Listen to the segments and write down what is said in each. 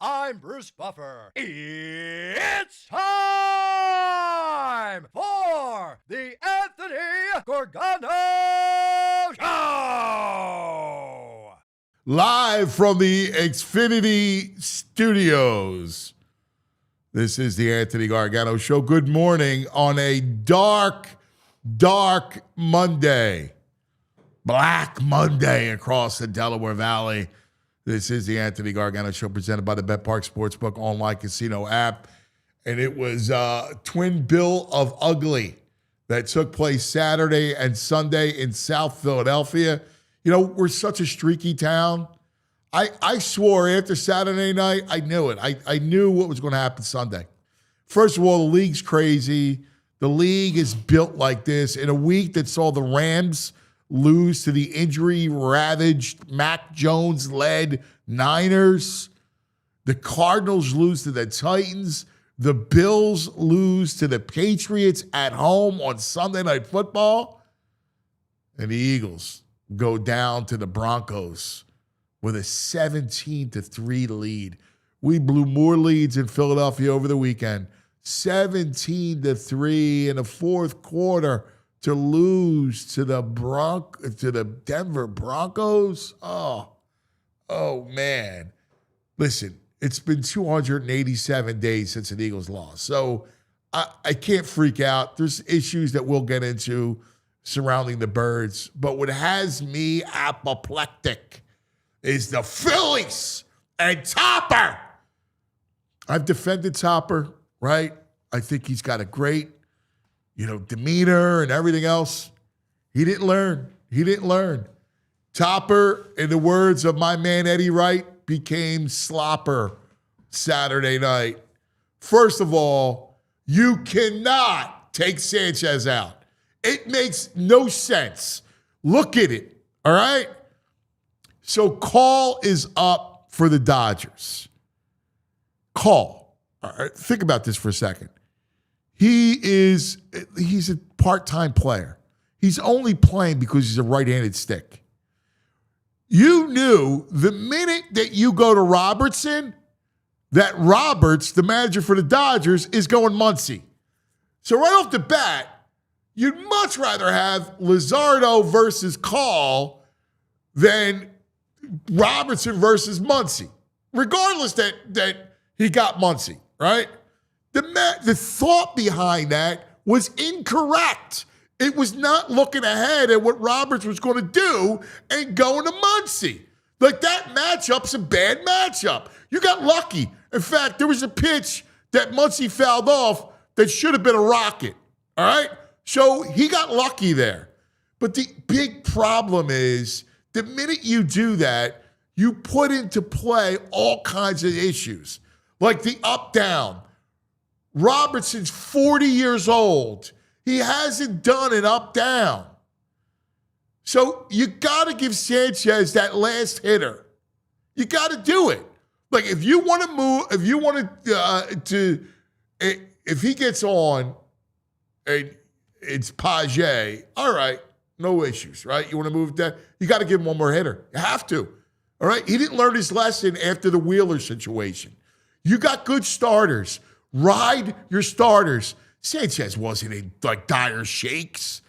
I'm Bruce Buffer. It's time for the Anthony Gargano Show! Live from the Xfinity Studios. This is the Anthony Gargano Show. Good morning on a dark Monday. Black Monday across the Delaware Valley. This is the Anthony Gargano Show presented by the Bet Park Sportsbook online casino app. And it was Twin Bill of Ugly that took place Saturday and Sunday in South Philadelphia. You know, we're such a streaky town. I swore after Saturday night, I knew it. I knew what was going to happen Sunday. First of all, the league's crazy. The league is built like this. In a week that saw the Rams lose to the injury-ravaged, Mac Jones-led Niners, the Cardinals lose to the Titans, the Bills lose to the Patriots at home on Sunday Night Football, and the Eagles go down to the Broncos with a 17-3 lead. We blew more leads in Philadelphia over the weekend. 17-3 in the fourth quarter to lose to the Denver Broncos. Oh man. Listen, it's been 287 days since an Eagles lost. So I can't freak out. There's issues that we'll get into surrounding the Birds. But what has me apoplectic is the Phillies and Topper. I've defended Topper, right? I think he's got a great, demeanor and everything else. He didn't learn. Topper, in the words of my man Eddie Wright, became slopper Saturday night. First of all, you cannot take Sanchez out. It makes no sense. Look at it, all right? So Call is up for the Dodgers. Call. All right, think about this for a second. He's a part-time player. He's only playing because he's a right-handed stick. You knew the minute that you go to Robertson, that Roberts, the manager for the Dodgers, is going Muncy. So right off the bat, you'd much rather have Luzardo versus Call than Robertson versus Muncy, regardless that he got Muncy, right? The thought behind that was incorrect. It was not looking ahead at what Roberts was going to do and going to Muncy. Like, that matchup's a bad matchup. You got lucky. In fact, there was a pitch that Muncy fouled off that should have been a rocket, all right? So he got lucky there. But the big problem is the minute you do that, you put into play all kinds of issues, like the up-down. Robertson's 40 years old. He hasn't done an up-down. So you got to give Sanchez that last hitter. You got to do it. Like, if you want to move, if you want if he gets on and it's PHLY, all right, no issues, right? You want to move that? You got to give him one more hitter. You have to. All right? He didn't learn his lesson after the Wheeler situation. You got good starters. Ride your starters. Sanchez wasn't in dire shakes.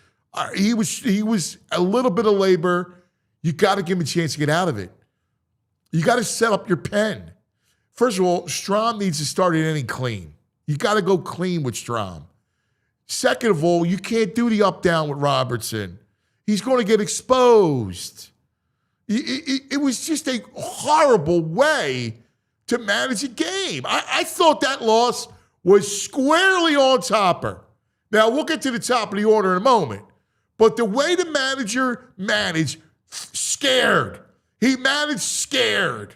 He was a little bit of labor. You got to give him a chance to get out of it. You got to set up your pen. First of all, Strahm needs to start an inning clean. You got to go clean with Strahm. Second of all, you can't do the up-down with Robertson. He's going to get exposed. It was just a horrible way to manage a game. I thought that loss was squarely on Topper. Now, we'll get to the top of the order in a moment. But the way the manager managed, scared. He managed scared.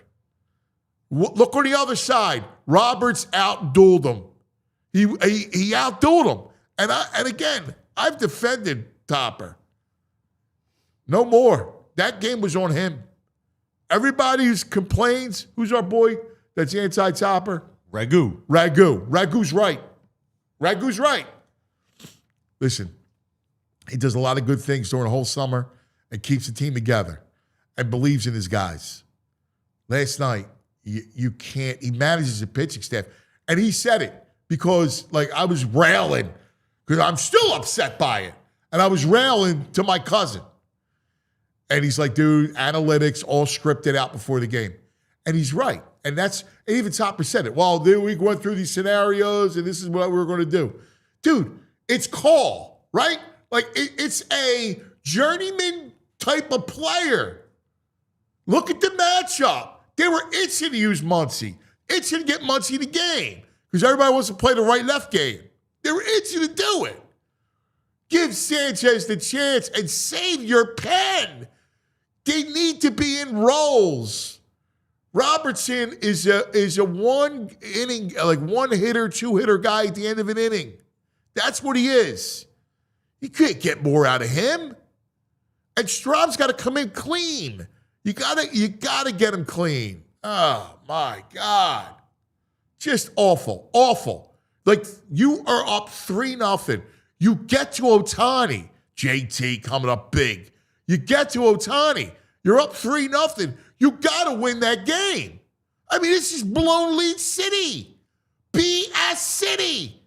Look on the other side. Roberts outdueled him. He outdueled him. And again, I've defended Topper. No more. That game was on him. Everybody who complains, who's our boy that's anti-Topper? Ragu. Ragu's right. Ragu's right. Listen, he does a lot of good things during the whole summer and keeps the team together and believes in his guys. Last night, you can't. He manages the pitching staff. And he said it because, like, I was railing because I'm still upset by it. And I was railing to my cousin. And he's like, dude, analytics all scripted out before the game. And he's right. And even Topper said it. Well, then we went through these scenarios, and this is what we were going to do. Dude, it's call, right? Like, it's a journeyman type of player. Look at the matchup. They were itching to use Muncy. Itching to get Muncy the game. Because everybody wants to play the right-left game. They were itching to do it. Give Sanchez the chance and save your pen. They need to be in roles. Robertson is a one inning, like one hitter, two hitter guy at the end of an inning. That's what he is. You can't get more out of him. And Straub's got to come in clean. You gotta get him clean. Oh my God. Just awful. Awful. Like, you are up 3-0. You get to Ohtani. JT coming up big. You get to Ohtani. You're up 3-0. You got to win that game. I mean, this is blown lead city. BS city.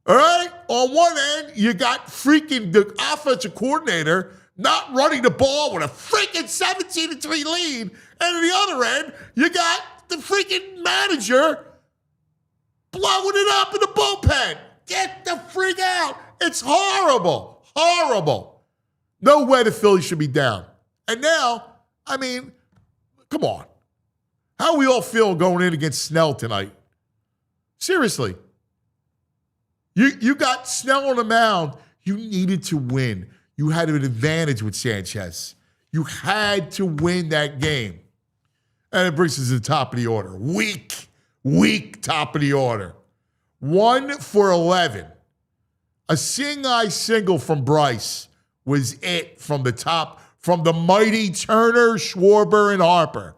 All right? On one end, you got freaking the offensive coordinator not running the ball with a freaking 17-3 lead. And on the other end, you got the freaking manager blowing it up in the bullpen. Get the freak out. It's horrible. Horrible. No way the Phillies should be down. And now, I mean, come on. How we all feel going in against Snell tonight? Seriously. You got Snell on the mound. You needed to win. You had an advantage with Sanchez. You had to win that game. And it brings us to the top of the order. Weak top of the order. 1 for 11. A seeing-eye single from Bryce was it from the top, from the mighty Turner, Schwarber, and Harper.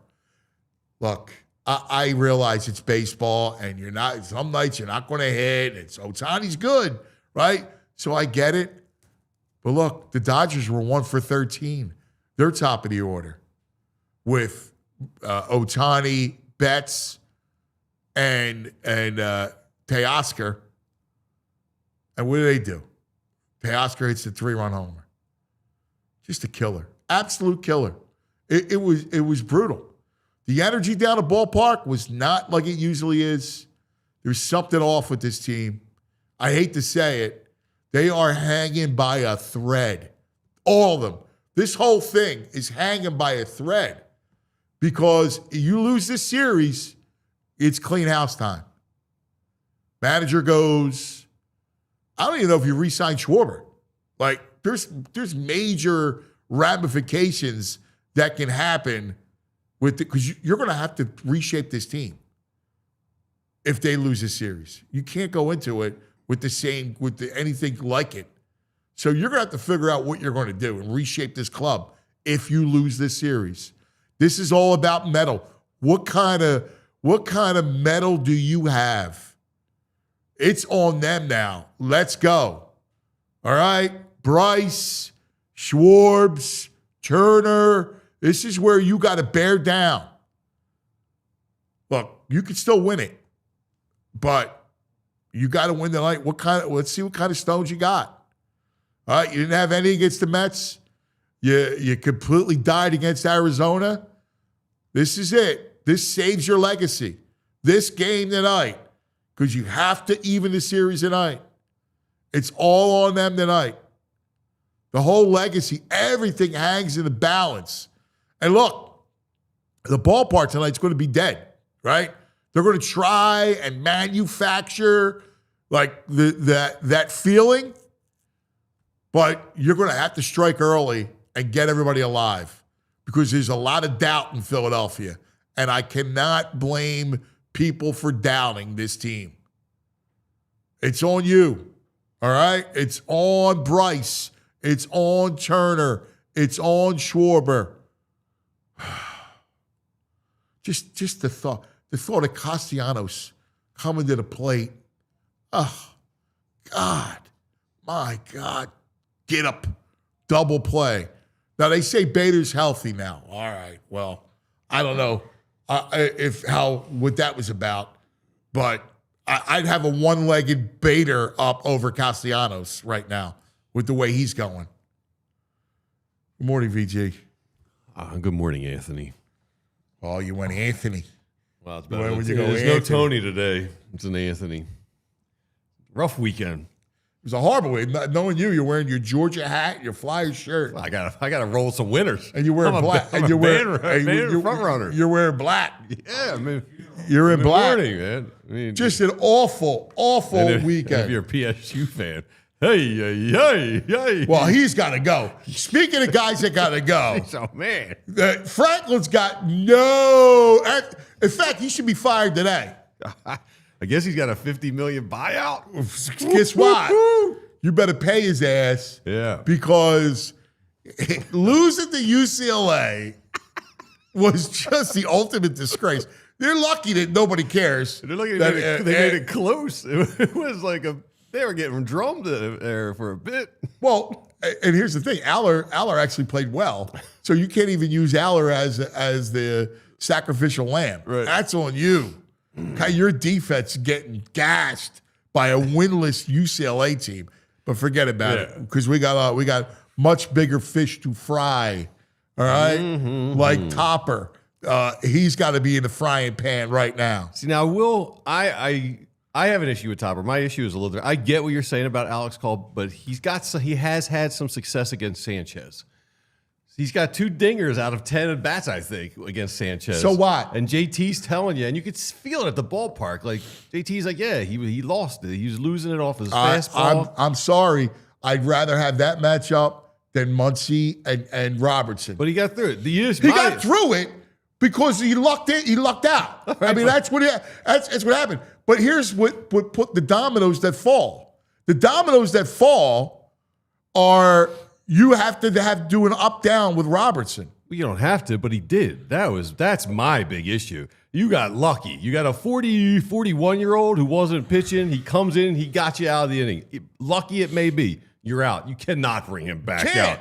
Look, I realize it's baseball, and some nights you're not going to hit. Ohtani's good, right? So I get it. But look, the Dodgers were 1 for 13. They're top of the order with Ohtani, Betts, and Teoscar. And what do? Teoscar hits the 3-run homer. Just a killer. Absolute killer. It was brutal. The energy down the ballpark was not like it usually is. There's something off with this team. I hate to say it. They are hanging by a thread. All of them. This whole thing is hanging by a thread. Because you lose this series, it's clean house time. Manager goes, I don't even know if you re-sign Schwarber. Like, there's major ramifications that can happen because you're going to have to reshape this team if they lose this series. You can't go into it with anything like it. So you're going to have to figure out what you're going to do and reshape this club if you lose this series. This is all about metal. What kind of metal do you have? It's on them now. Let's go. All right? Bryce, Schwarbs, Turner. This is where you got to bear down. Look, you can still win it, but you got to win the night. Let's see what kind of stones you got. All right? You didn't have any against the Mets. You completely died against Arizona. This is it. This saves your legacy. This game tonight. Because you have to even the series tonight. It's all on them tonight. The whole legacy, everything hangs in the balance. And look, the ballpark tonight's going to be dead, right? They're going to try and manufacture like that feeling, but you're going to have to strike early and get everybody alive because there's a lot of doubt in Philadelphia, and I cannot blame people for doubting this team. It's on you, all right? It's on Bryce. It's on Turner. It's on Schwarber. Just the thought of Castellanos coming to the plate. Oh, God. My God. Get up. Double play. Now, they say Bader's healthy now. All right, well, I don't know. what that was about. But I'd have a one-legged Bader up over Castellanos right now with the way he's going. Good morning, VG. Good morning, Anthony. Oh, you went Anthony. Well, it's better. There's no Tony today. It's an Anthony. Rough weekend. It was a horrible way. Knowing you're wearing your Georgia hat, your Flyers shirt. I gotta roll some winners. And you're wearing black. And you're wearing front runner. You're wearing black. Yeah, I mean, you're in black. Morning, man. I mean, just an awful weekend. If you're a PSU fan, hey. Well, he's got to go. Speaking of guys that got to go, oh man, Franklin's got no. In fact, he should be fired today. I guess he's got a $50 million buyout. Guess what? You better pay his ass. Yeah. Because losing to UCLA was just the ultimate disgrace. They're lucky that nobody cares. They're lucky they made it close. It was like they were getting drummed there for a bit. Well, and here's the thing. Aller actually played well. So you can't even use Aller as the sacrificial lamb. Right. That's on you. Your defense getting gashed by a winless UCLA team, but forget about it because we got much bigger fish to fry. All right, like Topper, he's got to be in the frying pan right now. See now, I have an issue with Topper. My issue is a little different. I get what you're saying about Alex Call, but he has had some success against Sanchez. He's got 2 dingers out of 10 at bats, I think, against Sanchez. So what? And JT's telling you, and you could feel it at the ballpark. Like JT's like, yeah, he lost it. He was losing it off his fastball. I'm sorry. I'd rather have that matchup than Muncy and Robertson. But he got through it. He got through it because he lucked in. He lucked out. Right, I mean, that's what happened. But here's what put the dominoes that fall. The dominoes that fall are. You have to do an up-down with Robertson. Well, you don't have to, but he did. That's my big issue. You got lucky. You got a 41-year-old who wasn't pitching. He comes in, he got you out of the inning. Lucky it may be. You're out. You cannot bring him back out.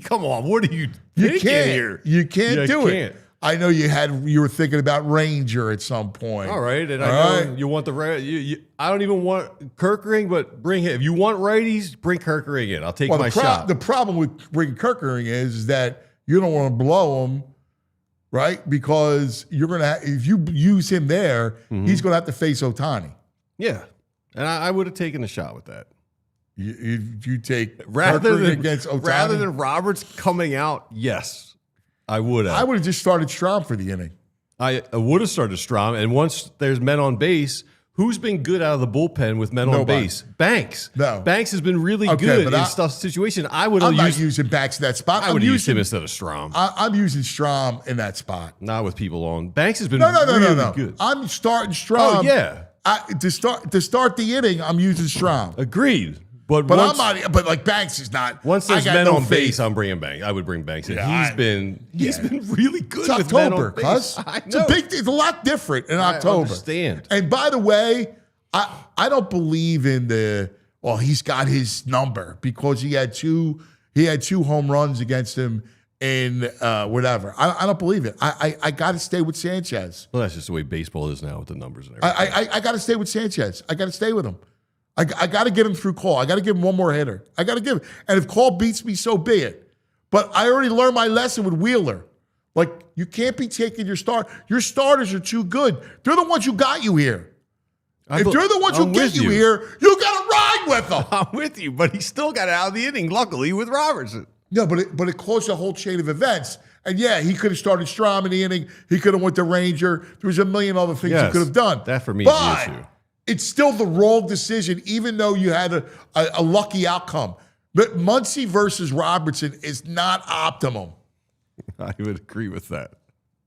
Come on. What are you thinking here? You can't do it. I know you were thinking about Ranger at some point. All right, and I know you want the I don't even want Kirkering, but bring him. If you want righties, bring Kirkering in. I'll take my shot. The problem with bringing Kirkering is that you don't want to blow him, right? Because you're gonna if you use him there, he's gonna have to face Ohtani. Yeah, and I would have taken a shot with that. You take Kirkering against Ohtani rather than Roberts coming out. Yes. I would have just started Strom for the inning. I would have started Strom, and once there's men on base, who's been good out of the bullpen with men on base? Banks. No. Banks has been really good in stuff situation. I'm not using Banks in that spot. I would use him instead of Strom. I'm using Strom in that spot. Not with people on. Banks has been really good. I'm starting Strom. Oh, yeah. To start the inning, I'm using Strom. Agreed. But like Banks is not. Once there's men on base, I'm bringing Banks. I would bring Banks in. Yeah, he's been really good. It's with October, men on base. It's a lot different in October. I understand. And by the way, I don't believe in he's got his number because he had two home runs against him in whatever. I don't believe it. I got to stay with Sanchez. Well, that's just the way baseball is now with the numbers and everything. I got to stay with Sanchez. I got to stay with him. I got to get him through Call. I got to give him one more hitter. I got to give him. And if Call beats me, so be it. But I already learned my lesson with Wheeler. Like, you can't be taking your start. Your starters are too good. They're the ones who got you here. If they're the ones who get you here, you got to ride with them. I'm with you, but he still got out of the inning, luckily, with Robertson. No, but it closed a whole chain of events. And yeah, he could have started Strom in the inning. He could have went to Ranger. There was a million other things he could have done. That for me is the issue. It's still the wrong decision, even though you had a lucky outcome. But Muncy versus Robertson is not optimum. I would agree with that.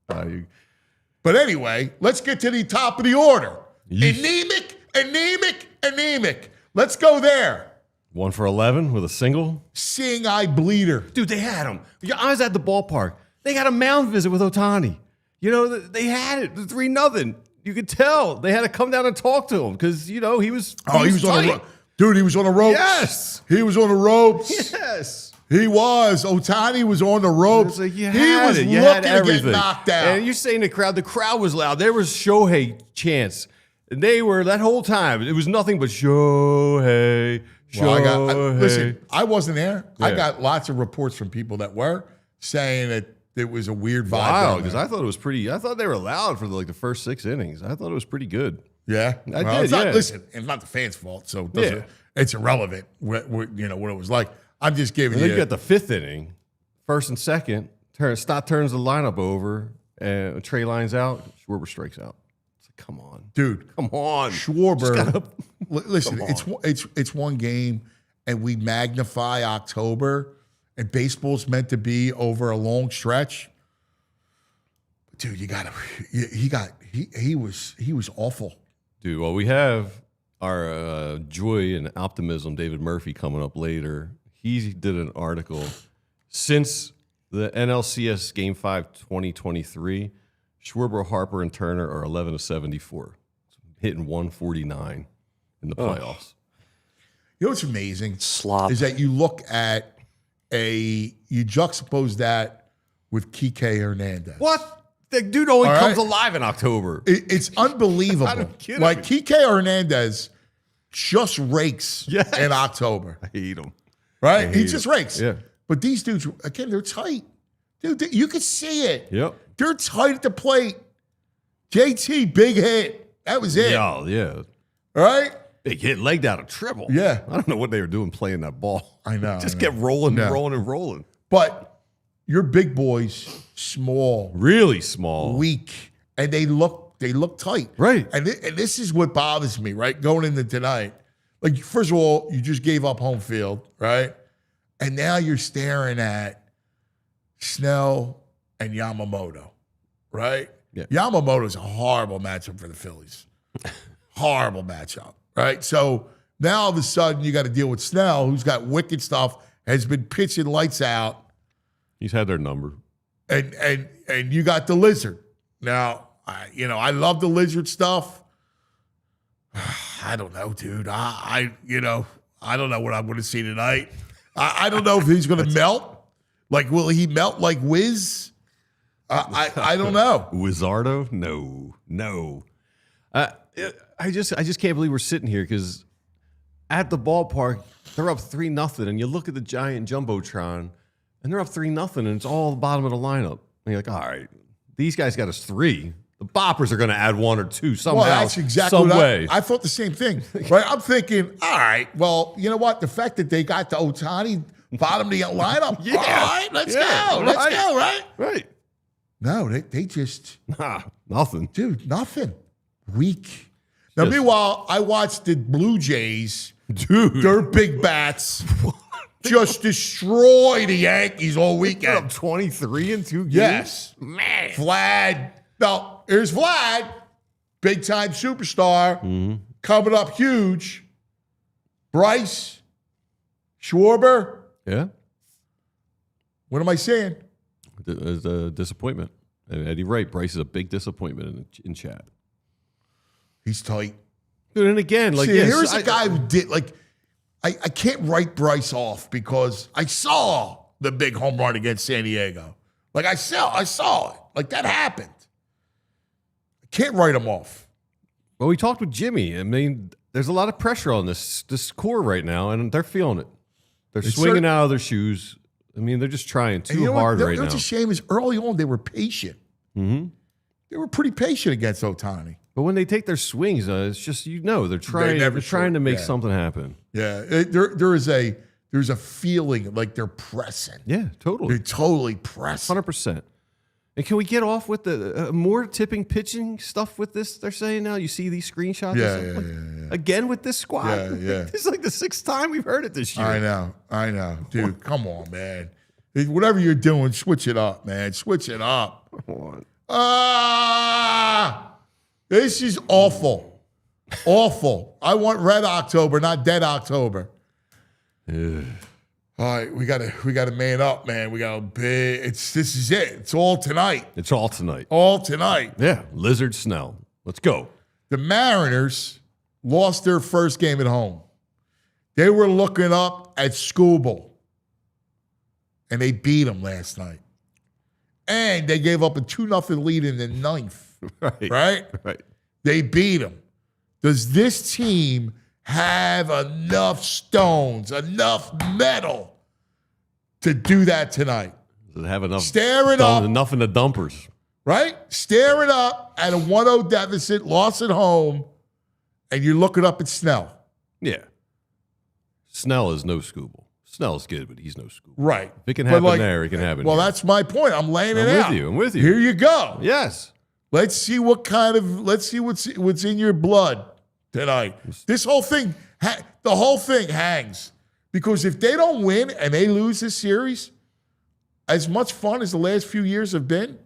But anyway, let's get to the top of the order. Yeesh. Anemic. Let's go there. 1 for 11 with a single. Seeing eye bleeder. Dude, they had him. I was at the ballpark. They got a mound visit with Ohtani. You know, they had it. 3-0. You could tell they had to come down and talk to him because, he was. He was on the ropes. Dude, he was on the ropes. Yes. He was on the ropes. Yes. He was. Ohtani was on the ropes. Like He was looking to get knocked out. And you're saying the crowd was loud. There was Shohei chants. And they were, that whole time, it was nothing but Shohei, Shohei. Listen, I wasn't there. Yeah. I got lots of reports from people that were saying that it was a weird vibe. Wow, because I thought it was pretty, I thought they were loud for the first 6 innings. I thought it was pretty good. Yeah. I did, it's not, yeah. Listen, it's not the fans' fault, so it's irrelevant what it was like. I'm just giving And you. then you got the 5th inning, 1st and 2nd. Stott turns the lineup over, and Trey lines out. Schwarber strikes out. It's like, come on, dude. come on, Schwarber. Listen, it's one game, and we magnify October, and baseball's meant to be over a long stretch. Dude, he was awful. Dude, well, we have our joy and optimism, David Murphy, coming up later. He did an article since the NLCS Game 5 2023. Schwarber, Harper, and Turner are 11-74, hitting 149 in the playoffs. You know what's amazing? Slop. Is that you look at you juxtapose that with Kike Hernandez. What? The dude only All comes right. alive in October. It's unbelievable. I'm kidding. Like Kike Hernandez just rakes Yes. in October. I hate him. Right? He hate just it. rakes. Yeah. But these dudes, again, they're tight. Dude, you can see it. Yep. They're tight at the plate. JT, big hit. That was it. Yeah. All right? Big hit, legged out a triple. Yeah. I don't know what they were doing playing that ball. I know. Just I know. kept rolling Yeah. and rolling and rolling. But your big boys, small, Really small. weak, and they look tight. Right. And this is what bothers me, right? Going into tonight. Like, first of all, you just gave up home field, right? And now you're staring at Snell and Yamamoto, right? Yeah. Yamamoto's a horrible matchup for the Phillies. Horrible matchup, right? So now all of a sudden you got to deal with Snell, who's got wicked stuff, has been pitching lights out, He's had their number. and you got the Lizard. Now, I love the Lizard stuff. I don't know, dude. I don't know what I'm going to see tonight. I don't know if he's going to melt. Like, will he melt like Wiz? I don't know. Wizardo? No. I just can't believe we're sitting here because at the ballpark, they're up 3-0, and you look at the giant Jumbotron, and they're up 3-0, and it's all the bottom of the lineup. And you're like, all right, these guys got us 3. The Boppers are going to add 1 or 2 somehow, Well, that's exactly some what way. I thought the same thing. Right? I'm thinking, all right, well, you know what? The fact that they got the Ohtani bottom of the lineup, Yeah. all right, let's Yeah, go. Let's right. go, right? Right. No, they just, Nothing. dude, nothing. Weak. Now, Just- meanwhile, I watched the Blue Jays, Dude. their big bats, just destroy the Yankees all They're weekend. up 23 in 2 games? Yes. Man. Vlad. No, here's Vlad, big time superstar, coming up huge. Bryce, Schwarber. Yeah. What am I saying? There's a disappointment. And Eddie Wright, Bryce is a big disappointment in chat. He's tight. Dude, and again, like, See, yes, here's a guy who did, like, I can't write Bryce off because I saw the big home run against San Diego. Like, I saw it. Like, that happened. I can't write him off. Well, we talked with Jimmy. I mean, there's a lot of pressure on this core right now, and they're feeling it. They're swinging out of their shoes. I mean, they're just trying And you too know hard what? right now. What's a shame is early on they were patient. Mm-hmm. They were pretty patient against Ohtani. But when they take their swings, it's just they're trying. never They're trying to swing, make yeah. something happen. Yeah, there's a feeling like they're pressing. Yeah, totally, They're totally pressing. 100%. And can we get off with the more tipping pitching stuff with this? They're saying now. You see these screenshots. Yeah. Again with this squad. Yeah. This is like the 6th time we've heard it this year. I know, dude. Come on, man. Whatever you're doing, switch it up, man. Switch it up. Come on. This is awful. Awful. I want red October, not dead October. All right, we gotta man up, man. We gotta be. This is it. It's all tonight. It's all tonight. All tonight. Yeah, Lizard Snell. Let's go. The Mariners lost their first game at home. They were looking up at Scooble. and they beat them last night. And they gave up a 2-0 lead in the ninth. Right? They beat them. Does this team have enough stones, enough metal to do that tonight? Does it have enough? Enough in the dumpers. Right? Staring up at a 1-0 deficit, loss at home, and you're looking up at Snell. Yeah. Snell is no Scooble. Snell's good, but he's no Scooble. Right. If it can happen there, it can happen Well, here. that's my point. I'm laying it out. I'm with you. Here you go. Yes. Let's see what's in your blood tonight. This whole thing, the whole thing hangs. Because if they don't win and they lose this series, as much fun as the last few years have been,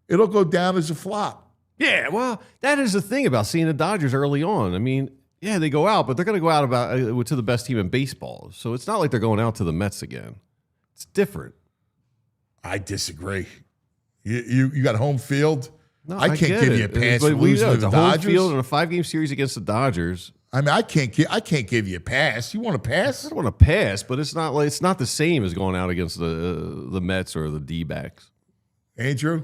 it'll go down as a flop. Yeah, well, that is the thing about seeing the Dodgers early on. I mean, yeah, they go out, but they're going to go out to the best team in baseball. So it's not like they're going out to the Mets again. It's different. I disagree. You got home field. No, I can't give you a pass for losing to the home Dodgers. field in a 5-game series against the Dodgers. I mean, I can't give you a pass. You want a pass? I don't want to pass, but it's not the same as going out against the Mets or the D-backs. Andrew?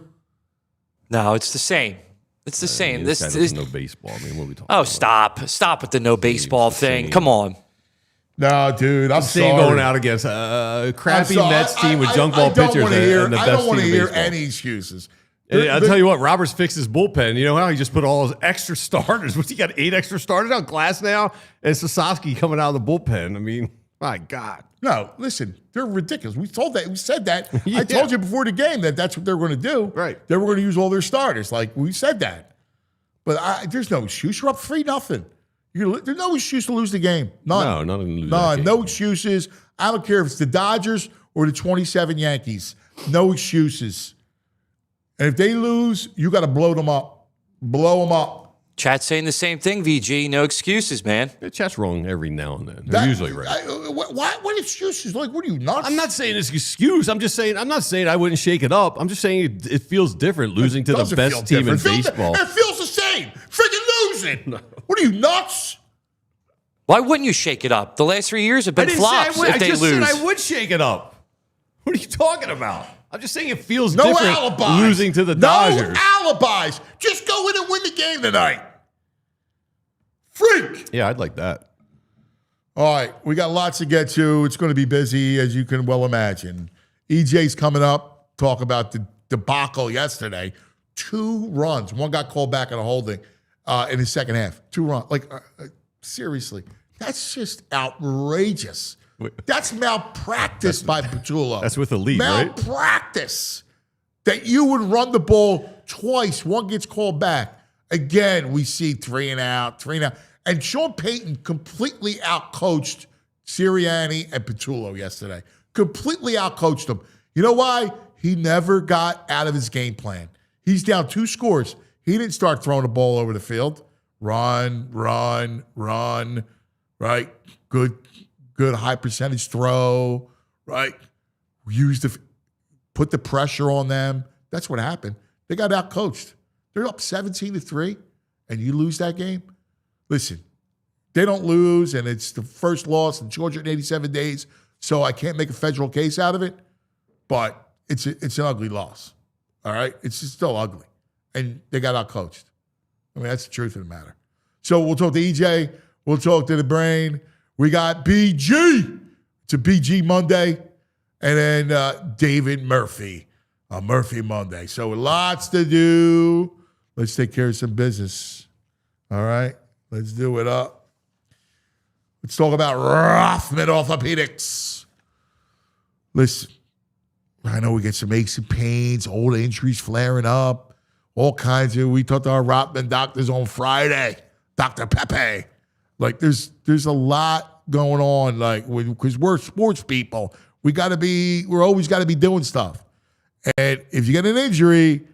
No, it's the same. It's the same. This This guy is doesn't know baseball. I mean, what are we talking Oh, about? stop with the no baseball thing. Come on. No, dude, I'm Same sorry. going out against a crappy Mets team with junk ball pitchers and the best I don't want to team in hear baseball. any excuses. And I'll tell you what, Roberts fixed his bullpen. You know how he just put all his extra starters? What's he got, 8 extra starters out? Glass now? And Sasaki coming out of the bullpen. I mean, my God. No, listen, they're ridiculous. We said that. Yeah. I told you before the game that that's what they were going to do. Right. They were going to use all their starters. Like, we said that. But there's no excuse. You're up 3-0. There's no excuse to lose the game. None. No, none of them lose that game. No excuses. I don't care if it's the Dodgers or the 27 Yankees. No excuses. And if they lose, you got to blow them up. Blow them up. Chat's saying the same thing, VG. No excuses, man. Yeah, Chat's wrong every now and then. They're usually right. What excuses? Like, what are you, nuts? I'm not saying it's an excuse. I'm not saying I wouldn't shake it up. I'm just saying it feels different losing to the best team in baseball. It feels the same. Freaking losing. No. What are you, nuts? Why wouldn't you shake it up? The last 3 years have been flops if they I just lose. said I would shake it up. What are you talking about? I'm just saying it feels No different alibis. losing to the Dodgers. No alibis. Just go in and win the game tonight. Freak. Yeah, I'd like that. All right, we got lots to get to. It's going to be busy, as you can well imagine. EJ's coming up. Talk about the debacle yesterday. 2 runs. One got called back on a holding in the second half. 2 runs. Seriously, that's just outrageous. That's malpractice by Petullo. That's with the league, right? Malpractice. That you would run the ball twice. One gets called back. Again, we see 3 and out. And Sean Payton completely outcoached Sirianni and Petullo yesterday. Completely outcoached them. You know why? He never got out of his game plan. He's down 2 scores. He didn't start throwing the ball over the field. Run, right? Good high percentage throw, right? Put the pressure on them. That's what happened. They got outcoached. They're up 17-3, and you lose that game. Listen, they don't lose, and it's the first loss in 287 days, so I can't make a federal case out of it, but it's an ugly loss, all right? It's just still ugly, and they got outcoached. I mean, that's the truth of the matter. So we'll talk to EJ. We'll talk to the brain. We got BG. It's a BG Monday. And then David Murphy. Murphy Monday. So lots to do. Let's take care of some business. All right? Let's do it up. Let's talk about Rothman Orthopedics. Listen, I know we get some aches and pains, old injuries flaring up, all kinds of. We talked to our Rothman doctors on Friday, Dr. Pepe. Like, there's a lot going on, like, because we're sports people. We're always got to be doing stuff. And if you get an injury,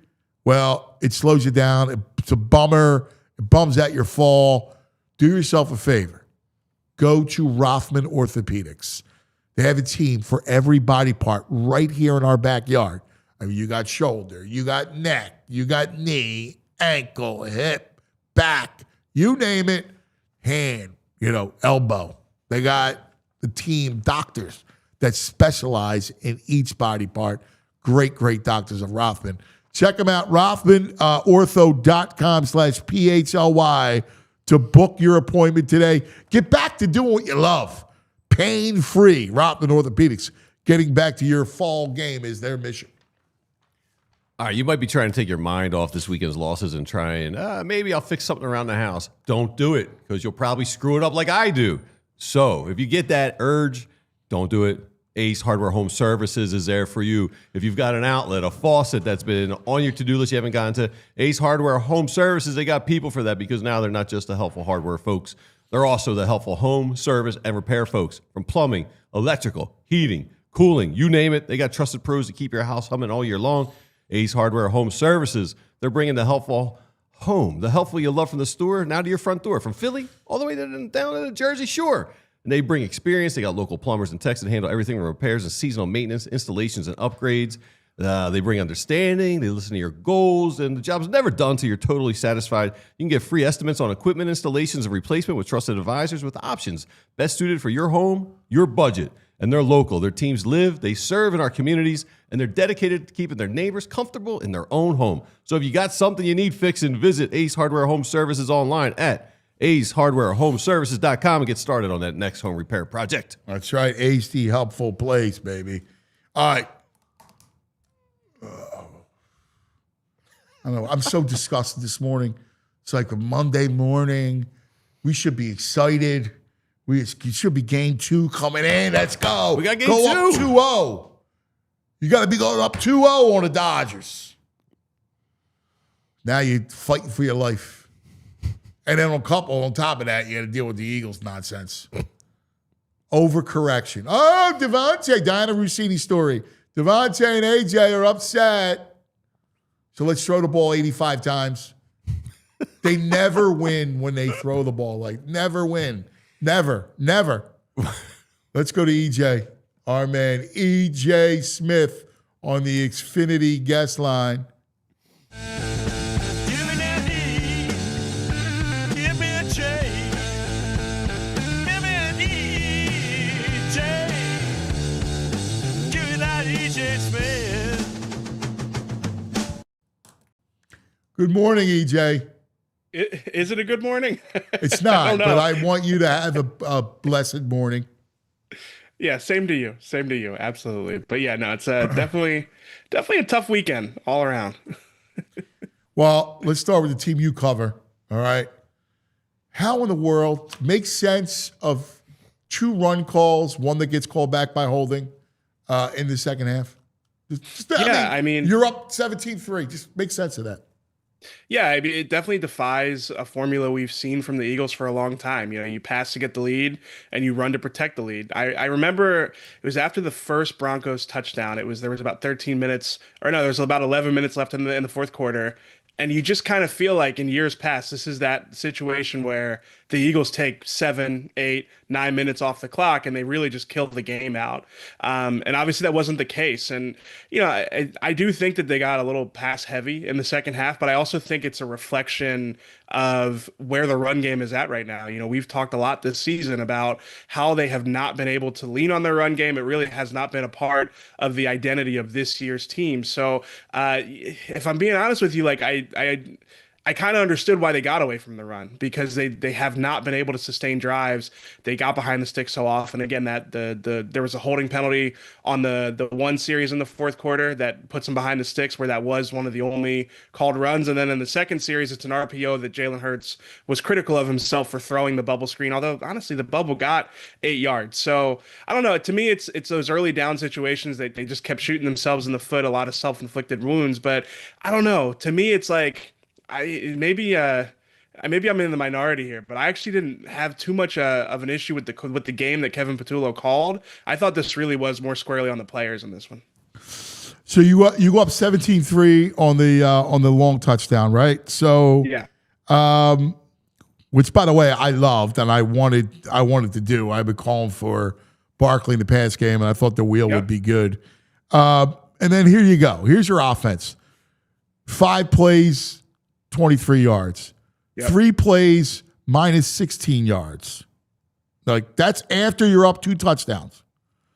well, it slows you down. It's a bummer. It bums out your fall. Do yourself a favor. Go to Rothman Orthopedics. They have a team for every body part right here in our backyard. I mean, you got shoulder, you got neck, you got knee, ankle, hip, back, you name it, hand, elbow. They got the team doctors that specialize in each body part. Great, great doctors of Rothman. Check them out, RothmanOrtho.com/PHLY to book your appointment today. Get back to doing what you love. Pain-free. Rothman Orthopedics. Getting back to your fall game is their mission. All right, you might be trying to take your mind off this weekend's losses and try and maybe I'll fix something around the house. Don't do it because you'll probably screw it up like I do. So if you get that urge, don't do it. Ace Hardware Home Services is there for you. If you've got an outlet, a faucet that's been on your to-do list you haven't gotten to, Ace Hardware Home Services, they got people for that because now they're not just the helpful hardware folks. They're also the helpful home service and repair folks. From plumbing, electrical, heating, cooling, you name it, they got trusted pros to keep your house humming all year long. Ace Hardware Home Services, they're bringing the helpful home, the helpful you love from the store, now to your front door. From Philly all the way down to the Jersey Shore. And they bring experience. They got local plumbers and techs that handle everything from repairs and seasonal maintenance, installations, and upgrades. They bring understanding. They listen to your goals. And the job's never done until you're totally satisfied. You can get free estimates on equipment installations and replacement with trusted advisors with options best suited for your home, your budget. And they're local. Their teams live, they serve in our communities, and they're dedicated to keeping their neighbors comfortable in their own home. So if you got something you need fixing, visit Ace Hardware Home Services online at AceHardwareHomeservices.com and get started on that next home repair project. That's right. Ace, the helpful place, baby. All right. I don't know. I'm so disgusted this morning. It's like a Monday morning. We should be excited. It should be game 2 coming in. Let's go. We got game go 2. Up 2-0. You got to be going up 2-0 on the Dodgers. Now you're fighting for your life. And then on top of that, you got to deal with the Eagles nonsense. Overcorrection. Oh, Devontae, Diana Rossini story. Devontae and AJ are upset. So let's throw the ball 85 times. They never win when they throw the ball. Never win. Never. Let's go to EJ. Our man, EJ Smith on the Xfinity guest line. Good morning, EJ. Is it a good morning? It's not, but I want you to have a blessed morning. Yeah, same to you. Absolutely. But yeah, no, it's definitely a tough weekend all around. Well, let's start with the team you cover. All right. How in the world make sense of 2 run calls, one that gets called back by holding in the second half? I mean, you're up 17-3. Just make sense of that. Yeah, I mean, it definitely defies a formula we've seen from the Eagles for a long time. You pass to get the lead and you run to protect the lead. I remember it was after the first Broncos touchdown. There was about 13 minutes, or no, there was about 11 minutes left in the fourth quarter. And you just kind of feel like in years past, this is that situation where the Eagles take 7, 8, 9 minutes off the clock and they really just kill the game out. And obviously that wasn't the case. And, I do think that they got a little pass heavy in the second half, but I also think it's a reflection of where the run game is at right now. We've talked a lot this season about how they have not been able to lean on their run game. It really has not been a part of the identity of this year's team. So if I'm being honest with you, I kind of understood why they got away from the run, because they have not been able to sustain drives. They got behind the stick so often. Again, that there was a holding penalty on the one series in the fourth quarter that puts them behind the sticks, where that was one of the only called runs. And then in the second series, it's an RPO that Jalen Hurts was critical of himself for throwing the bubble screen. Although honestly, the bubble got 8 yards. So I don't know. To me, it's those early down situations that they just kept shooting themselves in the foot, a lot of self-inflicted wounds. But I don't know. To me, it's like, maybe I'm in the minority here, but I actually didn't have too much of an issue with the game that Kevin Patullo called. I thought this really was more squarely on the players in this one. So you go up 17-3 on the long touchdown, right? So yeah. Which, by the way, I loved and I wanted to do. I've been calling for Barkley in the pass game, and I thought the wheel would be good. And then here you go. Here's your offense: 5 plays, 23 yards. Yep. 3 plays, minus 16 yards. That's after you're up 2 touchdowns.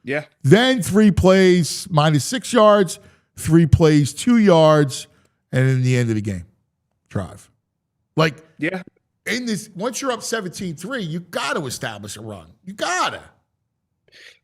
Yeah. Then 3 plays minus 6 yards, 3 plays 2 yards, and in the end of the game, drive. Like, Yeah. in this, once you're up 17-3, you got to establish a run. You got to.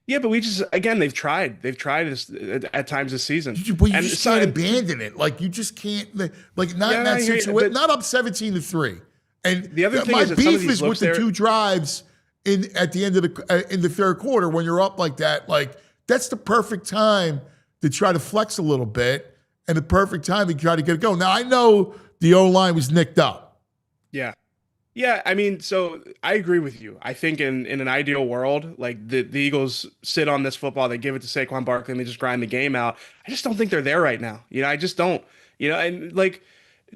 Yeah, but they've tried this at times this season. But you just can't abandon it. Like, you just can't, like, not in that situation. Not up 17-3. And the other thing my is that some of beef these is with the 2 drives at the end of in the third quarter when you're up like that. Like, that's the perfect time to try to flex a little bit and the perfect time to try to get it going. Now, I know the O-line was nicked up. Yeah. Yeah, I mean, so I agree with you. I think in an ideal world, like the Eagles sit on this football, they give it to Saquon Barkley, and they just grind the game out. I just don't think they're there right now. I just don't. And like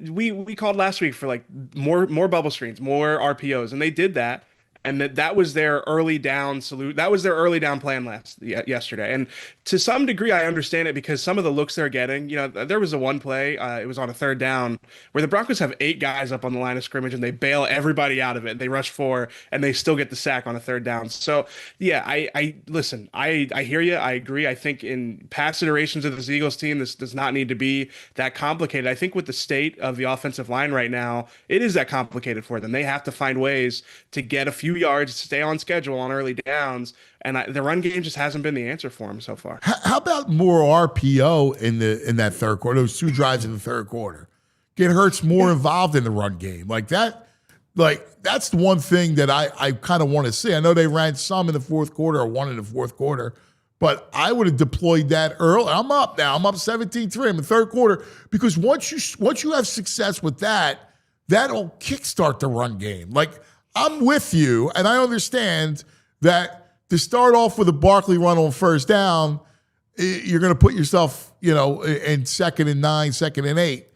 we called last week for like more bubble screens, more RPOs, and they did that. And that was their early down That was their early down plan yesterday. And to some degree, I understand it because some of the looks they're getting, there was a one play, it was on a third down where the Broncos have 8 guys up on the line of scrimmage and they bail everybody out of it. They rush 4 and they still get the sack on a third down. So yeah, I listen, I hear you. I agree. I think in past iterations of this Eagles team, this does not need to be that complicated. I think with the state of the offensive line right now, it is that complicated for them. They have to find ways to get a few yards, stay on schedule on early downs, and the run game just hasn't been the answer for him so far. How about more RPO in that third quarter? Those 2 drives in the third quarter. Get Hurts more involved in the run game like that. Like, that's the one thing that I kind of want to see. I know they ran some in the fourth quarter or 1 in the fourth quarter, but I would have deployed that early. I'm up now. I'm up 17-3 in the third quarter because once you have success with that, that'll kickstart the run game. Like, I'm with you, and I understand that to start off with a Barkley run on first down, you're going to put yourself, in 2nd and 9, 2nd and 8.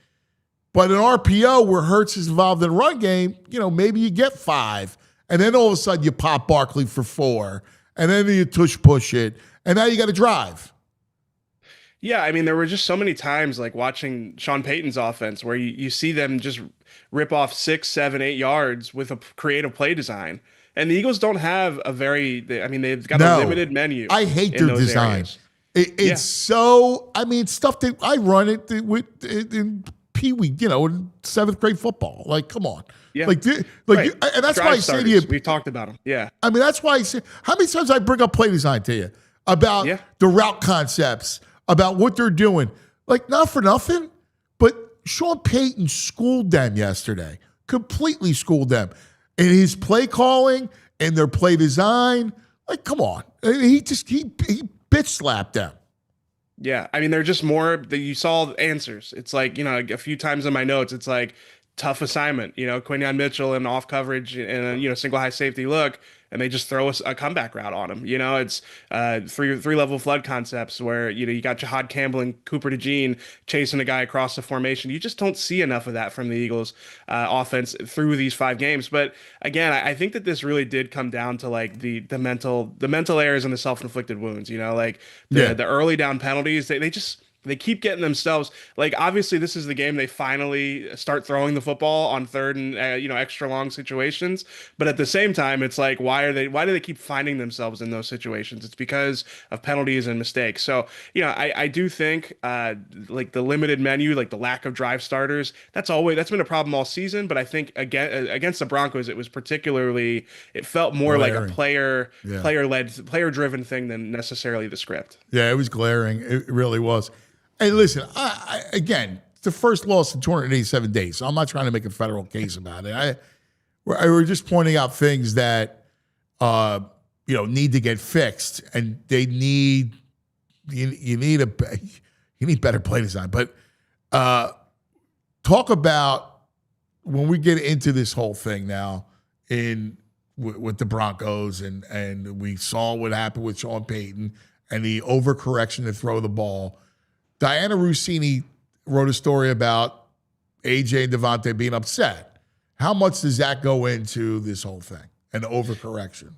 But an RPO where Hurts is involved in the run game, maybe you get 5, and then all of a sudden you pop Barkley for 4, and then you push it, and now you got to drive. Yeah, I mean, there were just so many times like watching Sean Payton's offense where you see them just rip off 6, 7, 8 yards with a creative play design. And the Eagles don't have they've got a limited menu. I hate their design. It's stuff that I run it in Pee Wee, in 7th grade football. Like, come on. Yeah. And that's why I say to you. We've talked about them. Yeah. I mean, that's why I say, how many times I bring up play design to you about the route concepts, about what they're doing. Like, not for nothing, but Sean Payton schooled them yesterday, completely schooled them in his play calling and their play design. Like, come on. He bitch slapped them. Yeah. I mean, they're just more that you saw answers. It's like, a few times in my notes, it's like tough assignment, Quinyon Mitchell and off coverage and a single high safety look. And they just throw a comeback route on him. It's three level flood concepts where you got Jahad Campbell and Cooper DeJean chasing a guy across the formation. You just don't see enough of that from the Eagles offense through these 5 games. But again, I think that this really did come down to like the mental errors and the self-inflicted wounds. The early down penalties. They keep getting themselves, like, obviously this is the game they finally start throwing the football on third and extra long situations, but at the same time it's like, why do they keep finding themselves in those situations? It's because of penalties and mistakes. So I do think like the limited menu, like the lack of drive starters, that's been a problem all season. But I think against the Broncos, it felt more glaring. Like a player driven thing than necessarily the script. Yeah, it was glaring. It really was. Hey, listen, again, it's the first loss in 287 days, so I'm not trying to make a federal case about it. We're just pointing out things that, need to get fixed, and they need you need better play design. But talk about when we get into this whole thing now with the Broncos, and we saw what happened with Sean Payton and the overcorrection to throw the ball. Diana Rossini wrote a story about AJ and Devontae being upset. How much does that go into this whole thing, an overcorrection?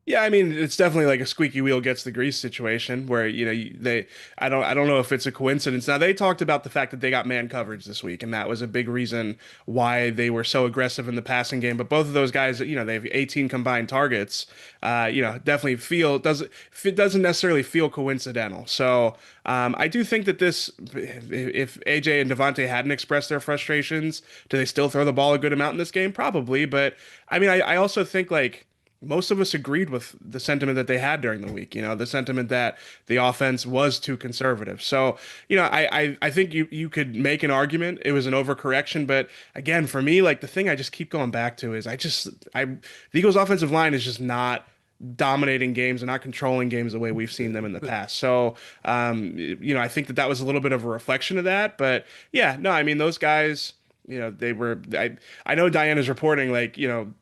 Yeah, I mean, it's definitely like a squeaky wheel gets the grease situation where, I don't know if it's a coincidence. Now they talked about the fact that they got man coverage this week, and that was a big reason why they were so aggressive in the passing game. But both of those guys, they have 18 combined targets. Definitely it doesn't necessarily feel coincidental. So I do think that if AJ and Devontae hadn't expressed their frustrations, do they still throw the ball a good amount in this game? Probably, but I mean, I also think like most of us agreed with the sentiment that they had during the week, the sentiment that the offense was too conservative. So, I think you could make an argument it was an overcorrection, but again, for me, like the thing I just keep going back to is the Eagles offensive line is just not dominating games and not controlling games the way we've seen them in the past. So, I think that was a little bit of a reflection of that, but yeah, no, I mean, those guys, I know Diana's reporting like,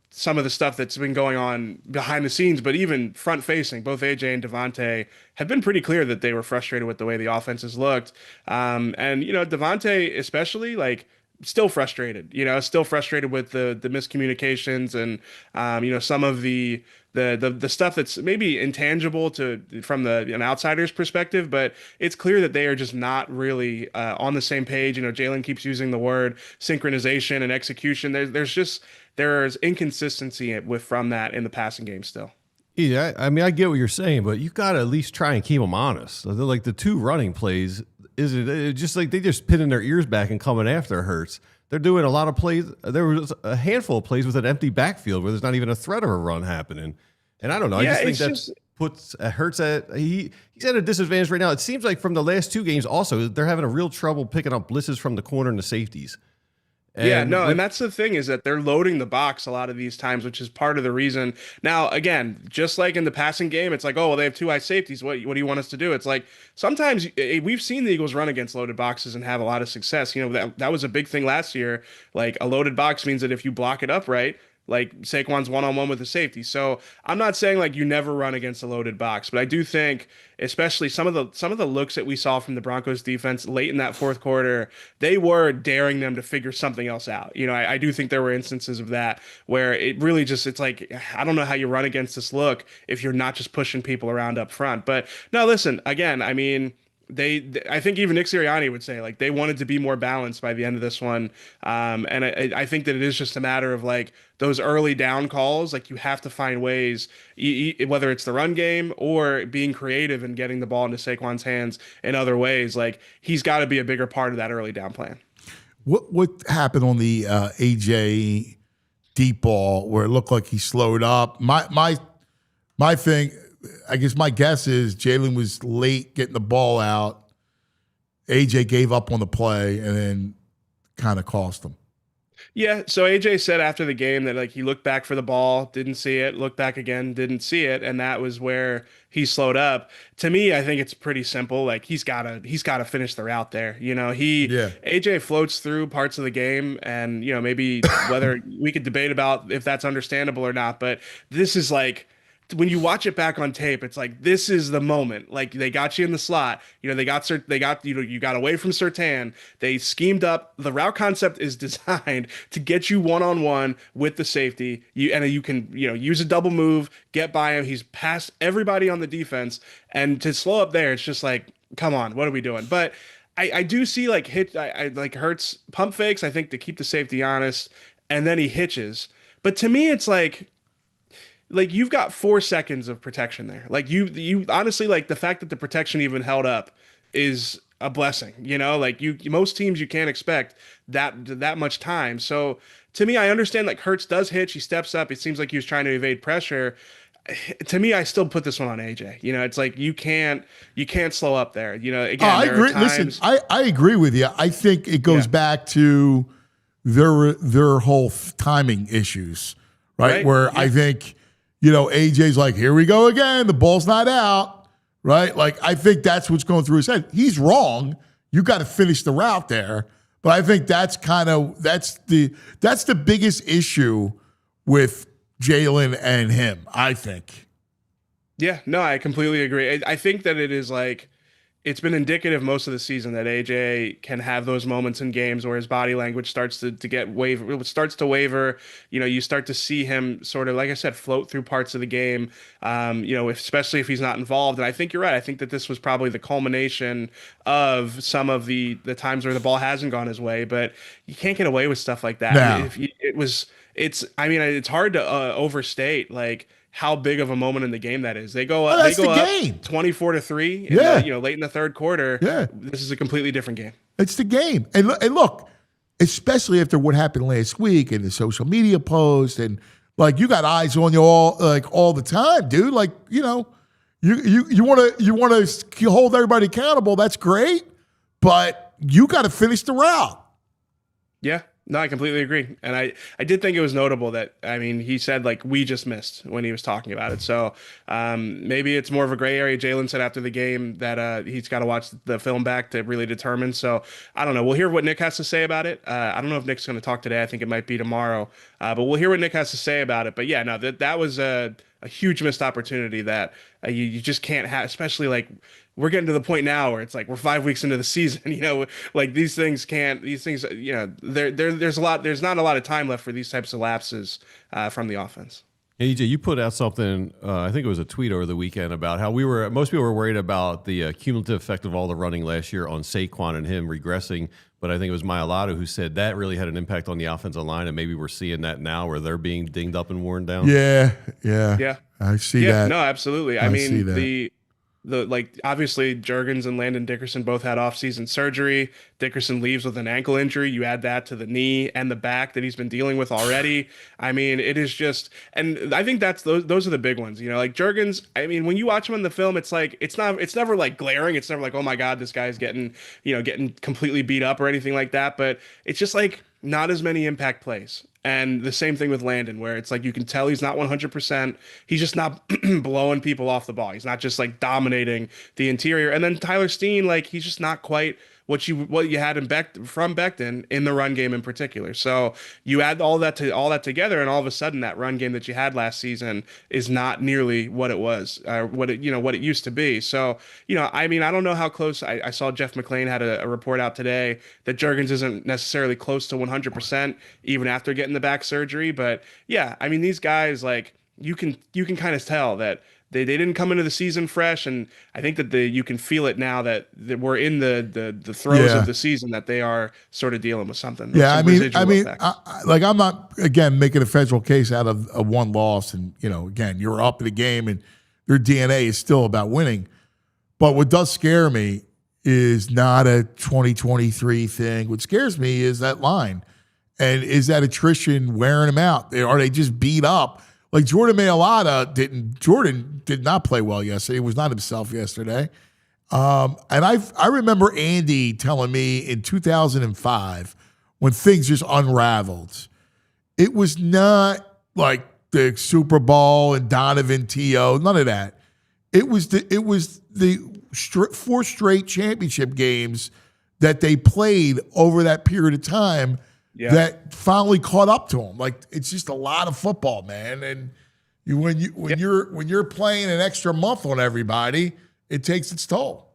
some of the stuff that's been going on behind the scenes, but even front facing, both AJ and Devontae have been pretty clear that they were frustrated with the way the offenses looked. Devontae especially, like, still frustrated, still frustrated with the miscommunications and, some of the stuff that's maybe intangible from an outsider's perspective, but it's clear that they are just not really on the same page. Jalen keeps using the word synchronization and execution. There's inconsistency from that in the passing game still. Yeah, I mean, I get what you're saying, but you got to at least try and keep them honest. Like the two running plays, it's just like they just pinning their ears back and coming after Hurts. They're doing a lot of plays. There was a handful of plays with an empty backfield where there's not even a threat of a run happening. And I don't know. I just think that puts Hurts he's at a disadvantage right now. It seems like from the last two games also, they're having a real trouble picking up blitzes from the corner and the safeties. And that's the thing is that they're loading the box a lot of these times, which is part of the reason. Now, again, just like in the passing game, it's like, oh, well, they have two high safeties. What do you want us to do? It's like sometimes we've seen the Eagles run against loaded boxes and have a lot of success. That was a big thing last year. Like a loaded box means that if you block it up right, like Saquon's one-on-one with the safety. So I'm not saying like you never run against a loaded box, but I do think especially some of the looks that we saw from the Broncos defense late in that fourth quarter, they were daring them to figure something else out. I do think there were instances of that where it really it's like, I don't know how you run against this look if you're not just pushing people around up front. But no, listen, again, I mean, I think even Nick Sirianni would say like they wanted to be more balanced by the end of this one, and I think that it is just a matter of like those early down calls. Like you have to find ways, whether it's the run game or being creative and getting the ball into Saquon's hands in other ways. Like he's got to be a bigger part of that early down plan. What happened on the AJ deep ball where it looked like he slowed up? My thing. I guess my guess is Jalen was late getting the ball out. AJ gave up on the play and then kind of cost him. Yeah, so AJ said after the game that like he looked back for the ball, didn't see it, looked back again, didn't see it, and that was where he slowed up. To me, I think it's pretty simple. Like he's gotta finish the route there. AJ floats through parts of the game, and maybe whether we could debate about if that's understandable or not, but this is like, when you watch it back on tape, it's like this is the moment. Like they got you in the slot. You got you got away from Surtain. They schemed up. The route concept is designed to get you one-on-one with the safety. You can use a double move, get by him. He's past everybody on the defense, and to slow up there, it's just like, come on, what are we doing? But I do see like like Hurts pump fakes, I think, to keep the safety honest, and then he hitches. But to me, it's like you've got 4 seconds of protection there. Like you honestly, like the fact that the protection even held up is a blessing. Like most teams you can't expect that much time. So to me, I understand like Hurts does hitch, he steps up. It seems like he was trying to evade pressure. To me, I still put this one on AJ. It's like you can't slow up there. Again, I agree. Listen, I agree with you. I think it goes back to their whole timing issues, right? Where I think, AJ's like, here we go again. The ball's not out, right? Like, I think that's what's going through his head. He's wrong. You got to finish the route there. But I think that's the biggest issue with Jalen and him, I think. Yeah, no, I completely agree. I think that it is like, it's been indicative most of the season that AJ can have those moments in games where his body language starts to get waver, starts to waver. You start to see him sort of, like I said, float through parts of the game. Especially if he's not involved. And I think you're right. I think that this was probably the culmination of some of the times where the ball hasn't gone his way. But you can't get away with stuff like that. No. I mean, it's hard to overstate like how big of a moment in the game that is. They go up, that's the game. 24-3. Late in the third quarter. Yeah. This is a completely different game. It's the game. And look, especially after what happened last week and the social media post, and like you got eyes on you all the time, dude. Like, you want to hold everybody accountable. That's great, but you got to finish the route. Yeah. No, I completely agree. And I did think it was notable that, I mean, he said, like, we just missed when he was talking about it. So maybe it's more of a gray area. Jalen said after the game that he's got to watch the film back to really determine. So I don't know. We'll hear what Nick has to say about it. I don't know if Nick's going to talk today. I think it might be tomorrow. But we'll hear what Nick has to say about it. But yeah, no, that was a huge missed opportunity that you just can't have, especially like we're getting to the point now where it's like we're 5 weeks into the season, like there's not a lot of time left for these types of lapses from the offense. Hey, EJ, you put out something, I think it was a tweet over the weekend about how most people were worried about the cumulative effect of all the running last year on Saquon and him regressing. But I think it was Mailata who said that really had an impact on the offensive line, and maybe we're seeing that now where they're being dinged up and worn down. Yeah. I see Yeah, that. no, absolutely. I mean, obviously Juergens and Landon Dickerson both had off-season surgery. Dickerson leaves with an ankle injury. You add that to the knee and the back that he's been dealing with already. I mean, it is just, and I think those are the big ones. Like Juergens, I mean, when you watch him in the film, it's like it's never like glaring. It's never like, oh my God, this guy's getting completely beat up or anything like that. But it's just like not as many impact plays. And the same thing with Landon, where it's like you can tell he's not 100%. He's just not blowing people off the ball. He's not just like dominating the interior. And then Tyler Steen, like he's just not quite what you had from Becton in the run game in particular. So you add all that together, and all of a sudden that run game that you had last season is not nearly what it was, what it used to be. So I mean, I don't know how close. I saw Jeff McClain had a report out today that Juergens isn't necessarily close to 100% even after getting the back surgery. But yeah, I mean, these guys, like you can kind of tell that they didn't come into the season fresh, and I think that you can feel it now that we're in the throes of the season, that they are sort of dealing with something. Yeah, I mean, I'm not again making a federal case out of a one loss, and again, you're up in the game, and your DNA is still about winning. But what does scare me is not a 2023 thing. What scares me is that line, and is that attrition wearing them out? Are they just beat up? Like Jordan did not play well yesterday. He was not himself yesterday. And I remember Andy telling me in 2005 when things just unraveled, it was not like the Super Bowl and Donovan T.O., none of that. It was the 4 straight championship games that they played over that period of time that finally caught up to them. Like, it's just a lot of football, man. And when you're playing an extra month on everybody, it takes its toll.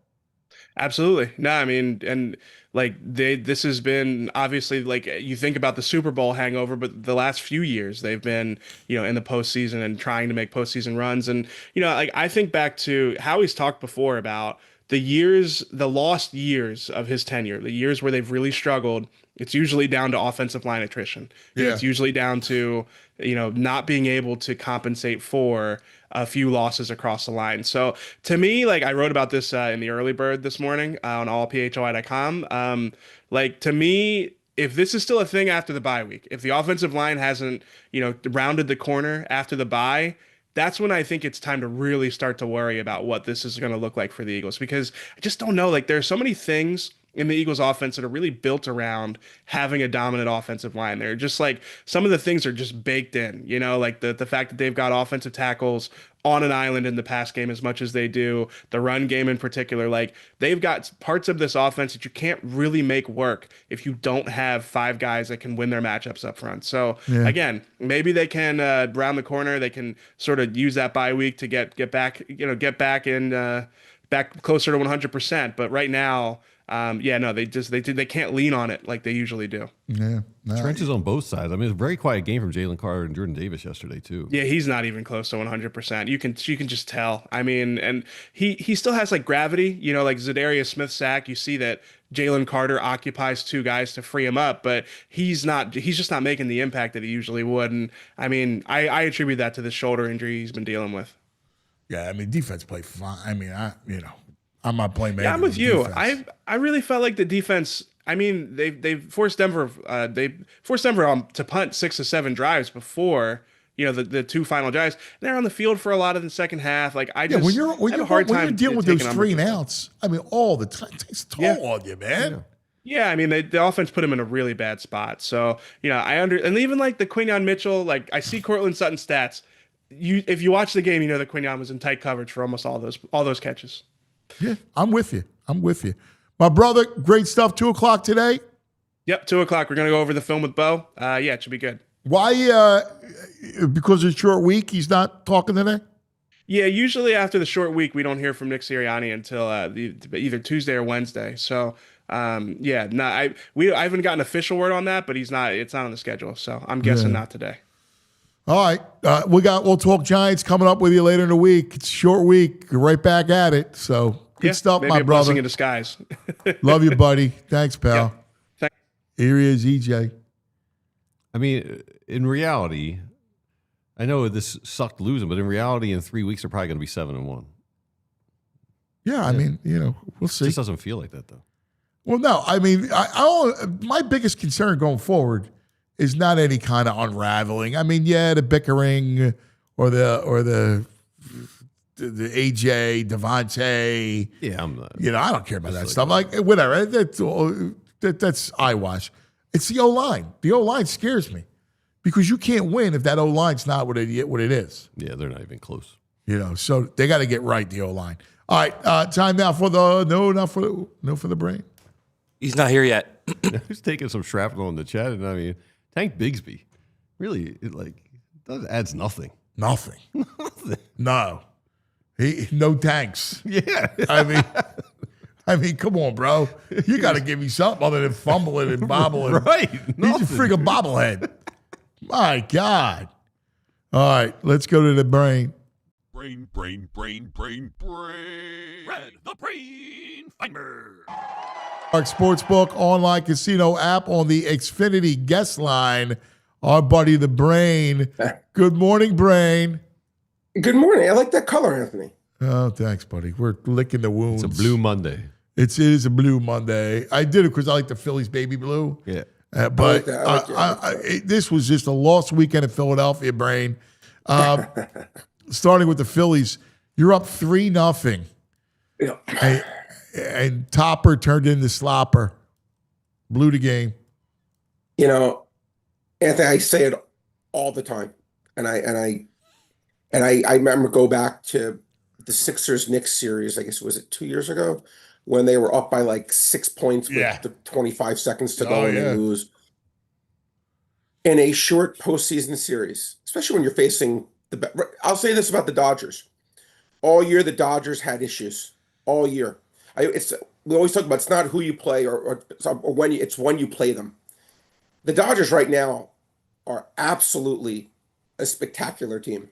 Absolutely. No, I mean, and like this has been obviously, like, you think about the Super Bowl hangover, but the last few years they've been, in the postseason and trying to make postseason runs. And, like I think back to how he's talked before about the lost years of his tenure, the years where they've really struggled. It's usually down to offensive line attrition. Yeah. It's usually down to, not being able to compensate for a few losses across the line. So to me, like I wrote about this in the early bird this morning on allphly.com. Like to me, if this is still a thing after the bye week, if the offensive line hasn't, rounded the corner after the bye, that's when I think it's time to really start to worry about what this is going to look like for the Eagles, because I just don't know. Like, there are so many things in the Eagles offense that are really built around having a dominant offensive line. They're just like, some of the things are just baked in, like the fact that they've got offensive tackles on an island in the pass game as much as they do, the run game in particular. Like, they've got parts of this offense that you can't really make work if you don't have 5 guys that can win their matchups up front. So again, maybe they can round the corner. They can sort of use that bye week to get back in back closer to 100%. But right now, no, they can't lean on it like they usually do. Yeah. No. Trenches on both sides. I mean, it's a very quiet game from Jalen Carter and Jordan Davis yesterday too. Yeah, he's not even close to 100%. You can just tell. I mean, and he still has like gravity, like Zadarius Smith's sack. You see that Jalen Carter occupies two guys to free him up, but he's just not making the impact that he usually would. And I mean, I attribute that to the shoulder injury he's been dealing with. Yeah, I mean, defense played fine. I mean, I'm not playing. Yeah, I'm with you. I really felt like the defense. I mean, they forced Denver. To punt 6 or 7 drives before the 2 final drives. They're on the field for a lot of the second half. Like I just when you're dealing with those 3 and outs, I mean, all the time it takes a toll on you, man. Yeah, I mean, the offense put him in a really bad spot. So and even like the Quinyon Mitchell, like I see Cortland Sutton stats. If you watch the game, that Quinyon was in tight coverage for almost all those catches. Yeah, I'm with you. My brother, great stuff. 2:00 today. Yep, 2:00. We're gonna go over the film with Bo. It should be good. Why? Because it's a short week, he's not talking today? Yeah, usually after the short week, we don't hear from Nick Sirianni until either Tuesday or Wednesday. So, I haven't gotten official word on that, but it's not on the schedule. So I'm guessing not today. All right. We'll talk Giants coming up with you later in the week. It's a short week. You're right back at it. So good stuff, maybe my a brother. Blessing in disguise. Love you, buddy. Thanks, pal. Yeah. Here he is, EJ. I mean, in reality, I know this sucked losing, but in reality, in 3 weeks, they're probably going to be 7-1. Yeah, I mean, we'll see. It just doesn't feel like that, though. Well, no, I mean, my biggest concern going forward is not any kind of unraveling. I mean, the bickering or the AJ, Devontae. Yeah, I'm not. I don't care about that stuff. Like, whatever. That's eyewash. It's the O-line. The O-line scares me because you can't win if that O-line's not what it is. Yeah, they're not even close. So they got to get right, the O-line. All right, time now for the brain. He's not here yet. Who's taking some shrapnel in the chat? And I mean, Tank Bigsby, really, that adds nothing. Nothing. Nothing. No. No tanks. Yeah. I mean, come on, bro. You got to give me something other than fumbling and bobbling. Right. He's a freaking bobblehead. My God. All right, let's go to the brain. Brain. Red the brain finder. Our Sportsbook online casino app on the Xfinity guest line. Our buddy, the Brain. Good morning, Brain. Good morning. I like that color, Anthony. Oh, thanks, buddy. We're licking the wounds. It's a blue Monday. It is a blue Monday. I did it because I like the Phillies baby blue. Yeah. But this was just a lost weekend in Philadelphia, Brain. Starting with the Phillies, you're up 3-0. Yeah. And Topper turned into Slopper. Blew the game. Anthony, I say it all the time. And I remember go back to the Sixers Knicks series, I guess was it 2 years ago, when they were up by like 6 points with the 25 seconds to go and they lose. In a short postseason series, especially when you're facing I'll say this about the Dodgers. All year, the Dodgers had issues. All year. We always talk about it's not who you play or when it's when you play them. The Dodgers right now are absolutely a spectacular team,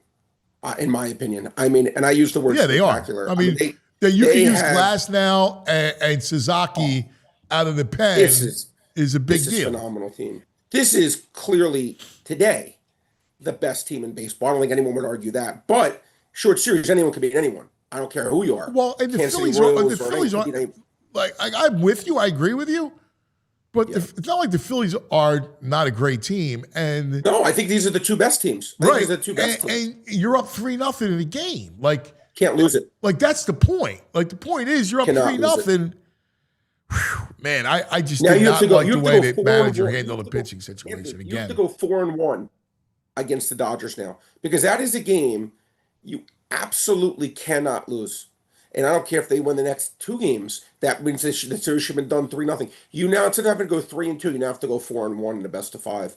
in my opinion. I mean, and I use the word spectacular. They are. I mean, you can use Glass now and Sasaki out of the pen. Is a big deal. This is a phenomenal team. This is clearly today the best team in baseball. I don't think anyone would argue that. But short series, anyone can beat anyone. I don't care who you are. Well, and the Phillies are like I'm with you. I agree with you. But it's not like the Phillies are not a great team. And no, I think these are the two best teams. Right. These are the two best teams. And you're up 3-0 in a game. Like can't lose it. Like that's the point. Like the point is you're up 3-0. Man, I just did not like the way that manager handled the pitching situation again. You have to go 4-1 against the Dodgers now because that is a game you absolutely cannot lose. And I don't care if they win the next 2 games. That means the series should have been done 3-0. You now, instead of having to go 3-2, you now have to go 4-1 in the best of 5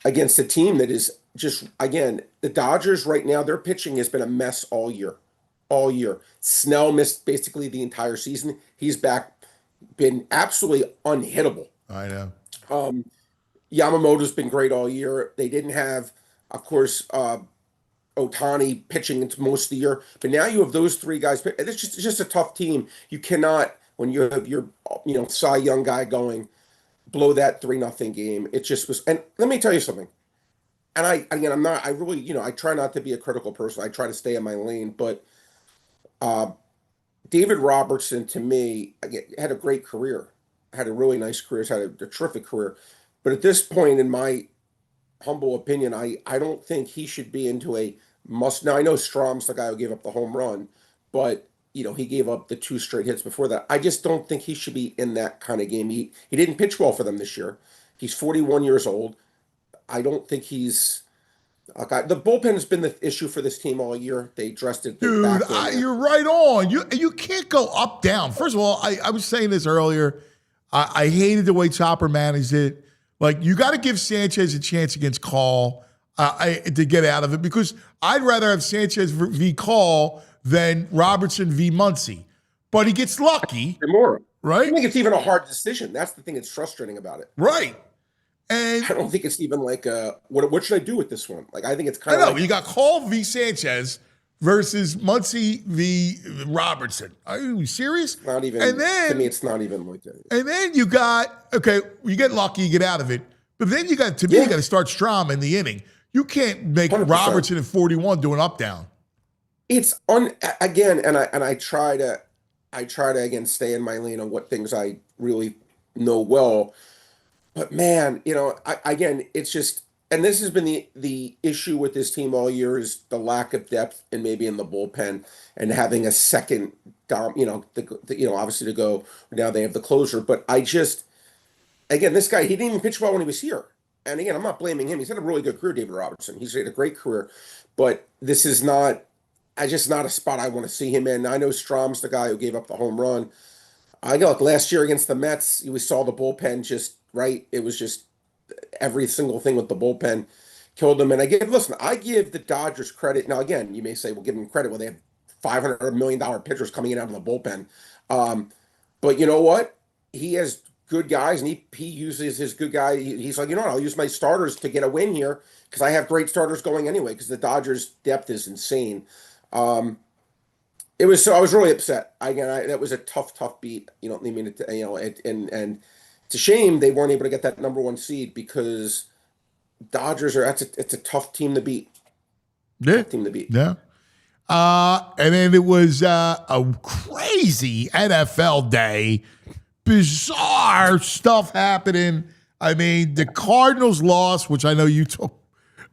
against a team that is just, again, the Dodgers right now, their pitching has been a mess all year. all year. Snell missed basically the entire season. He's back, been absolutely unhittable. I know. Yamamoto's been great all year. They didn't have, of course, Ohtani pitching into most of the year, but now you have those three guys. It's just a tough team. You cannot, when you have your Cy Young guy going, blow that 3-0 game. It just was. And let me tell you something. And I'm not. I really, I try not to be a critical person. I try to stay in my lane. But David Robertson, to me, had a great career. Had a really nice career. Had a terrific career. But at this point, in my humble opinion, I don't think he should be into a must. Now I know Strom's the guy who gave up the home run, but he gave up the 2 straight hits before that. I just don't think he should be in that kind of game. He didn't pitch well for them this year. He's 41 years old. I don't think he's a guy. The bullpen has been the issue for this team all year. They addressed it. Dude, you're right on. You can't go up down. First of all, I was saying this earlier. I hated the way Chopper managed it. Like, you got to give Sanchez a chance against Call to get out of it, because I'd rather have Sanchez v. Call than Robertson v. Muncy. But he gets lucky. More. Right? I think it's even a hard decision. That's the thing that's frustrating about it. Right. And I don't think it's even like, what should I do with this one? Like, I think it's kind I of know, like, you got Call v. Sanchez versus Muncy v. Robertson. Are you serious? not even, and then, to me, it's not even like that. And then you got, okay, you get lucky, you get out of it. But then you got to start Strom in the inning. You can't make 100%. Robertson at 41 do an up down. It's again, and I try to again stay in my lane on what things I really know well. But man, again, it's just, and this has been the issue with this team all year, is the lack of depth and maybe in the bullpen, and having a second obviously to go. Now they have the closer, but again, this guy, he didn't even pitch well when he was here. And again, I'm not blaming him. He's had a really good career, David Robertson. He's had a great career, but this is just not a spot I want to see him in. I know Strom's the guy who gave up the home run. I know, like last year against the Mets, we saw the bullpen just right. It was just every single thing with the bullpen killed them. And I give the Dodgers credit. Now, again, you may say, well, give them credit when they have $500 million pitchers coming in out of the bullpen. But you know what? He has good guys, and he uses his good guy. He's like, I'll use my starters to get a win here, because I have great starters going anyway, because the Dodgers' depth is insane. I was really upset. That was a tough beat. And it's a shame they weren't able to get that number 1 seed, because Dodgers it's a tough team to beat. Yeah. Tough team to beat. Yeah. And then it was a crazy NFL day. Bizarre stuff happening. I mean, the Cardinals lost, which I know you took.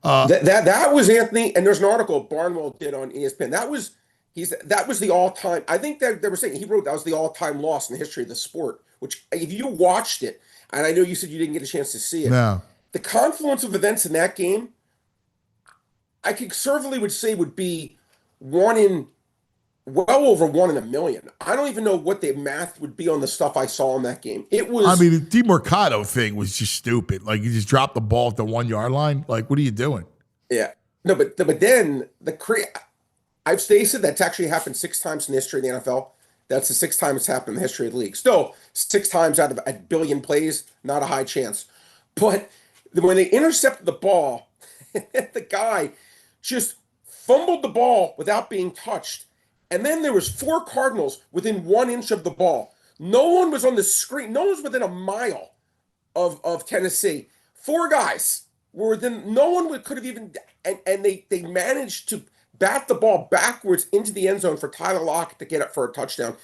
That was Anthony, and there's an article Barnwell did on ESPN. That was the all-time. I think that they were saying he wrote that was the all-time loss in the history of the sport. Which, if you watched it, and I know you said you didn't get a chance to see it, no. The confluence of events in that game, I conservatively would say would be well over 1 in a million. I don't even know what the math would be on the stuff I saw in that game. It was. I mean, the DeMarcado thing was just stupid. Like, you just dropped the ball at the 1 yard line. Like, what are you doing? Yeah. No, but then I've stated that's actually happened 6 times in the history of the NFL. That's the 6th time it's happened in the history of the league. Still, 6 times out of a billion plays, not a high chance. But when they intercepted the ball, the guy just fumbled the ball without being touched. And then there was 4 Cardinals within 1 inch of the ball. No one was on the screen. No one was within a mile of Tennessee. 4 guys were within. No one could have even. And they managed to bat the ball backwards into the end zone for Tyler Lockett to get it for a touchdown.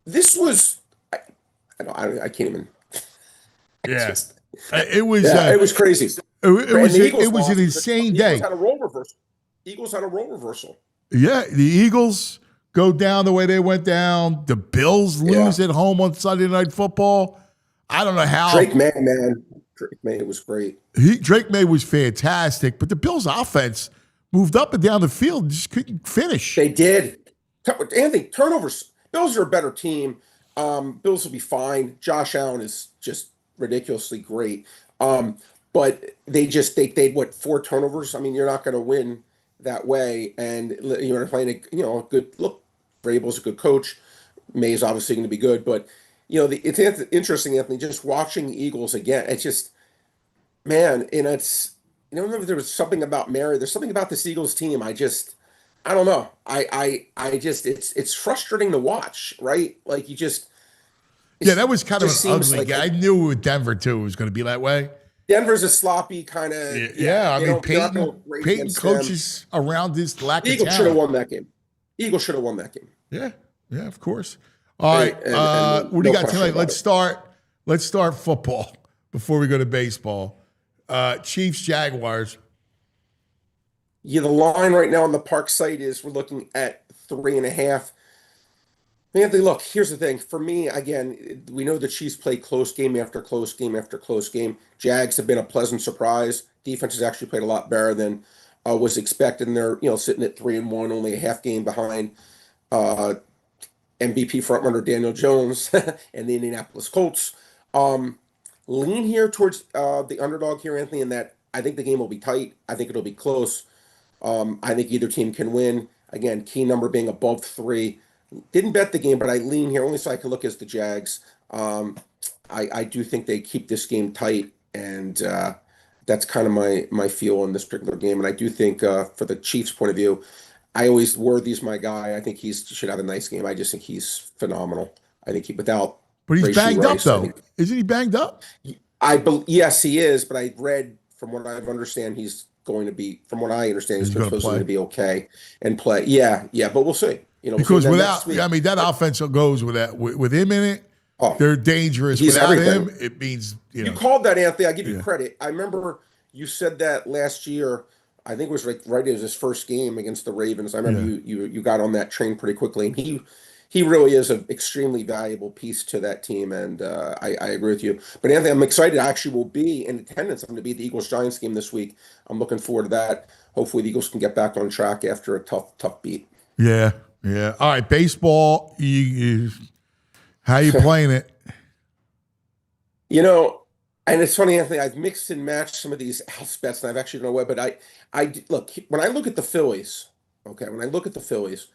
This was. I can't even. Yeah. It was. It was crazy. It was an insane day. Eagles had a role reversal. Eagles had a role reversal. Yeah, the Eagles go down the way they went down. The Bills lose at home on Sunday Night Football. I don't know how. Drake May was great. Drake May was fantastic, but the Bills' offense moved up and down the field, just couldn't finish. They did. Anthony, turnovers. Bills are a better team. Bills will be fine. Josh Allen is just ridiculously great. But they had what, 4 turnovers? I mean, you're not going to win that way, and you're playing a good look. Vrabel's a good coach. May is obviously going to be good, but it's interesting, Anthony, just watching the Eagles again. It's just, man, and it's, if there was something about Mary, there's something about this Eagles team. I don't know. It's frustrating to watch, right? Like yeah, that was kind of just an seems ugly like game. I knew with Denver too it was going to be that way. Denver's a sloppy kind of. Yeah, I mean they're not gonna race Peyton against them. coaches around this lack The of Eagles should have talent. won that game. Eagles should have won that game. Yeah, of course. All right, And what do you no got question tonight? about Let's start football before we go to baseball. Chiefs Jaguars. Yeah, the line right now on the Park site is we're looking at 3.5. Anthony, look, here's the thing. For me, again, we know the Chiefs play close game after close game after close game. Jags have been a pleasant surprise. Defense has actually played a lot better than was expected. And they're sitting at 3-1, only a half game behind MVP frontrunner Daniel Jones and the Indianapolis Colts. Lean here towards the underdog here, Anthony, in that I think the game will be tight. I think it'll be close. I think either team can win. Again, key number being above 3. Didn't bet the game, but I lean here only so I can look as the Jags. I do think they keep this game tight, and that's kind of my feel on this particular game. And I do think for the Chiefs' point of view, I always Worthy's my guy. I think he should have a nice game. I just think he's phenomenal. I think without. But he's Rashee banged up Rice, though. Isn't he banged up? Yes, he is. But I read from what I understand, he's going to be. From what I understand, he's supposed to be okay and play. Yeah. But we'll see. Because without, that offense goes with that. With him in it, they're dangerous. Without everything. him, it means You called that, Anthony. I give you credit. I remember you said that last year. I think it was right as his first game against the Ravens. I remember you got on that train pretty quickly, and he really is an extremely valuable piece to that team, and I agree with you. But Anthony, I'm excited. I actually will be in attendance. I'm going to be at the Eagles-Giants game this week. I'm looking forward to that. Hopefully the Eagles can get back on track after a tough beat. Yeah. All right, baseball. How you playing it? And it's funny, Anthony. I've mixed and matched some of these house bets, and I've actually done away. But I look when I look at the Phillies. Okay, when I look at the Phillies,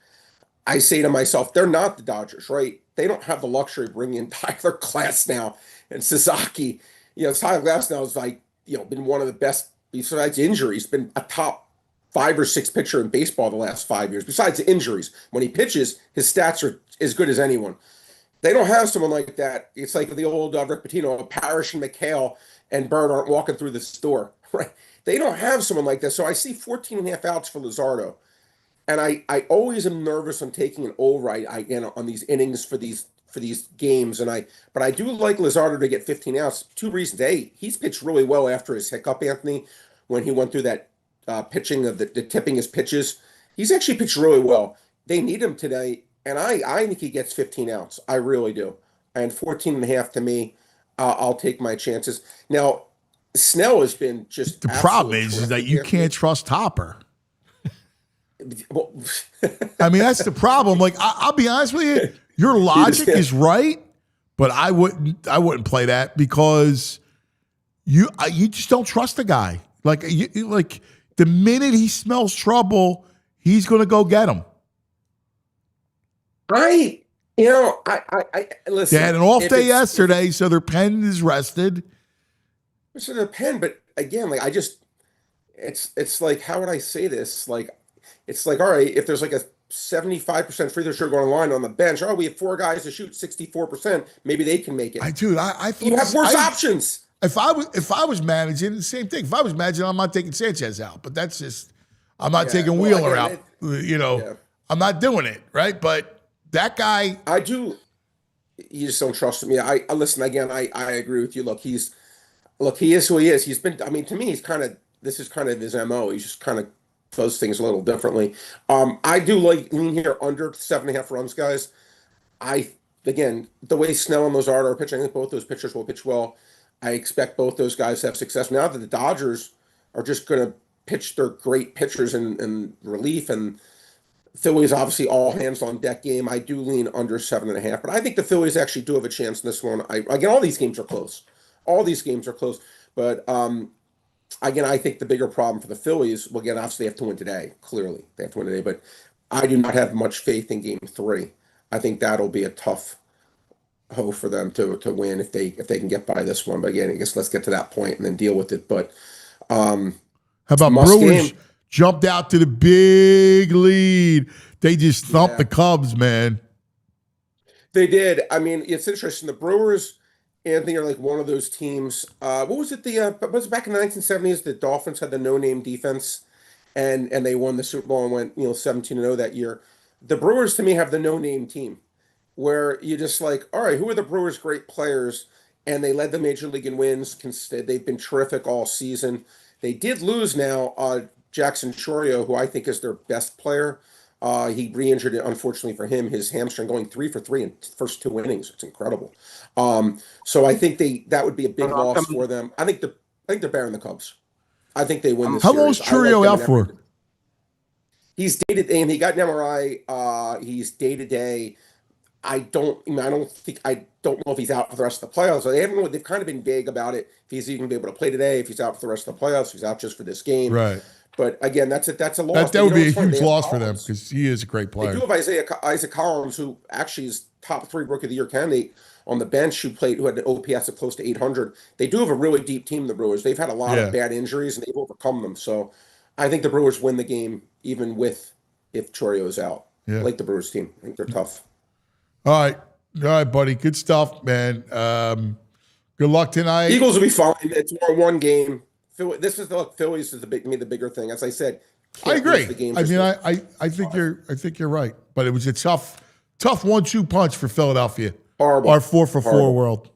I say to myself, they're not the Dodgers, right? They don't have the luxury of bringing in Tyler Glasnow and Sasaki. Tyler Glasnow has been one of the best besides injuries. Been a top 5 or 6 pitcher in baseball the last 5 years. Besides the injuries, when he pitches, his stats are as good as anyone. They don't have someone like that. It's like the old Rick Pitino, Parrish and McHale and Bird aren't walking through the store, right? They don't have someone like that. So I see 14.5 outs for Luzardo. And I always am nervous on taking an over on these innings for these games. But I do like Luzardo to get 15 outs. 2 reasons. A, he's pitched really well after his hiccup, Anthony, when he went through that pitching of the tipping his pitches. He's actually pitched really well. They need him today. And I think he gets 15 outs. I really do. And 14.5 to me, I'll take my chances. Now, Snell has been just the problem is that you can't trust Hopper. Well, I mean, that's the problem. Like, I'll be honest with you, your logic is right, but I wouldn't play that because you just don't trust the guy. Like the minute he smells trouble, he's going to go get him. I listen. They had an off day yesterday, so their pen is rested. So their pen, but again, it's like, how would I say this? It's like, all right, if there's like a 75% free throw shot going line on the bench, we have 4 guys to shoot 64%. Maybe they can make it. I thought you have worse options. If I was managing, the same thing. If I was managing, I'm not taking Sanchez out, but that's just I'm not taking Wheeler out. I'm not doing it, right? But that guy, I do. You just don't trust him. Yeah, I listen again. I agree with you. He is who he is. He's been. I mean, to me, this is kind of his MO. He's just kind of does things a little differently. I do lean here under 7.5 runs, guys. Again, the way Snell and Luzardo are pitching, I think both those pitchers will pitch well. I expect both those guys to have success. Now that the Dodgers are just going to pitch their great pitchers in relief, and Phillies obviously all hands on deck game, I do lean under 7.5. But I think the Phillies actually do have a chance in this one. Again, all these games are close. But again, I think the bigger problem for the Phillies, well, again, obviously they have to win today. Clearly, they have to win today. But I do not have much faith in Game 3. I think that'll be a tough hoe for them to win if they can get by this one. But again, I guess let's get to that point and then deal with it. But how about must Brewers game. jumped out to the big lead? They just thumped the Cubs, man. They did. I mean, it's interesting. The Brewers, Anthony, are like one of those teams. What was it? Was it back in the 1970s? The Dolphins had the no-name defense, and they won the Super Bowl and went 17-0 that year. The Brewers, to me, have the no-name team, where you just like, all right, who are the Brewers' great players? And they led the major league in wins. They've been terrific all season. They did lose now. Jackson Chorio, who I think is their best player. He re-injured it, unfortunately for him, his hamstring, going 3 for 3 in the first 2 innings. It's incredible. So I think that would be a big loss for them. I think they're bearing the Cubs. I think they win this How series. long is Chorio out for? He's day-to-day, and he got an MRI. He's day-to-day. I don't know if he's out for the rest of the playoffs. They've kind of been vague about it. If he's even be able to play today, if he's out for the rest of the playoffs, if he's out just for this game. Right. But again, that's a loss. That would be a huge loss for them because he is a great player. They do have Isaac Collins, who actually is top 3 Rookie of the Year candidate on the bench, who had an OPS of close to 800. They do have a really deep team, the Brewers. They've had a lot of bad injuries, and they've overcome them. So I think the Brewers win the game, even if Chorio is out. Yeah. I like the Brewers team. I think they're tough. All right, buddy. Good stuff, man. Good luck tonight. Eagles will be fine. It's one game. Phillies is the bigger thing. As I said, I agree. I think you're right. But it was a tough 1-2 punch for Philadelphia. Horrible. Our 4-for-4 world.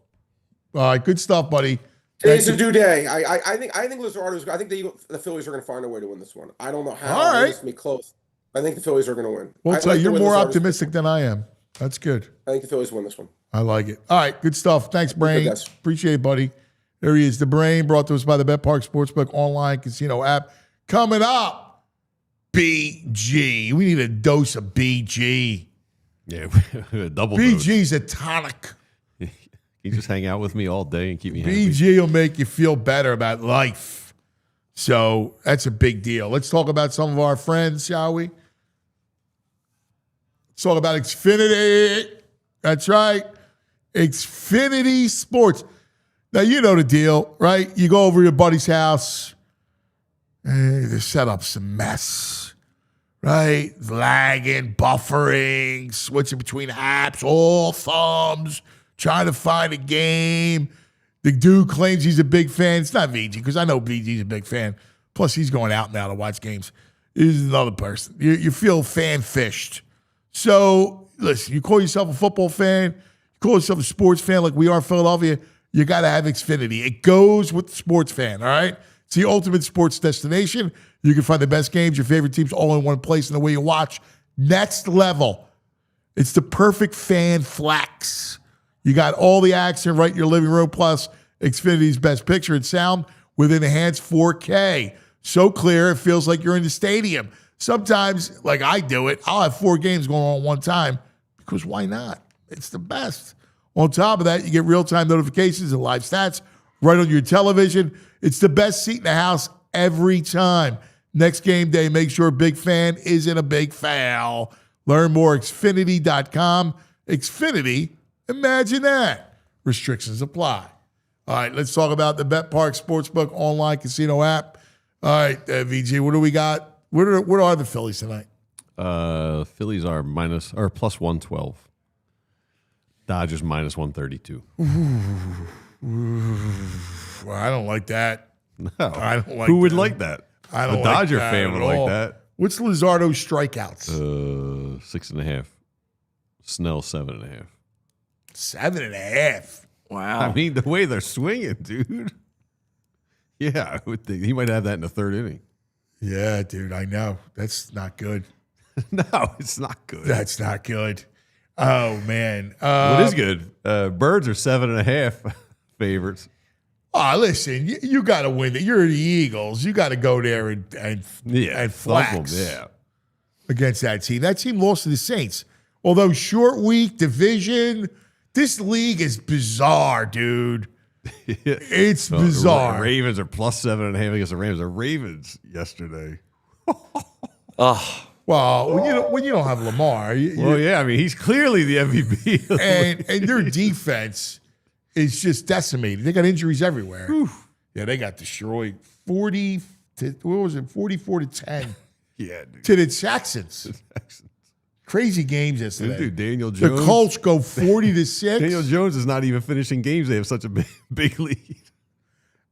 All right, good stuff, buddy. Today's a due day. I think Luzardo's. I think the Phillies are going to find a way to win this one. I don't know how. All right. It's going to be close. I think the Phillies are going to win. Well, tell you, you're more optimistic than I am. That's good. I think the Phillies win this one. I like it. All right, good stuff. Thanks, Brain. Good, appreciate it, buddy. There he is, the Brain, brought to us by the Bet Park Sportsbook online casino app. Coming up, BG. We need a dose of BG. Yeah, a double BG's a tonic. You just hang out with me all day and keep me happy. BG will make you feel better about life. So that's a big deal. Let's talk about some of our friends, shall we? Let's talk about Xfinity. That's right. Xfinity Sports. Now, you know the deal, right? You go over to your buddy's house, and the setup's a mess, right? Lagging, buffering, switching between apps, all thumbs, trying to find a game. The dude claims he's a big fan. It's not VG, because I know VG's a big fan. Plus, he's going out now to watch games. This is another person. You feel fan-fished. So, listen, you call yourself a football fan, you call yourself a sports fan like we are in Philadelphia, you got to have Xfinity. It goes with the sports fan, all right? It's the ultimate sports destination. You can find the best games, your favorite teams, all in one place, and the way you watch. Next level. It's the perfect fan flex. You got all the action right in your living room, plus Xfinity's best picture and sound with enhanced 4K. So clear, it feels like you're in the stadium. Sometimes, like I do it, I'll have 4 games going on at one time, because why not? It's the best. On top of that, you get real-time notifications and live stats right on your television. It's the best seat in the house every time. Next game day, make sure a big fan isn't a big fail. Learn more at Xfinity.com. Xfinity, imagine that. Restrictions apply. All right, let's talk about the Bet Park Sportsbook online casino app. All right, VG, what do we got? What are the Phillies tonight? Phillies are plus 112. Dodgers minus 132. Well, I don't like that. No. I don't like Who would that. like that? I don't The Dodger like that fan would at all. like that. What's Luzardo's strikeouts? 6.5. Snell 7.5. 7.5. Wow. I mean, the way they're swinging, dude. Yeah, I would think he might have that in the 3rd inning. Yeah, dude, I know. That's not good. No, it's not good. That's not good. Oh, man. What is good? Birds are 7.5 favorites. Oh, listen, you got to win it. You're the Eagles. You got to go there and flex against that team. That team lost to the Saints. Although short week, division, this league is bizarre, dude. It's bizarre. The Ravens are plus 7.5 against the Rams. The Ravens yesterday. Oh, Well, when you don't have Lamar, Well, yeah, I mean, he's clearly the MVP. and their defense is just decimated. They got injuries everywhere. Yeah, they got destroyed 44-10 Yeah, dude. to the Texans. Crazy games yesterday. Dude, Daniel The Jones. Colts go 40-6. Daniel Jones is not even finishing games. They have such a big lead.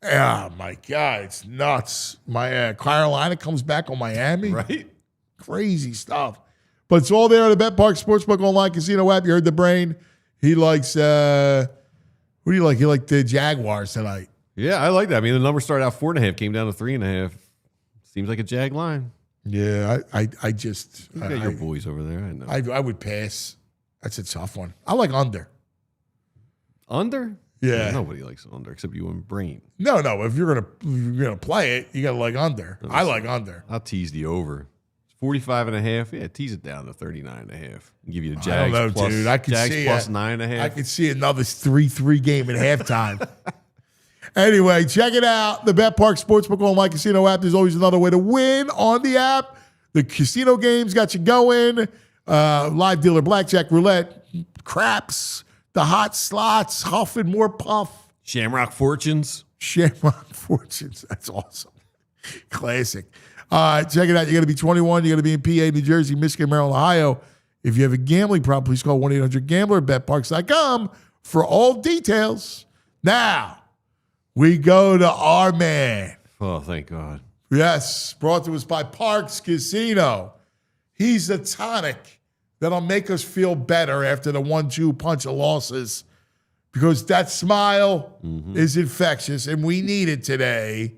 Oh my God, it's nuts. My Carolina comes back on Miami. Right? Crazy stuff. But it's all there on the Bet Park Sportsbook Online Casino app. You heard the brain. He likes what do you like? He liked the Jaguars tonight. Yeah, I like that. I mean, the number started out 4.5, came down to 3.5. Seems like a Jag line. Yeah, I just You got your boys over there. I know. I would pass. That's a tough one. I like under. Under? Yeah. Nobody likes under except you and Brain. No. If you're gonna play it, you gotta like under. I like under. I'll tease the over. 45.5. Yeah, tease it down to 39.5. Give you the I Jags don't know, plus, dude. I could Jags see plus it. 9.5. I could see another 3-3 game at halftime. Anyway, check it out. The Bet Park Sportsbook Online Casino app. There's always another way to win on the app. The casino games got you going. Live dealer, blackjack, roulette, craps, the hot slots, huff and more puff. Shamrock Fortunes. Shamrock Fortunes. That's awesome. Classic. Check it out. You got to be 21. You got to be in PA, New Jersey, Michigan, Maryland, Ohio. If you have a gambling problem, please call 1-800-GAMBLER, betparks.com for all details. Now, we go to our man. Oh, thank God. Yes, brought to us by Parks Casino. He's the tonic that'll make us feel better after the 1-2 punch of losses because that smile is infectious, and we need it today.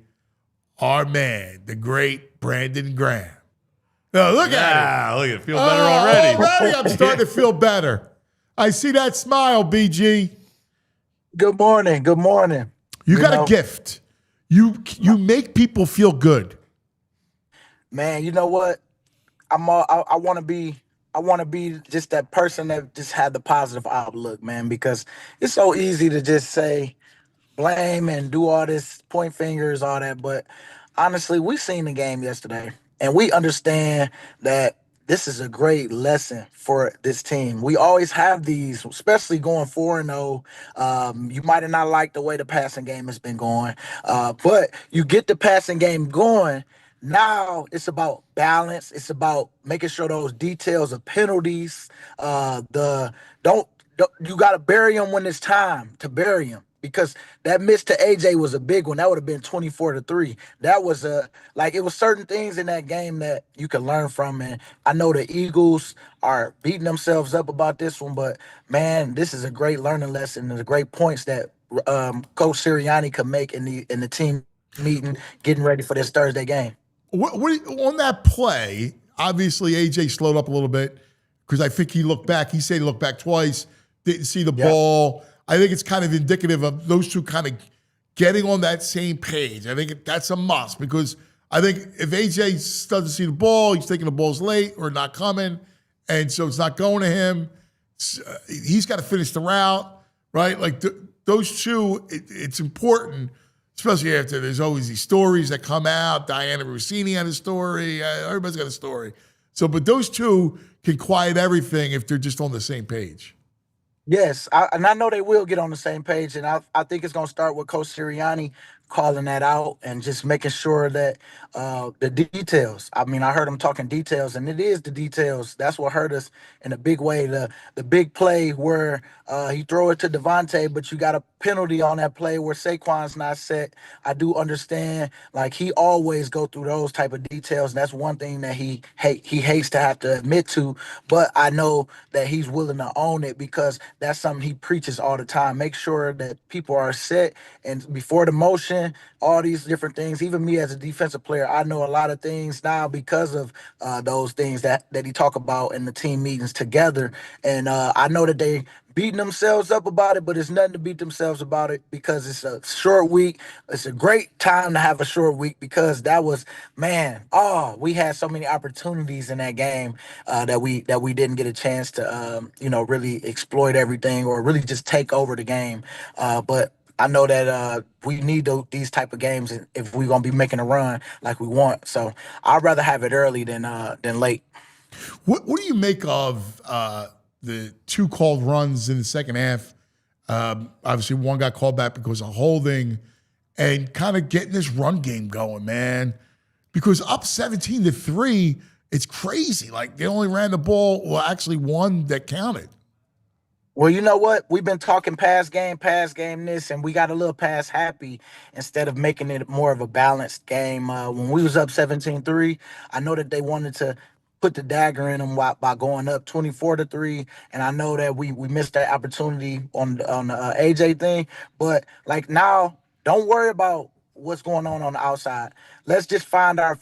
Our man, the great Brandon Graham. Now, look at it. Look at it. Feel better already. Already I'm starting to feel better. I see that smile, BG. Good morning. Good morning. You got a gift. You make people feel good. Man, you know what? I want to be just that person that just had the positive outlook, man, because it's so easy to just say blame and do all this, point fingers, all that, but honestly, we seen the game yesterday and we understand that this is a great lesson for this team. We always have these, especially going 4-0. You might have not liked the way the passing game has been going, but you get the passing game going. Now it's about balance. It's about making sure those details of penalties. Don't you got to bury them when it's time to bury them. Because that miss to AJ was a big one. That would have been 24-3. That was it was certain things in that game that you can learn from. And I know the Eagles are beating themselves up about this one, but man, this is a great learning lesson and the great points that Coach Sirianni could make in the team meeting, getting ready for this Thursday game. What on that play? Obviously, AJ slowed up a little bit because I think he looked back. He said he looked back twice, didn't see the ball. I think it's kind of indicative of those two kind of getting on that same page. I think that's a must because I think if AJ doesn't see the ball, he's thinking the ball's late or not coming, and so it's not going to him. He's got to finish the route, right? Like those two, it's important, especially after there's always these stories that come out. Diana Rossini had a story. Everybody's got a story. So, but those two can quiet everything if they're just on the same page. Yes, I know they will get on the same page, and I think it's going to start with Coach Sirianni calling that out and just making sure that the details. I mean, I heard him talking details, and it is the details. That's what hurt us in a big way. The big play where he throw it to Devontae, but you got a penalty on that play where Saquon's not set. I do understand, like he always go through those type of details. And that's one thing that he hates to have to admit to, but I know that he's willing to own it because that's something he preaches all the time. Make sure that people are set and before the motion, all these different things. Even me as a defensive player, I know a lot of things now because of those things that he talk about in the team meetings together. And I know that they beating themselves up about it, but it's nothing to beat themselves about it because it's a short week. It's a great time to have a short week because that was, we had so many opportunities in that game that we didn't get a chance to, really exploit everything or really just take over the game. But I know that we need these type of games if we're going to be making a run like we want. So I'd rather have it early than late. What do you make of the 2 called runs in the second half? Obviously, one got called back because of holding, and kind of getting this run game going, man. Because up 17-3, it's crazy. Like, they only ran the ball, well, actually one that counted. Well, you know what? We've been talking pass game this, and we got a little pass happy instead of making it more of a balanced game. When we was up 17-3, I know that they wanted to put the dagger in them by going up 24-3, and I know that we missed that opportunity on the AJ thing. But like now, don't worry about what's going on the outside. Let's just find our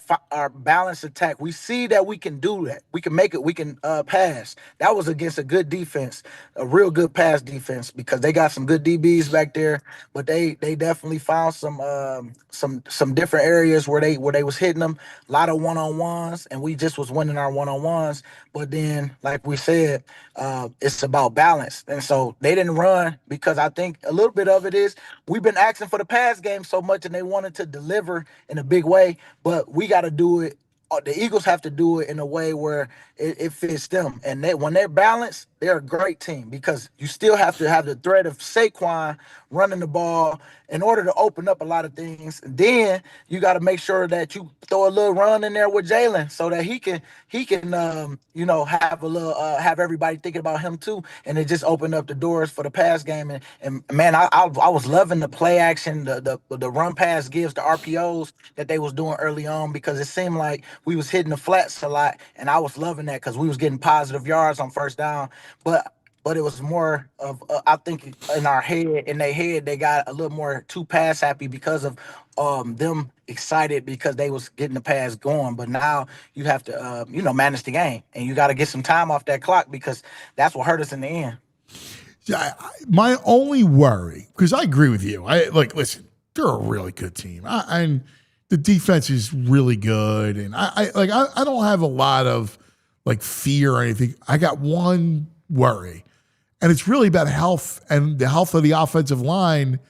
balanced attack. We see that we can do that. We can make it. We can pass. That was against a good defense, a real good pass defense, because they got some good DBs back there. But they definitely found some different areas where they was hitting them. A lot of one-on-ones, and we just was winning our one-on-ones. But then, like we said, it's about balance. And so they didn't run because I think a little bit of it is we've been asking for the pass game so much, and they wanted to deliver in a big way, but we got to do it. The Eagles have to do it in a way where it fits them. And when they're balanced, they're a great team, because you still have to have the threat of Saquon running the ball in order to open up a lot of things. And then you got to make sure that you throw a little run in there with Jalen so that he can have a little have everybody thinking about him too, and it just opened up the doors for the pass game. And man, I was loving the play action, the run pass gives, the RPOs that they was doing early on, because it seemed like we was hitting the flats a lot, and I was loving that because we was getting positive yards on first down. But it was more of I think in their head, they got a little more too pass happy because of them excited because they was getting the pass going. But now you have to manage the game, and you got to get some time off that clock, because that's what hurt us in the end. Yeah, my only worry, because I agree with you. Listen, they're a really good team, and the defense is really good, and I don't have a lot of like fear or anything. I got one worry, and it's really about health and the health of the offensive line.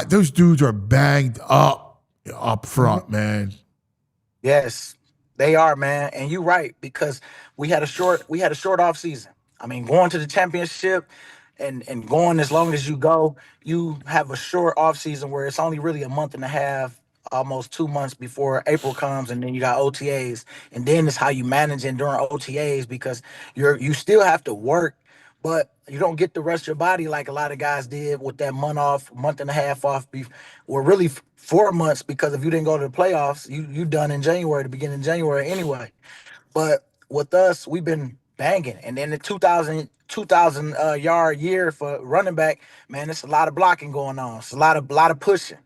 Those dudes are banged up front, man. Yes, they are, man, and you're right, because we had a short off season. I mean, going to the championship and going as long as you go, you have a short off season where it's only really a month and a half, almost 2 months before April comes, and then you got OTAs, and then it's how you manage it during OTAs, because you still have to work, but you don't get the rest of your body like a lot of guys did with that month and a half off. Or really 4 months, because if you didn't go to the playoffs, you done in January, the beginning of January anyway. But with us, we've been banging. And then the 2,000 yard year for running back, man, it's a lot of blocking going on. It's a lot of pushing.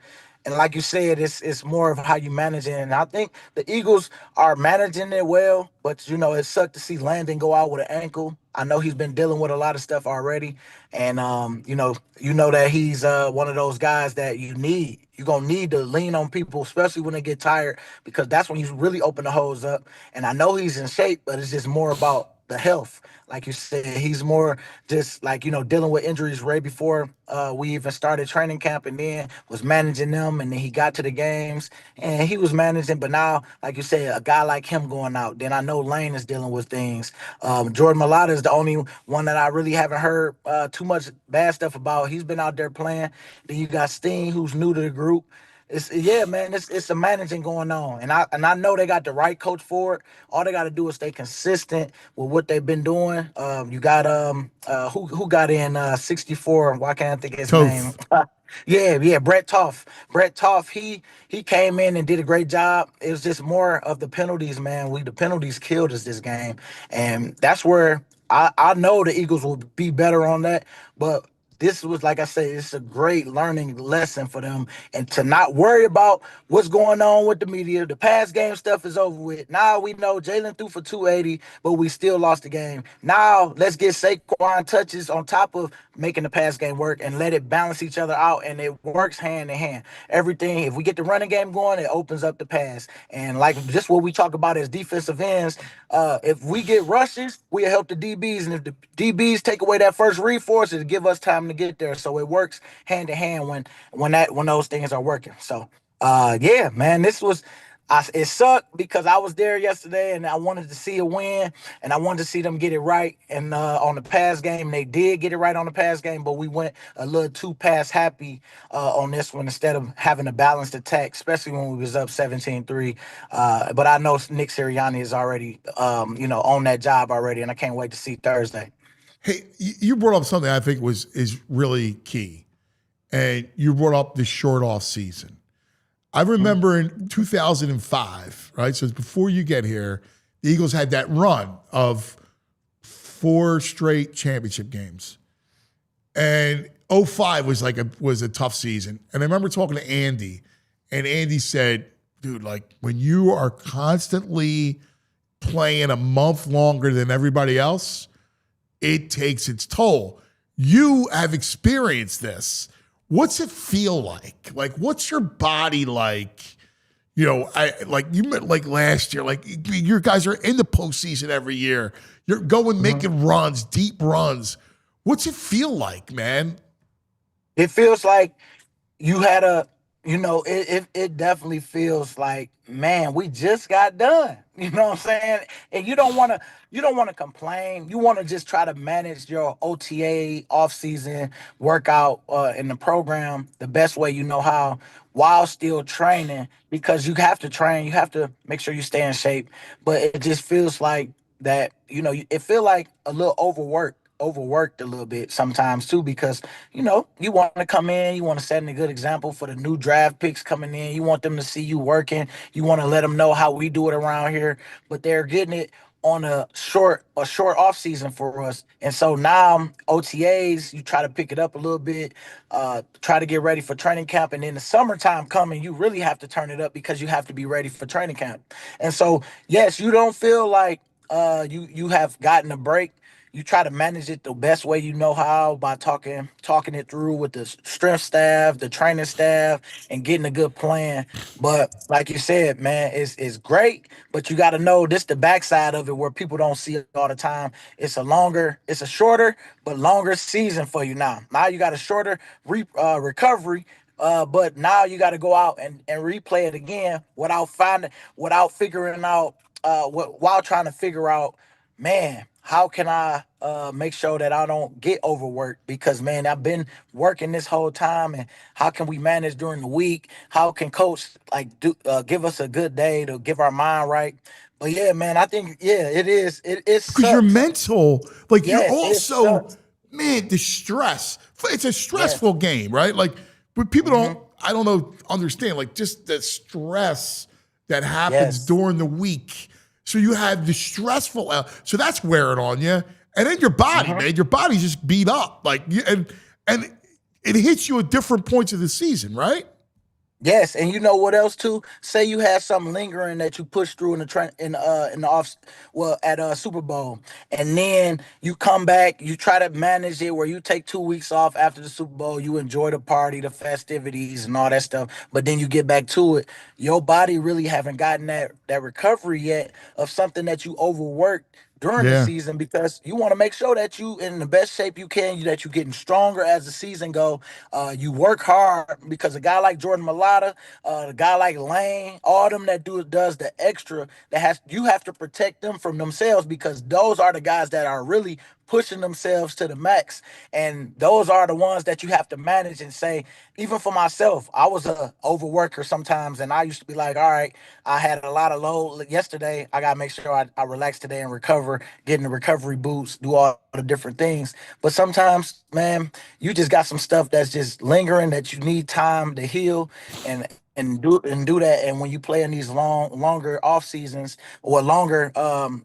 And like you said, it's more of how you manage it. And I think the Eagles are managing it well, but it sucked to see Landon go out with an ankle. I know he's been dealing with a lot of stuff already, and that he's one of those guys that you're gonna need to lean on people, especially when they get tired, because that's when you really open the hose up. And I know he's in shape, but it's just more about the health. Like you said, he's more just like, dealing with injuries right before we even started training camp, and then was managing them, and then he got to the games and he was managing. But now, like you said, a guy like him going out, then I know Lane is dealing with things. Jordan Mailata is the only one that I really haven't heard too much bad stuff about. He's been out there playing. Then you got Steen, who's new to the group. It's a managing going on, and I know they got the right coach for it. All they got to do is stay consistent with what they've been doing. You got who got in 64? Why can't I think of his name? Yeah, Brett Toff. Brett Toff, he came in and did a great job. It was just more of the penalties, man. The penalties killed us this game, and that's where I know the Eagles will be better on that, but. This was, like I said, it's a great learning lesson for them, and to not worry about what's going on with the media. The pass game stuff is over with. Now we know Jalen threw for 280, but we still lost the game. Now let's get Saquon touches on top of making the pass game work, and let it balance each other out, and it works hand in hand. Everything, if we get the running game going, it opens up the pass. And like just what we talk about as defensive ends, if we get rushes, we'll help the DBs, and if the DBs take away that first read for us, it'll give us time to get there. So it works hand in hand when those things are working. So yeah, man, this was It sucked because I was there yesterday and I wanted to see a win and I wanted to see them get it right. And on the pass game, they did get it right on the pass game, but we went a little too pass happy on this one instead of having a balanced attack, especially when we was up 17-3. But I know Nick Sirianni is already, on that job already, and I can't wait to see Thursday. Hey, you brought up something I think is really key, and you brought up the short off season. I remember in 2005, right? So it's before you get here, the Eagles had that run of 4 straight championship games. And 05 was a tough season. And I remember talking to Andy, and Andy said, dude, like when you are constantly playing a month longer than everybody else, it takes its toll. You have experienced this. What's it feel like? Like, what's your body like? You meant like last year, like your guys are in the postseason every year. You're going making runs, deep runs. What's it feel like, man? It feels like you had it definitely feels like, man, we just got done. You know what I'm saying? And you don't want to complain. You want to just try to manage your OTA off-season workout in the program the best way you know how while still training, because you have to train. You have to make sure you stay in shape. But it just feels like that, it feel like a little overworked a little bit sometimes too, because you want to come in, you want to set a good example for the new draft picks coming in. You want them to see you working. You want to let them know how we do it around here, but they're getting it on a short off season for us. And so now OTAs, you try to pick it up a little bit, try to get ready for training camp, and then the summertime coming, you really have to turn it up because you have to be ready for training camp. And so yes, you don't feel like you have gotten a break. You try to manage it the best way you know how by talking it through with the strength staff, the training staff, and getting a good plan. But like you said, man, it's great, but you got to know this the backside of it where people don't see it all the time. It's a shorter but longer season for you now. Now you got a shorter recovery. But now you got to go out and replay it again without figuring out, while trying to figure out, man, how can I make sure that I don't get overworked? Because, man, I've been working this whole time, and how can we manage during the week? How can coach give us a good day to give our mind right? But yeah, man, I think it is. It Because you're mental, like you're Yes, it also, sucks. man, the stress. It's a stressful game, right? Like, but people I don't know, understand, like just the stress that happens Yes. during the week. So you have the stressful, so that's wearing on you, and then your body, man, your body's just beat up, like, and it hits you at different points of the season, right? Yes, and you know what else too? Say you had something lingering that you pushed through in the off, well, at Super Bowl, and then you come back, you try to manage it where you take 2 weeks off after the Super Bowl, you enjoy the party, the festivities, and all that stuff, but then you get back to it. Your body really haven't gotten that recovery yet of something that you overworked during the Yeah. season, because you want to make sure that you in the best shape you can, that you're getting stronger as the season go. You work hard, because a guy like Jordan Mailata, a guy like Lane, all them that does the extra, you have to protect them from themselves, because those are the guys that are really pushing themselves to the max, and those are the ones that you have to manage and say. Even for myself, I was a overworker sometimes, and I used to be like, all right, I had a lot of load yesterday, I gotta make sure I relax today and recover, get in the recovery boots, do all the different things. But sometimes, man, you just got some stuff that's just lingering that you need time to heal, and do that. And when you play in these longer off seasons, or longer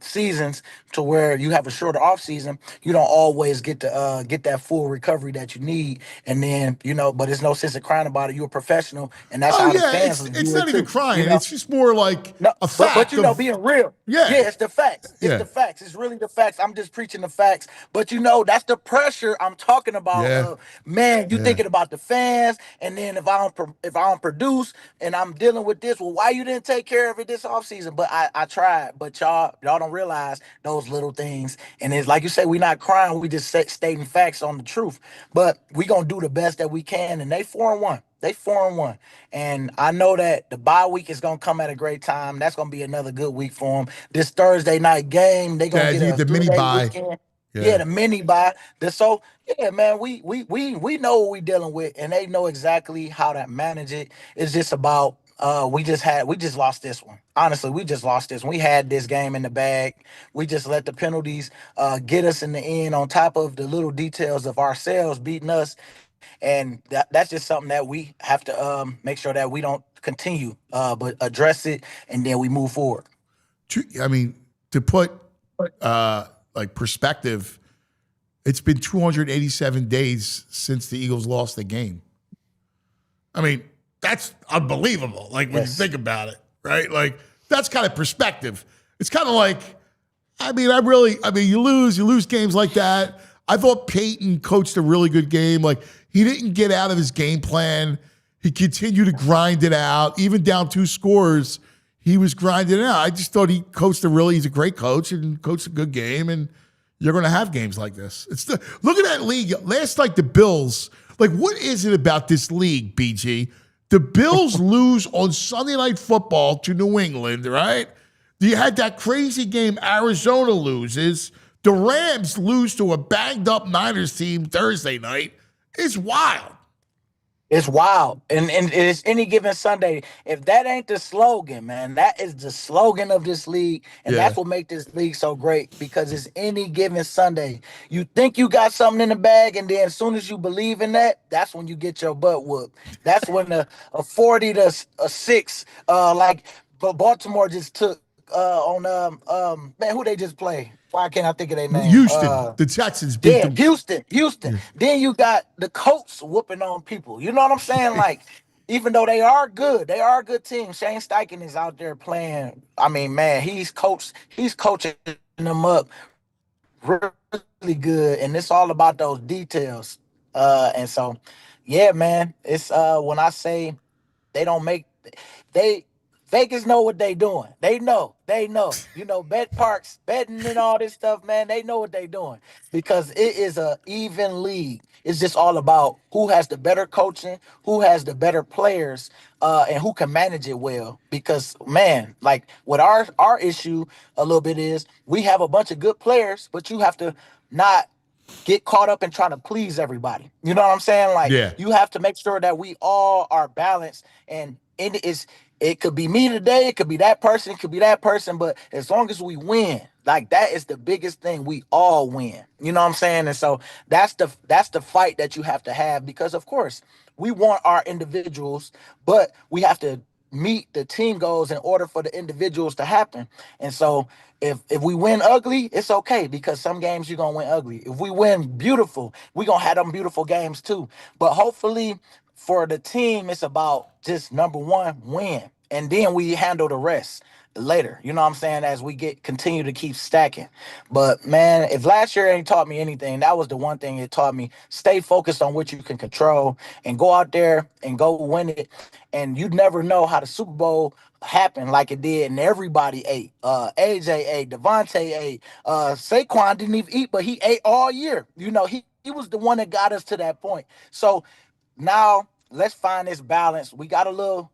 seasons, to where you have a shorter off season, you don't always get to get that full recovery that you need. And then, but there's no sense of crying about it. You're a professional, and that's Oh how the yeah, fans it's view it not even too. crying. It's just more like No, a but fact of being real. yeah, Yeah, it's the facts. It's yeah, the facts. It's really the facts. I'm just preaching the facts. But that's the pressure I'm talking about. yeah, Man, you yeah. thinking about the fans, and then if I don't produce, and I'm dealing with this. Well, why you didn't take care of it this offseason? But I tried. But y'all don't realize those little things. And it's like you say, we not crying. We just stating facts on the truth. But we gonna do the best that we can. And they 4-1. They 4-1. And I know that the bye week is gonna come at a great time. That's gonna be another good week for them. This Thursday night game, they gonna get a the mini 3-day bye. weekend. Yeah. Yeah, the mini bye. So yeah, man, we know what we dealing with, and they know exactly how to manage it. It's just about we just lost this one. Honestly, we just lost this one. We had this game in the bag. We just let the penalties get us in the end, on top of the little details of ourselves beating us. And that's just something that we have to make sure that we don't continue, but address it, and then we move forward. I mean, to put like perspective, it's been 287 days since the Eagles lost the game. I mean, that's unbelievable. Like when you think about it, right? Like that's kind of perspective. It's kind of like, you lose games like that. I thought Peyton coached a really good game. Like he didn't get out of his game plan. He continued to grind it out, even down 2 scores. He was grinding it out. I just thought he's a great coach and coached a good game, and you're going to have games like this. Look at that league. Last night, the Bills, like what is it about this league, BG? The Bills lose on Sunday Night Football to New England, right? You had that crazy game Arizona loses. The Rams lose to a banged-up Niners team Thursday night. It's wild. It's wild. And it's any given Sunday. If that ain't the slogan, man, that is the slogan of this league. And that's what makes this league so great, because it's any given Sunday. You think you got something in the bag, and then as soon as you believe in that, that's when you get your butt whooped. That's when a 40-6, like Baltimore just took on man, who they just play? Why can't I think of their name? Houston. The Texans beat them. Houston. Yeah. Then you got the Colts whooping on people. You know what I'm saying? Like, even though they are good team. Shane Steichen is out there playing. I mean, man, he's coaching them up really good, and it's all about those details. And so, yeah, man, it's when I say they don't make they Vegas know what they doing. They know. You know, bet parks, betting and all this stuff, man, they know what they doing, because it is a even league. It's just all about who has the better coaching, who has the better players, and who can manage it well. Because, man, like what our issue a little bit is, we have a bunch of good players, but you have to not get caught up in trying to please everybody. You know what I'm saying? Like, you have to make sure that we all are balanced, and it could be me today, it could be that person, but as long as we win, like that is the biggest thing. We all win. You know what I'm saying? And so that's the fight that you have to have, because of course we want our individuals, but we have to meet the team goals in order for the individuals to happen. And so if we win ugly, it's okay, because some games you're gonna win ugly. If we win beautiful, we're gonna have them beautiful games too. But hopefully for the team, it's about just number one, win. And then we handle the rest later. You know what I'm saying? As we continue to keep stacking. But man, if last year ain't taught me anything, that was the one thing it taught me. Stay focused on what you can control and go out there and go win it. And you never know how the Super Bowl happened like it did, and everybody ate. AJ ate, Devontae ate, Saquon didn't even eat, but he ate all year. You know, he was the one that got us to that point. So now let's find this balance. We got a little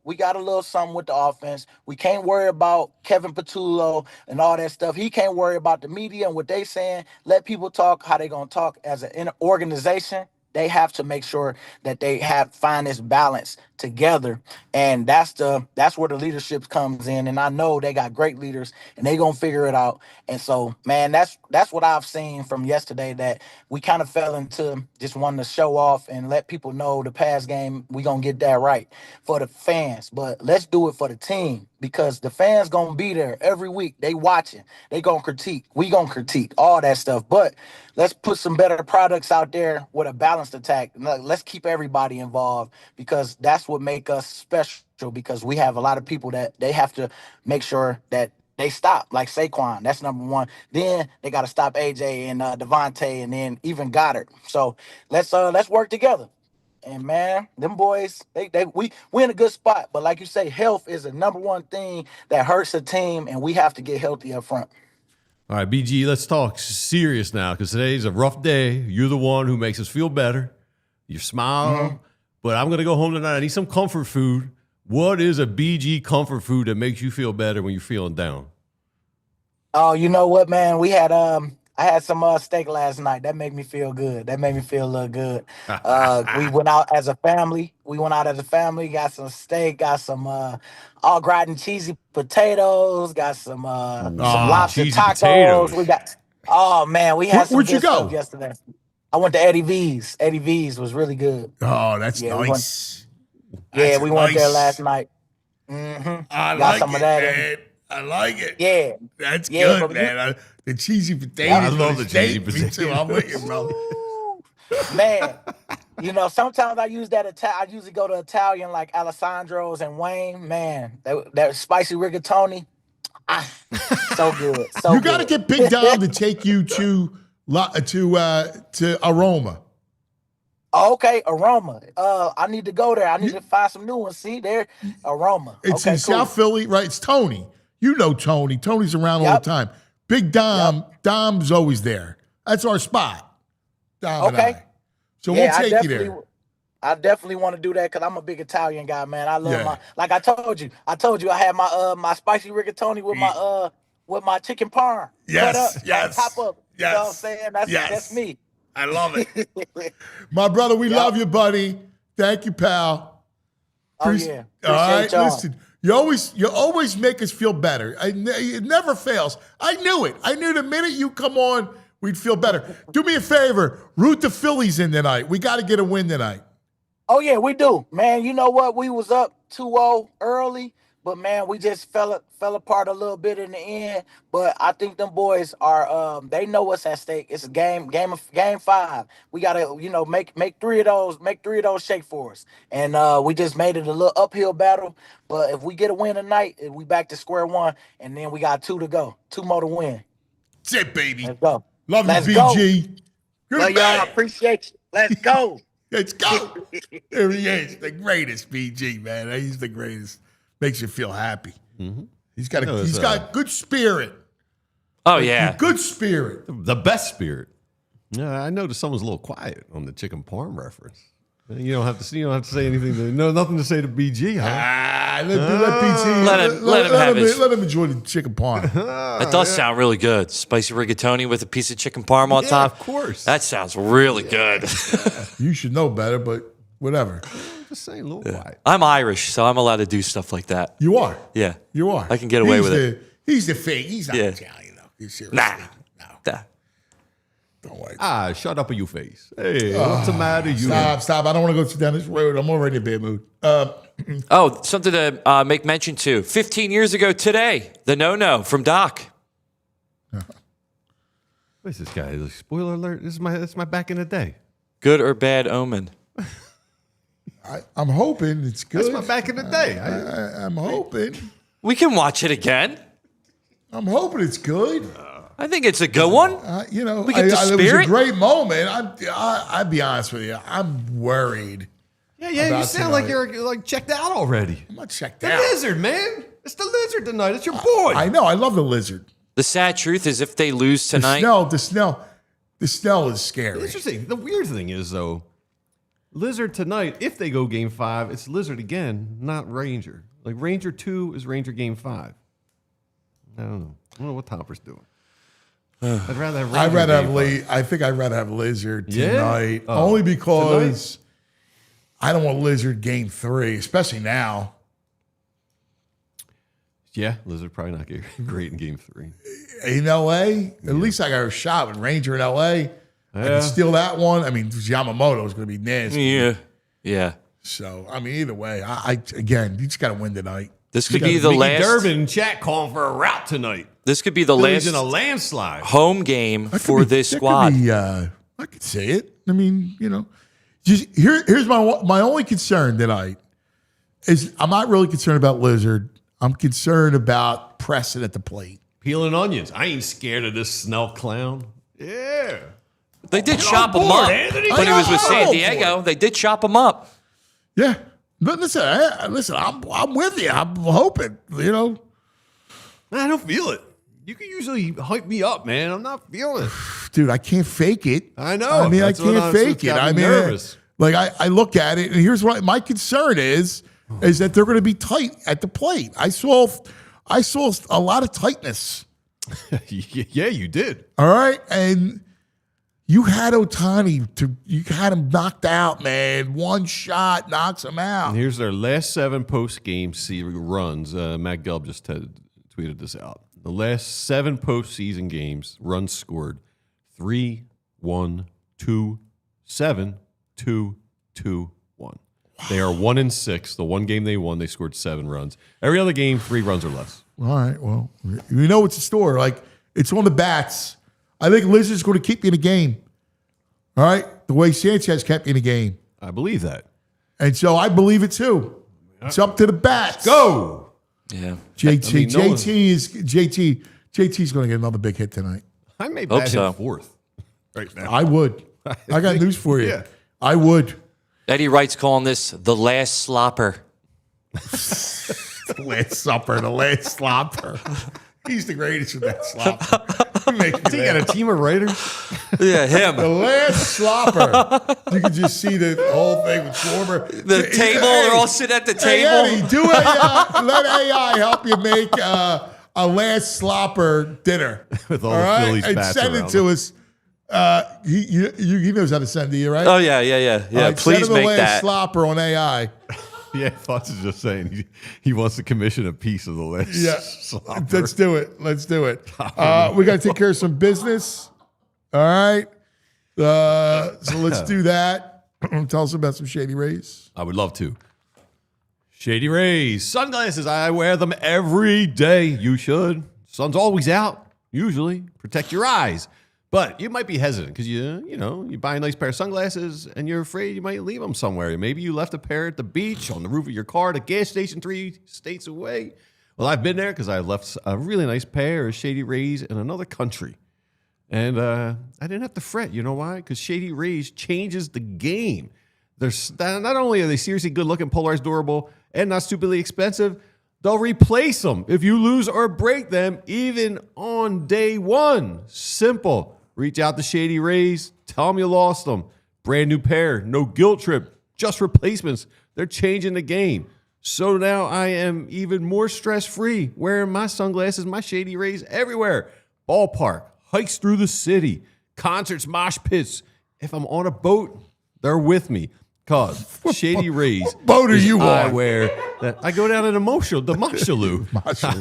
something with the offense. We can't worry about Kevin Patullo and all that stuff. He can't worry about the media and what they saying. Let people talk how they gonna talk. As an organization, they have to make sure that they find this balance together, and that's where the leadership comes in. And I know they got great leaders, and they gonna figure it out. And so, man, that's what I've seen from yesterday, that we kind of fell into just wanting to show off and let people know the past game, we gonna get that right for the fans, but let's do it for the team, because the fans gonna be there every week. They watching, they gonna critique, we gonna critique all that stuff, but let's put some better products out there with a balanced attack. Let's keep everybody involved, because that's what make us special, because we have a lot of people that they have to make sure that they stop, like Saquon. That's number one. Then they got to stop AJ and Devontae, and then even Goddard. So let's work together. And man, them boys, we in a good spot. But like you say, health is the number one thing that hurts a team, and we have to get healthy up front. All right, BG, let's talk serious now because today's a rough day. You're the one who makes us feel better. You smile, but I'm going to go home tonight. I need some comfort food. What is a BG comfort food that makes you feel better when you're feeling down? Oh, you know what, man? I had some steak last night. That made me feel good. That made me feel a little good. We went out as a family. Got some steak, got some all gratin cheesy potatoes, got some lobster cheesy tacos. potatoes. We had some Where'd you good stuff go? yesterday. I went to Eddie V's. Eddie V's was really good. Oh, that's Yeah, nice. we went there nice. last night. I Got like some it, of that in. man. I like it. Yeah. That's Yeah, good, but man. The cheesy potatoes. I love with the cheesy steak. Me too. I'm with you, bro. Man, sometimes I use that. I usually go to Italian like Alessandro's and Wayne. Man, that spicy rigatoni, so good. So You got to good. get Big Dom to take you to Aroma. Okay, Aroma. I need to go there. I need to find some new ones. See there, Aroma. It's okay, in South Philly, right? It's Tony. You know Tony. Tony's around all Yep. the time. Big Dom. Dom's always there. That's our spot. Dom and Okay. I. So we'll take you definitely. there. I definitely want to do that because I'm a big Italian guy, man. I love Yeah. like I told you I had my spicy rigatoni with my chicken parm. Yes, cut up, yes, top up. yes, You know what I'm saying? That's yes. me. I love it. My brother, we love you, buddy. Thank you, pal. Oh yeah. All right, Appreciate y'all. listen. You always make us feel better. It never fails. I knew it. I knew the minute you come on, we'd feel better. Do me a favor. Root the Phillies in tonight. We got to get a win tonight. Oh yeah, we do, man. You know what? We was up 2-0 early, but man, we just fell apart a little bit in the end. But I think them boys are they know what's at stake. It's a game 5. We gotta make three of those shake for us, and we just made it a little uphill battle. But if we get a win tonight, we back to square one, and then we got 2 to go, 2 more to win. That's it, baby. Let's go. Love Let's you, go. BG. Good Love man. y'all. Appreciate you. Let's go. Let's go. There he is, the greatest, BG, man. He's the greatest. Makes you feel happy. He's got good spirit. Oh, yeah. Good spirit. The best spirit. Yeah, I noticed someone's a little quiet on the chicken parm reference. You don't have to say anything. Nothing to say to BG, huh? Let BG. Let him enjoy the chicken parm. That does sound really good. Spicy rigatoni with a piece of chicken parm on top. Of course. That sounds really good. You should know better, but whatever. Just saying, a little quiet. I'm Irish, so I'm allowed to do stuff like that. You are. Yeah. You are. I can get away with it. He's the fake. He's not Yeah. Italian, though. He's serious. Nah. No. Nah. Don't worry. Shut up in your face. Hey, what's the matter, you? Stop. I don't want to go down this road. I'm already in a bad mood. Oh, something to make mention to. 15 years ago today, the no-no from Doc. What's this guy? Spoiler alert. This is my back in the day. Good or bad omen? I'm hoping it's good. That's my back in the day. I'm hoping. We can watch it again. I'm hoping it's good. I think it's a good one. We get the it was a spirit. great moment. I'd be honest with you. I'm worried. Yeah, about you sound like tonight. you're like checked out already. I'm not checked The out. lizard, man. It's the lizard tonight. It's your boy. I know. I love the lizard. The sad truth is if they lose tonight, The Snell is scary. Interesting. The weird thing is, though, Lizard tonight, if they go game 5, it's Lizard again, not Ranger. Like Ranger 2 is Ranger game 5. I don't know what Topper's doing. I'd rather have Ranger. I think I'd rather have Lizard Yeah? tonight. Oh. Only because I don't want Lizard game 3, especially now. Yeah, Lizard probably not great in game 3. In LA, at least I got a shot with Ranger in LA. I can steal that one. I mean, Yamamoto is going to be nasty. yeah. So, I mean, either way, again, you just got to win tonight. This could be the last. Durbin chat calling for a rout tonight. This could be the Phillies last in a landslide. home game for this That squad. could be, I could say it. I mean, just here's my only concern tonight is I'm not really concerned about Lizard. I'm concerned about Preston at the plate. Peeling onions. I ain't scared of this Snell clown. Yeah. They did chop him up. When he was with San Diego, they did chop him up. Yeah. But listen, I'm with you. I'm hoping, I don't feel it. You can usually hype me up, man. I'm not feeling it. Dude, I can't fake it. I know. I mean, I That's what can't fake it. I mean, nervous. like I look at it, and here's what my concern is that they're going to be tight at the plate. I saw a lot of tightness. Yeah, you did. All right, and you had Ohtani you had him knocked out, man. One shot knocks him out. And here's their last 7 post-game runs. Matt Gelb just tweeted this out. The last 7 postseason games, runs scored 3, 1, 2, 7, 2, 2, 1. They are 1-6. The one game they won, they scored 7 runs. Every other game, 3 runs or less. All right, well, you know what's in store. Like, it's on the bats. I think Liz is going to keep you in the game. All right? The way Sanchez kept you in the game. I believe that. And so I believe it too. It's up to the bats. Go! Yeah. JT's going to get another big hit tonight. I may Hope bat so. him 4th right now. I would. I got news for you. Yeah. I would. Eddie Wright's calling this the last slopper. The last slopper. He's the greatest with that slopper. He got a team of writers. Yeah, him. The last slopper. You can just see the whole thing with Schwarber. The table, they're all sitting at the table. Eddie, let AI help you make a last slopper dinner. With all the Phillies and bats send it around to us. He knows how to send it, right? Oh, yeah. Right, Please send him make the last that. slopper on AI. Yeah, Fox is just saying he wants to commission a piece of the last. Yeah, slopper. let's do it. We got to take care of some business. All right. So let's do that. Tell us about some Shady Rays. I would love to. Shady Rays, sunglasses. I wear them every day. You should. Sun's always out, usually. Protect your eyes. But you might be hesitant because you buy a nice pair of sunglasses and you're afraid you might leave them somewhere. Maybe you left a pair at the beach, on the roof of your car, at a gas station 3 states away. Well, I've been there because I left a really nice pair of Shady Rays in another country. And I didn't have to fret. You know why? Because Shady Rays changes the game. Not only are they seriously good-looking, polarized, durable, and not stupidly expensive, they'll replace them if you lose or break them, even on day 1. Simple. Reach out to Shady Rays. Tell them you lost them. Brand new pair. No guilt trip. Just replacements. They're changing the game. So now I am even more stress-free wearing my sunglasses, my Shady Rays everywhere. Ballpark. Hikes through the city. Concerts, mosh pits. If I'm on a boat, they're with me. Cause Shady Rays. What boat are you on? I go down to the Moshaloo.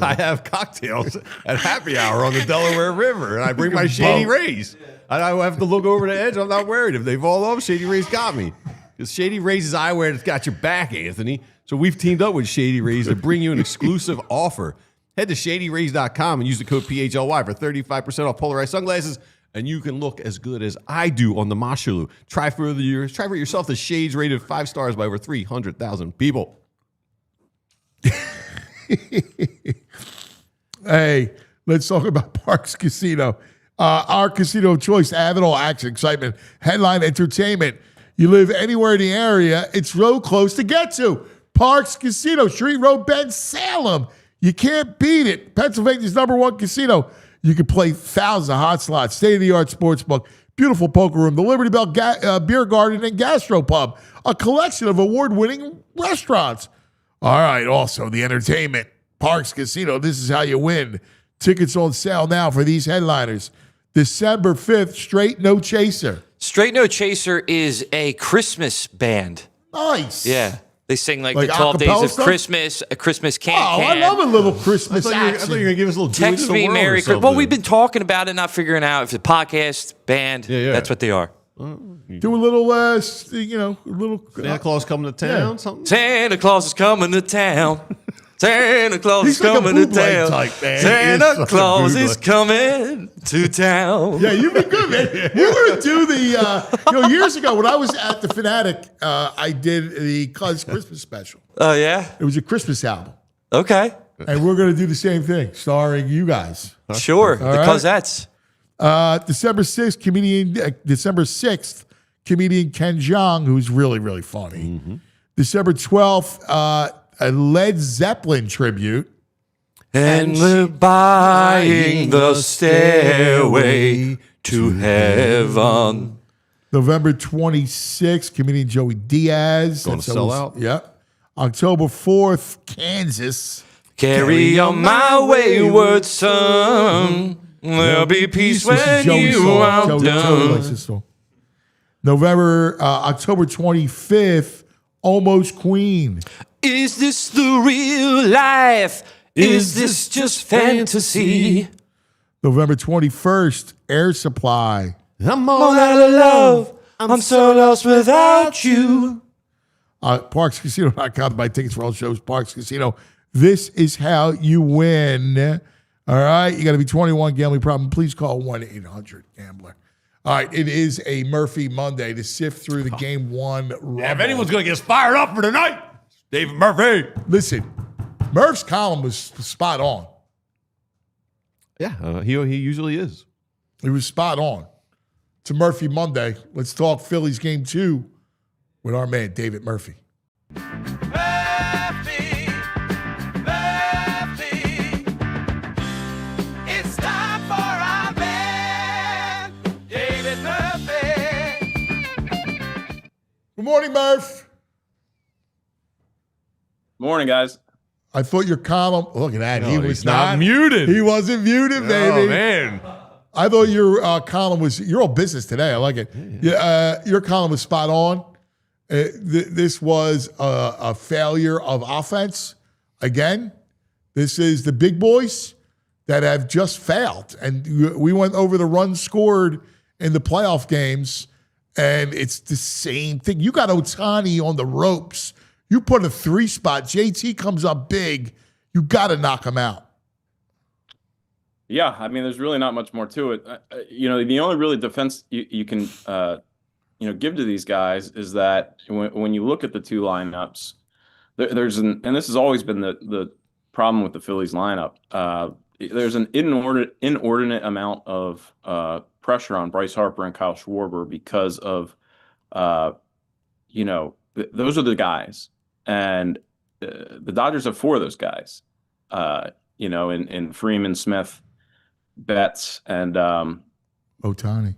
I have cocktails at happy hour on the Delaware River, and I bring my Shady Rays. And I have to look over the edge. I'm not worried. If they fall off, Shady Rays got me. Because Shady Rays is eyewear that's got your back, Anthony. So we've teamed up with Shady Rays to bring you an exclusive offer. Head to shadyrays.com and use the code PHLY for 35% off polarized sunglasses. And you can look as good as I do on the Moshaloo. Try for yourself. The Shades rated 5 stars by over 300,000 people. Hey, let's talk about Parks Casino. Our casino of choice to have it all: action, excitement, headline entertainment. You live anywhere in the area, it's real close to get to. Parks Casino, Street Road, Bend, Salem. You can't beat it. Pennsylvania's #1 casino. You can play thousands of hot slots, state-of-the-art sports book, beautiful poker room, the Liberty Bell Beer Garden and Gastropub, a collection of award-winning restaurants. All right, also the entertainment. Parks Casino, this is how you win. Tickets on sale now for these headliners. December 5th, Straight No Chaser. Straight No Chaser is a Christmas band. Nice. Yeah. They sing like Like the 12 days acapella of stuff? Christmas, a Christmas Oh, can. I love a little Christmas I thought you were action. going to give us a little Text me Merry Christmas. Well, we've been talking about it, not figuring out if it's a podcast, band. Yeah. That's what they are. Do a little, a little. Santa Claus coming to town, something? Santa Claus is coming to town. Santa Claus is He's like a Oh, coming to bootleg town. type, man. Santa He is Claus such a is coming to town. Yeah, you've been good, man. You were to do the, years ago when I was at the Fanatic, I did the Cuz Christmas special. Oh, yeah? It was a Christmas album. Okay. And we're going to do the same thing, starring you guys. Sure. All The right. Cosettes. December 6th, comedian Ken Jeong, who's really, really funny. December 12th, a Led Zeppelin tribute. And we're buying the stairway to heaven. November 26th, comedian Joey Diaz. Going to sell out. Yep. October 4th, Kansas. Carry on my wayward son. There'll be peace when you are Joey done. likes this song. October 25th, Almost Queen. Is this the real life? Is this just fantasy? November 21st, Air Supply. I'm All out of love. I'm so lost without you. ParksCasino.com to buy tickets for all shows. Parks Casino. This is how you win. All right. You got to be 21. Gambling problem. Please call 1-800-GAMBLER. All right. It is a Murphy Monday to sift through the game one. Yeah, if anyone's going to get fired up for tonight, David Murphy. Listen, Murph's column was spot on. Yeah, he usually is. It was spot on. It's a Murphy Monday. Let's talk Phillies game 2 with our man, David Murphy. Murphy, it's time for our man, David Murphy. Good morning, Murph. Morning, guys. I thought your column, look at that. He was he's not muted. He wasn't muted, baby. Oh, man. I thought your column was, you're all business today. I like it. Yeah, your column was spot on. This was a failure of offense. Again, this is the big boys that have just failed. And we went over the runs scored in the playoff games, and it's the same thing. You got Ohtani on the ropes. You put a 3 spot. JT comes up big. You got to knock him out. Yeah, I mean, there's really not much more to it. The only really defense you can, give to these guys is that when you look at the two lineups, and this has always been the problem with the Phillies lineup. There's an inordinate amount of pressure on Bryce Harper and Kyle Schwarber because of, those are the guys, and the Dodgers have 4 of those guys. In Freeman, Smith, Betts, and Ohtani.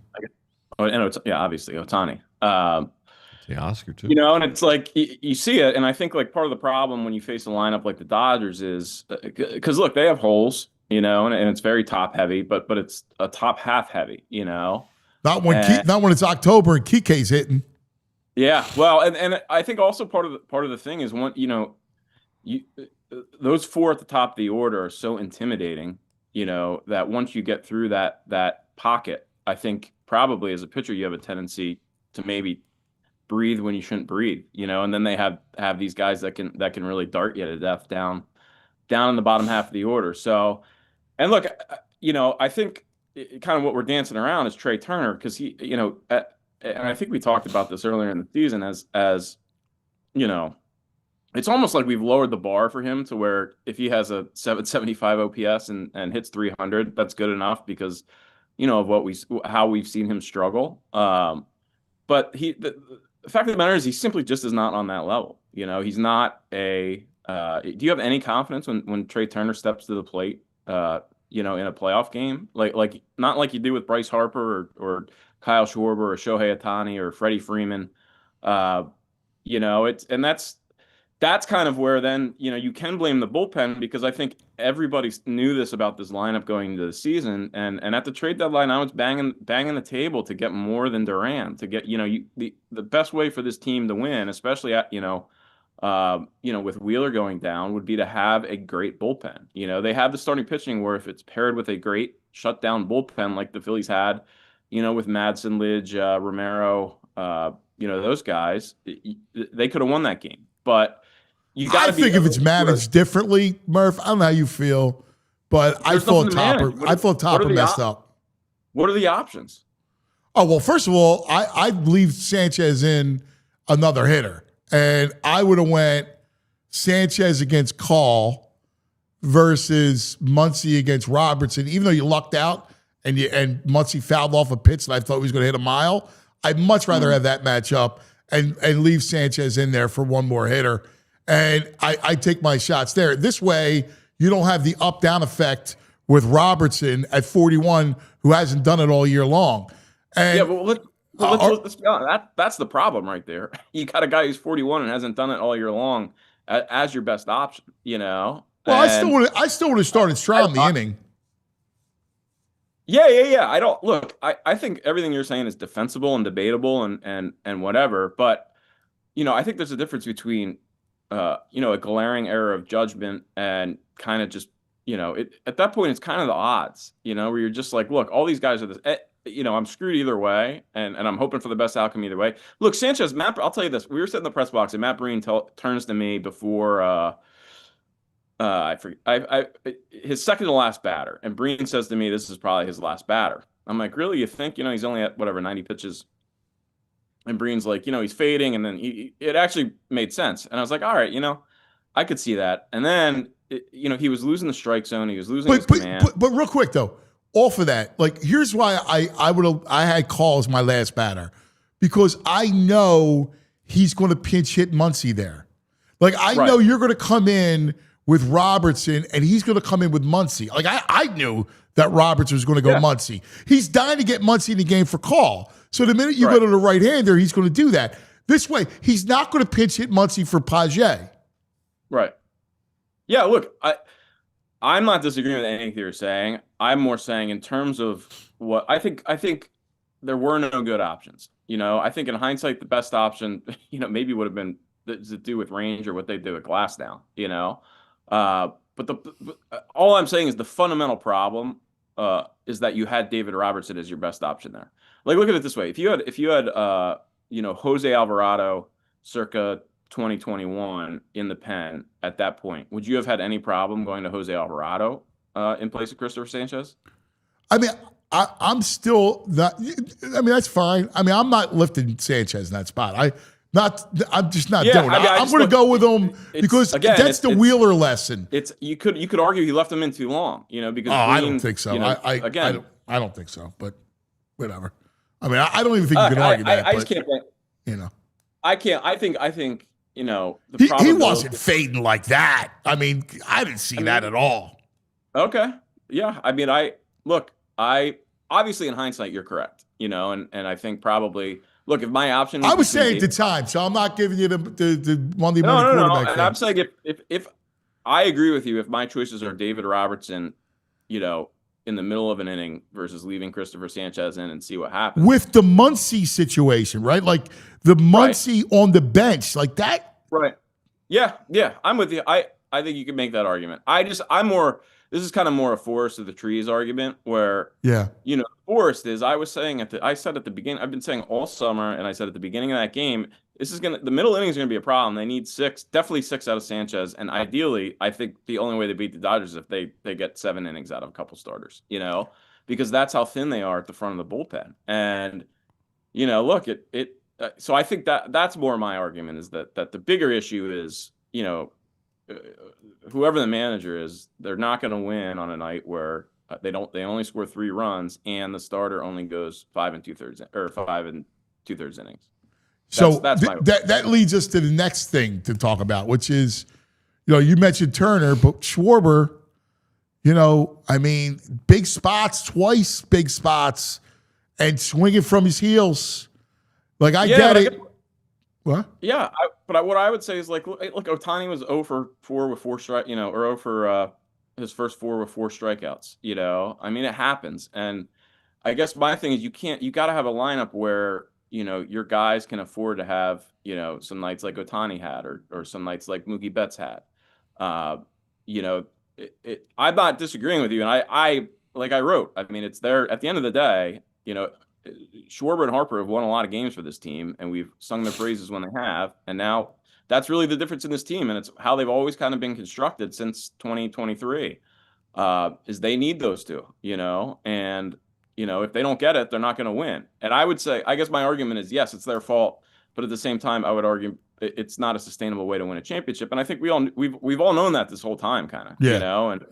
Obviously Ohtani. The Oscar too. And it's like you see it, and I think like part of the problem when you face a lineup like the Dodgers is because look, they have holes, and it's very top heavy, but it's a top half heavy, Not when it's October and Kike's hitting. Yeah, well, and I think also part of the thing is those 4 at the top of the order are so intimidating. That once you get through that pocket, I think probably as a pitcher you have a tendency to maybe breathe when you shouldn't breathe, and then they have these guys that can really dart you to death down in the bottom half of the order. So, and look, I think kind of what we're dancing around is Trey Turner because he, and I think we talked about this earlier in the season as it's almost like we've lowered the bar for him to where if he has a 775 OPS and hits 300, that's good enough because, of how we've seen him struggle. But the fact of the matter is he simply just is not on that level. He's not do you have any confidence when Trey Turner steps to the plate, in a playoff game? Like not like you do with Bryce Harper or Kyle Schwarber or Shohei Ohtani or Freddie Freeman. That's kind of where then, you can blame the bullpen because I think everybody knew this about this lineup going into the season. And at the trade deadline, I was banging the table to get more than Duran, to get, the best way for this team to win, especially at, with Wheeler going down, would be to have a great bullpen. They have the starting pitching where if it's paired with a great shutdown bullpen like the Phillies had, with Madsen, Lidge, Romero, those guys, they could have won that game. But I think if it's managed differently, Murph, I don't know how you feel, but I thought Topper messed up. What are the options? Oh, well, first of all, I'd leave Sanchez in another hitter. And I would have went Sanchez against Call versus Muncy against Robertson, even though you lucked out and Muncy fouled off a pitch that I thought he was going to hit a mile, I'd much rather have that matchup and leave Sanchez in there for one more hitter. And I take my shots there. This way, you don't have the up-down effect with Robertson at 41, who hasn't done it all year long. And yeah, but let's be honest. That's the problem right there. You got a guy who's 41 and hasn't done it all year long as your best option. Well, I still would have started Stroud in the inning. Yeah. I don't look. I think everything you're saying is defensible and debatable and whatever. But I think there's a difference between a glaring error of judgment and kind of just at that point it's kind of the odds. Where you're just like, look, all these guys are this. I'm screwed either way, and I'm hoping for the best outcome either way. Look, Sanchez, I'll tell you this. We were sitting in the press box, and Matt Breen turns to me before I forget his second to last batter, and Breen says to me, "This is probably his last batter." I'm like, "Really? You think? He's only at whatever 90 pitches?" And Breen's like, "He's fading," and then it actually made sense, and I was like, "All right, I could see that." And then he was losing the strike zone, he was losing his command. But real quick though. Off of that, like here's why I had Call as my last batter, because I know he's going to pinch hit Muncy there. Like I know you're going to come in with Robertson and he's going to come in with Muncy. Like I knew that Robertson was going to go Muncy. He's dying to get Muncy in the game for Call. So the minute you go to the right-hander, he's going to do that. This way, he's not going to pinch hit Muncy for PHLY. Right. Yeah. Look, I'm not disagreeing with anything you're saying. I'm more saying in terms of what I think there were no good options. I think in hindsight, the best option, maybe would have been to do with range or what they did with Glassdown, but all I'm saying is the fundamental problem is that you had David Robertson as your best option there. Like, look at it this way. If you had Jose Alvarado circa 2021 in the pen at that point, would you have had any problem going to Jose Alvarado in place of Christopher Sanchez? I mean, I'm still not. I mean, that's fine. I mean, I'm not lifting Sanchez in that spot. I'm just not doing it. I'm going to go with him because that's the Wheeler lesson. You could argue he left him in too long. Because I don't think so. I don't think so. But whatever. I mean, I don't even think you can argue that. I just can't. I can't. I think. He wasn't fading like that. I mean, I didn't see that at all. Okay. Yeah. I mean, obviously in hindsight, you're correct, and I think probably, look, if my option, I was saying at the time, so I'm not giving you the Monday morning quarterback thing. And I'm saying if I agree with you, if my choices are David Robertson, in the middle of an inning versus leaving Christopher Sanchez in and see what happens. With the Muncy situation, right? Like the Muncy on the bench, like that. Right. Yeah. I'm with you. I think you can make that argument. This is kind of more a forest of the trees argument where, forest is, I said at the beginning, I've been saying all summer, and I said at the beginning of that game, the middle innings are going to be a problem. They need definitely six out of Sanchez. And ideally, I think the only way they beat the Dodgers is if they get 7 innings out of a couple starters, because that's how thin they are at the front of the bullpen. And, look, so I think that's more my argument, is that the bigger issue is, whoever the manager is, they're not going to win on a night where they only score 3 runs and the starter only goes 5 2/3 innings. So that leads us to the next thing to talk about, which is, you mentioned Turner, but Schwarber, I mean, big spots, twice big spots, and swinging from his heels. Like, I get it. What? Yeah, but what I would say is, like, look, Ohtani was 0 for 4 with 4 strike, or 0 for his first 4 with 4 strikeouts. I mean, it happens, and I guess my thing is you got to have a lineup where your guys can afford to have some nights like Ohtani had, or some nights like Mookie Betts had. I'm not disagreeing with you, and I wrote. I mean, it's there at the end of the day. Schwarber and Harper have won a lot of games for this team, and we've sung their praises when they have. And now that's really the difference in this team, and it's how they've always kind of been constructed since 2023. Is they need those two, and if they don't get it, they're not going to win. And I would say, I guess my argument is, yes, it's their fault, but at the same time, I would argue it's not a sustainable way to win a championship. And I think we've all known that this whole time, kind of,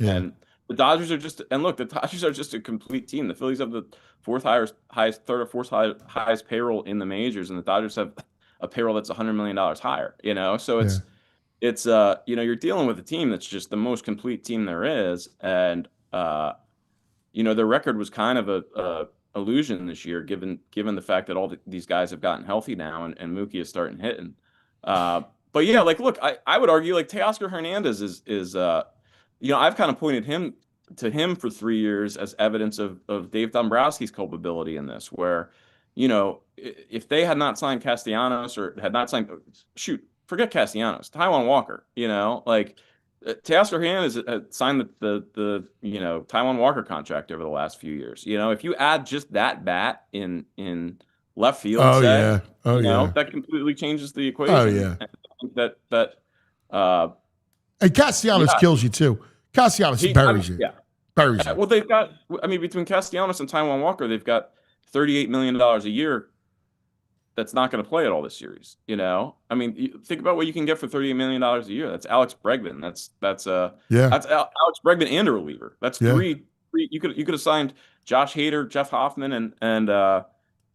and The Dodgers are just, and look, the Dodgers are just a complete team. The Phillies have the third or fourth highest payroll in the majors, and the Dodgers have a payroll that's $100 million higher. So it's you're dealing with a team that's just the most complete team there is, and their record was kind of a illusion this year, given the fact that these guys have gotten healthy now, and Mookie is starting hitting. But yeah, look, I would argue Teoscar Hernandez is I've kind of pointed him for 3 years as evidence of Dave Dombrowski's culpability in this, where, if they had not signed Castellanos or had not signed, forget Castellanos, Taijuan Walker, Teoscar Hernandez had signed the Taijuan Walker contract over the last few years. If you add just that bat in left field, that completely changes the equation. Oh yeah, and I think and Castellanos kills you too. Castellanos buries you. Yeah. Buries you. Well, they've got, between Castellanos and Taijuan Walker, they've got $38 million a year that's not going to play at all this series. Think about what you can get for $38 million a year. That's Alex Bregman. That's Alex Bregman and a reliever. That's three. You could have signed Josh Hader, Jeff Hoffman, and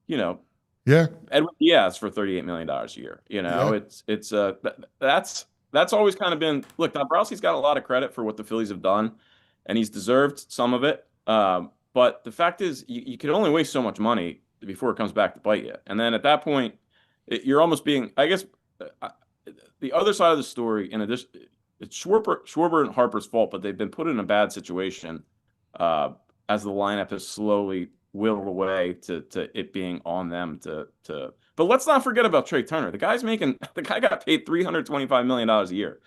Edwin Diaz for $38 million a year. That's always kind of been, look, Dombrowski's got a lot of credit for what the Phillies have done, and he's deserved some of it. But the fact is, you can only waste so much money before it comes back to bite you. And then at that point, you're almost being, I guess, the other side of the story, in addition, it's Schwarber and Harper's fault, but they've been put in a bad situation as the lineup has slowly whittled away to it being on them to. But let's not forget about Trey Turner. The guy got paid $325 million a year,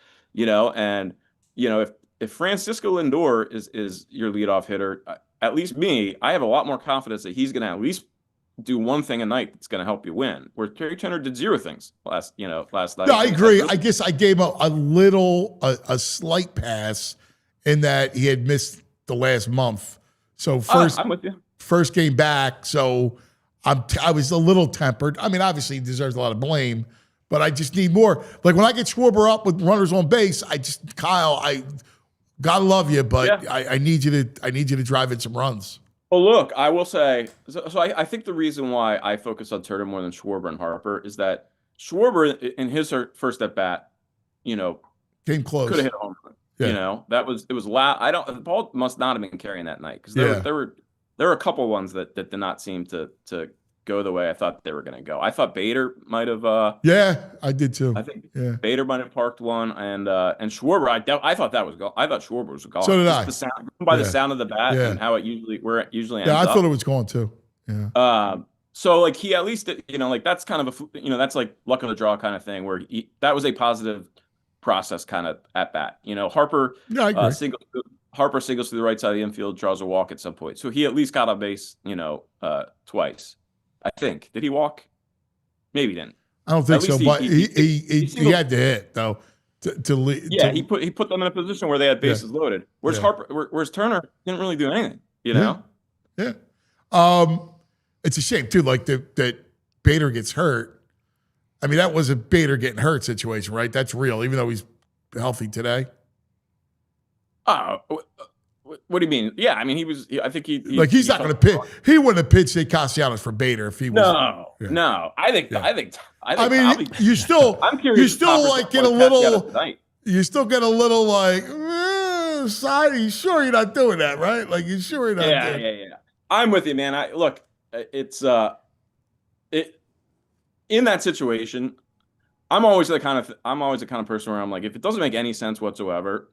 and if Francisco Lindor is your leadoff hitter, at least I have a lot more confidence that he's going to at least do one thing a night that's going to help you win. Where Trey Turner did zero things last night. No, I agree. I guess I gave him a slight pass in that he had missed the last month. So I'm with you. First game back, so I was a little tempered. Obviously he deserves a lot of blame, but I just need more. Like when I get Schwarber up with runners on base, Kyle, I gotta love you, but I need you to drive in some runs. Well, look, I will say, so I think the reason why I focus on Turner more than Schwarber and Harper is that Schwarber in his first at bat, came close, could have hit a home run. It was loud. The ball must not have been carrying that night because there were a couple ones that did not seem to go the way I thought they were going to go. I thought Bader might have. I did too. I think Bader might have parked one, and Schwarber. I thought that was gone. I thought Schwarber was gone. So did I. The sound of the bat and how it usually ends I up. thought it was going too. Yeah. So he at least that's kind of that's like luck of the draw kind of thing where that was a positive process kind of at bat. Harper. Yeah, I agree. Harper singles to the right side of the infield, draws a walk at some point. So he at least got on base, twice. I think. Did he walk? Maybe he didn't. I don't think so, but he had to hit though. He put them in a position where they had bases loaded. Whereas Turner didn't really do anything. Yeah. It's a shame too. Like that Bader gets hurt. That was a Bader getting hurt situation, right? That's real, even though he's healthy today. Oh, what do you mean? Yeah, he was. I think he's not going to pitch. He wouldn't have pitched Castellanos for Bader if he was. No. I think. You still. I'm curious. You still get a little. You still get a little side. You sure you're not doing that, right? You sure you're not? Yeah. I'm with you, man. It's in that situation. I'm always the kind of person where I'm like, if it doesn't make any sense whatsoever,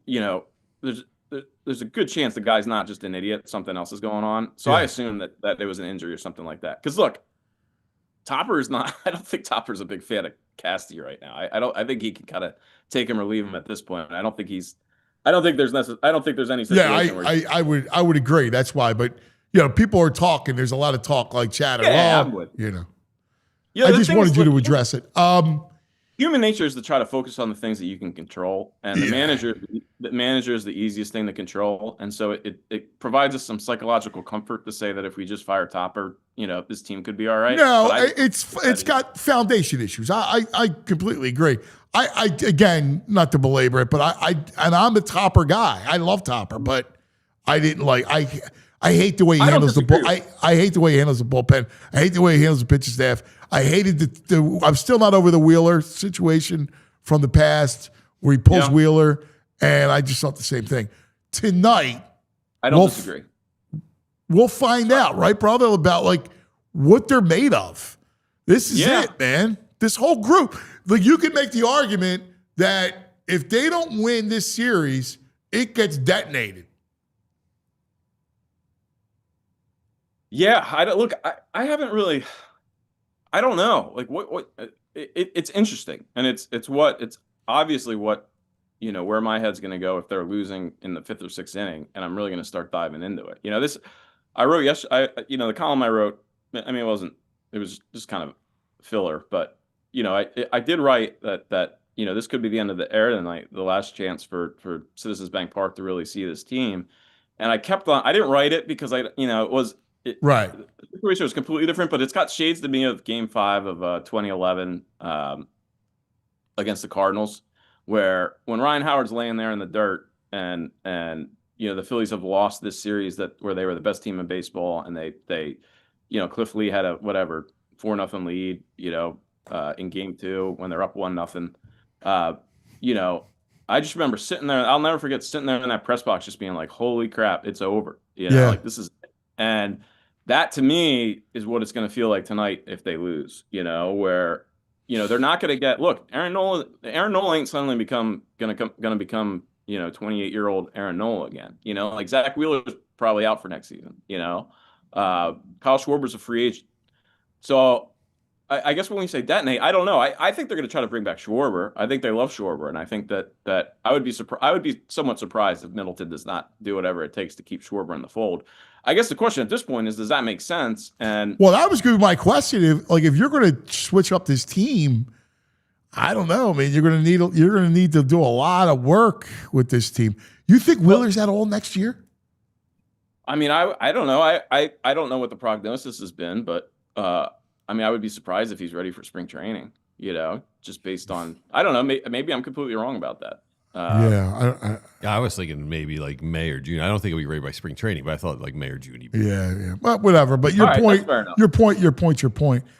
there's a good chance the guy's not just an idiot. Something else is going on. So I assume that there was an injury or something like that. Because look, Topper is not. I don't think Topper's a big fan of Casty right now. I think he can kind of take him or leave him at this point. I don't think there's any situation. I would agree. That's why. But people are talking. There's a lot of talk, like chatter. I'm with I just wanted you to address it. Human nature is to try to focus on the things that you can control, and the manager that manager is the easiest thing to control, and so it provides us some psychological comfort to say that if we just fire Topper, this team could be all right. No, But it's got foundation issues. I completely agree. I again, not to belabor it, but and I'm a Topper guy. I love Topper, but I didn't like I hate the way he handles the ball. I hate the way he handles the bullpen. I hate the way he handles the pitching staff. I hated I'm still not over the Wheeler situation from the past where he pulls Wheeler, and I just thought the same thing. Tonight, I don't disagree. We'll find out, right, brother, about like what they're made of. This is it, man. This whole group. Like, you can make the argument that if they don't win this series, it gets detonated. Yeah, I haven't really. I don't know. Like what it's interesting, and it's obviously what where my head's going to go if they're losing in the 5th or 6th inning, and I'm really going to start diving into it. This I wrote yesterday. The column I wrote. I mean, it was just kind of filler, but I did write that this could be the end of the era tonight, the last chance for Citizens Bank Park to really see this team, and I kept on. I didn't write it because Right. The situation was completely different, but it's got shades to me of Game 5 of 2011 against the Cardinals, where when Ryan Howard's laying there in the dirt and the Phillies have lost this series where they were the best team in baseball, and they Cliff Lee had a 4-0 lead, in Game 2 when they're up 1-0. I just remember sitting there. I'll never forget sitting there in that press box, just being like, "Holy crap, it's over!" Like this is, and that to me is what it's going to feel like tonight if they lose. Where they're not going to get. Look, Aaron Nola ain't suddenly going to become 28-year-old Aaron Nola again. Like Zach Wheeler's probably out for next season. Kyle Schwarber's a free agent. So I guess when we say detonate, I don't know. I think they're going to try to bring back Schwarber. I think they love Schwarber, and I think that I would be somewhat surprised if Middleton does not do whatever it takes to keep Schwarber in the fold. I guess the question at this point is, does that make sense? And that was going to be my question. If you're going to switch up this team, I don't know, man. You're going to need to do a lot of work with this team. You think Wheeler's at all next year? I mean, I don't know. I don't know what the prognosis has been, but I mean, I would be surprised if he's ready for spring training, just based on, I don't know, maybe I'm completely wrong about that. I was thinking maybe like May or June. I don't think it'll be ready by spring training, but I thought like May or June. Yeah. Well, whatever. But your point.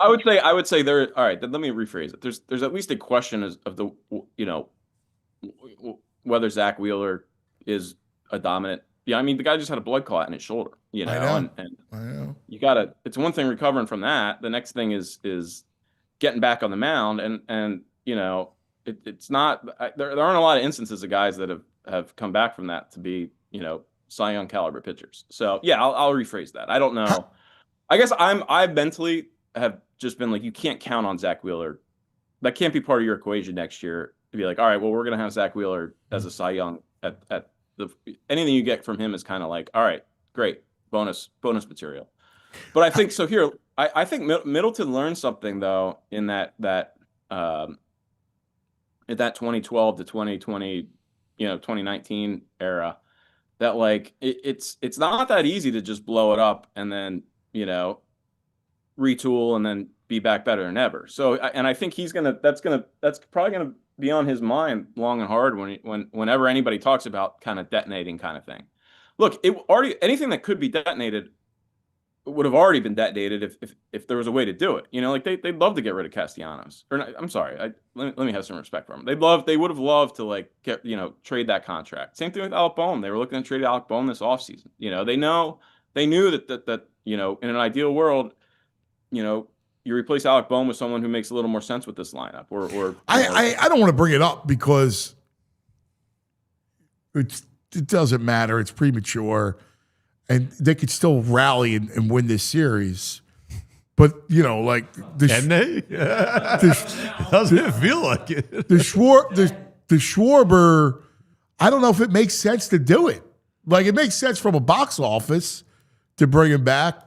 I would say there. All right. Then let me rephrase it. There's at least a question of the whether Zach Wheeler is a dominant. Yeah, I mean, the guy just had a blood clot in his shoulder. I know. And you gotta. It's one thing recovering from that. The next thing is getting back on the mound, and it's not. There aren't a lot of instances of guys that have come back from that to be Cy Young caliber pitchers. So yeah, I'll rephrase that. I don't know. I guess I mentally have just been like, you can't count on Zach Wheeler. That can't be part of your equation next year to be like, all right, well, we're gonna have Zach Wheeler as a Cy Young at anything you get from him is kind of like, all right, great, bonus material. But I think so. Here, I think Middleton learned something though in that in that 2012 to 2020, 2019 era, that like it's not that easy to just blow it up and then retool and then be back better than ever. So and I think that's probably gonna be on his mind long and hard whenever anybody talks about kind of detonating kind of thing. Look, anything that could be detonated would have already been detonated if there was a way to do it. Like they'd love to get rid of Castellanos. Or not, I'm sorry, let me have some respect for them. They would have loved to like get trade that contract. Same thing with Alec Boehm. They were looking to trade Alec Boehm this offseason. They knew that in an ideal world, you replace Alec Boehm with someone who makes a little more sense with this lineup. I don't want to bring it up because it doesn't matter. It's premature, and they could still rally and win this series. But like can they? Doesn't it feel like it? The Schwarber, I don't know if it makes sense to do it. Like, it makes sense from a box office to bring him back.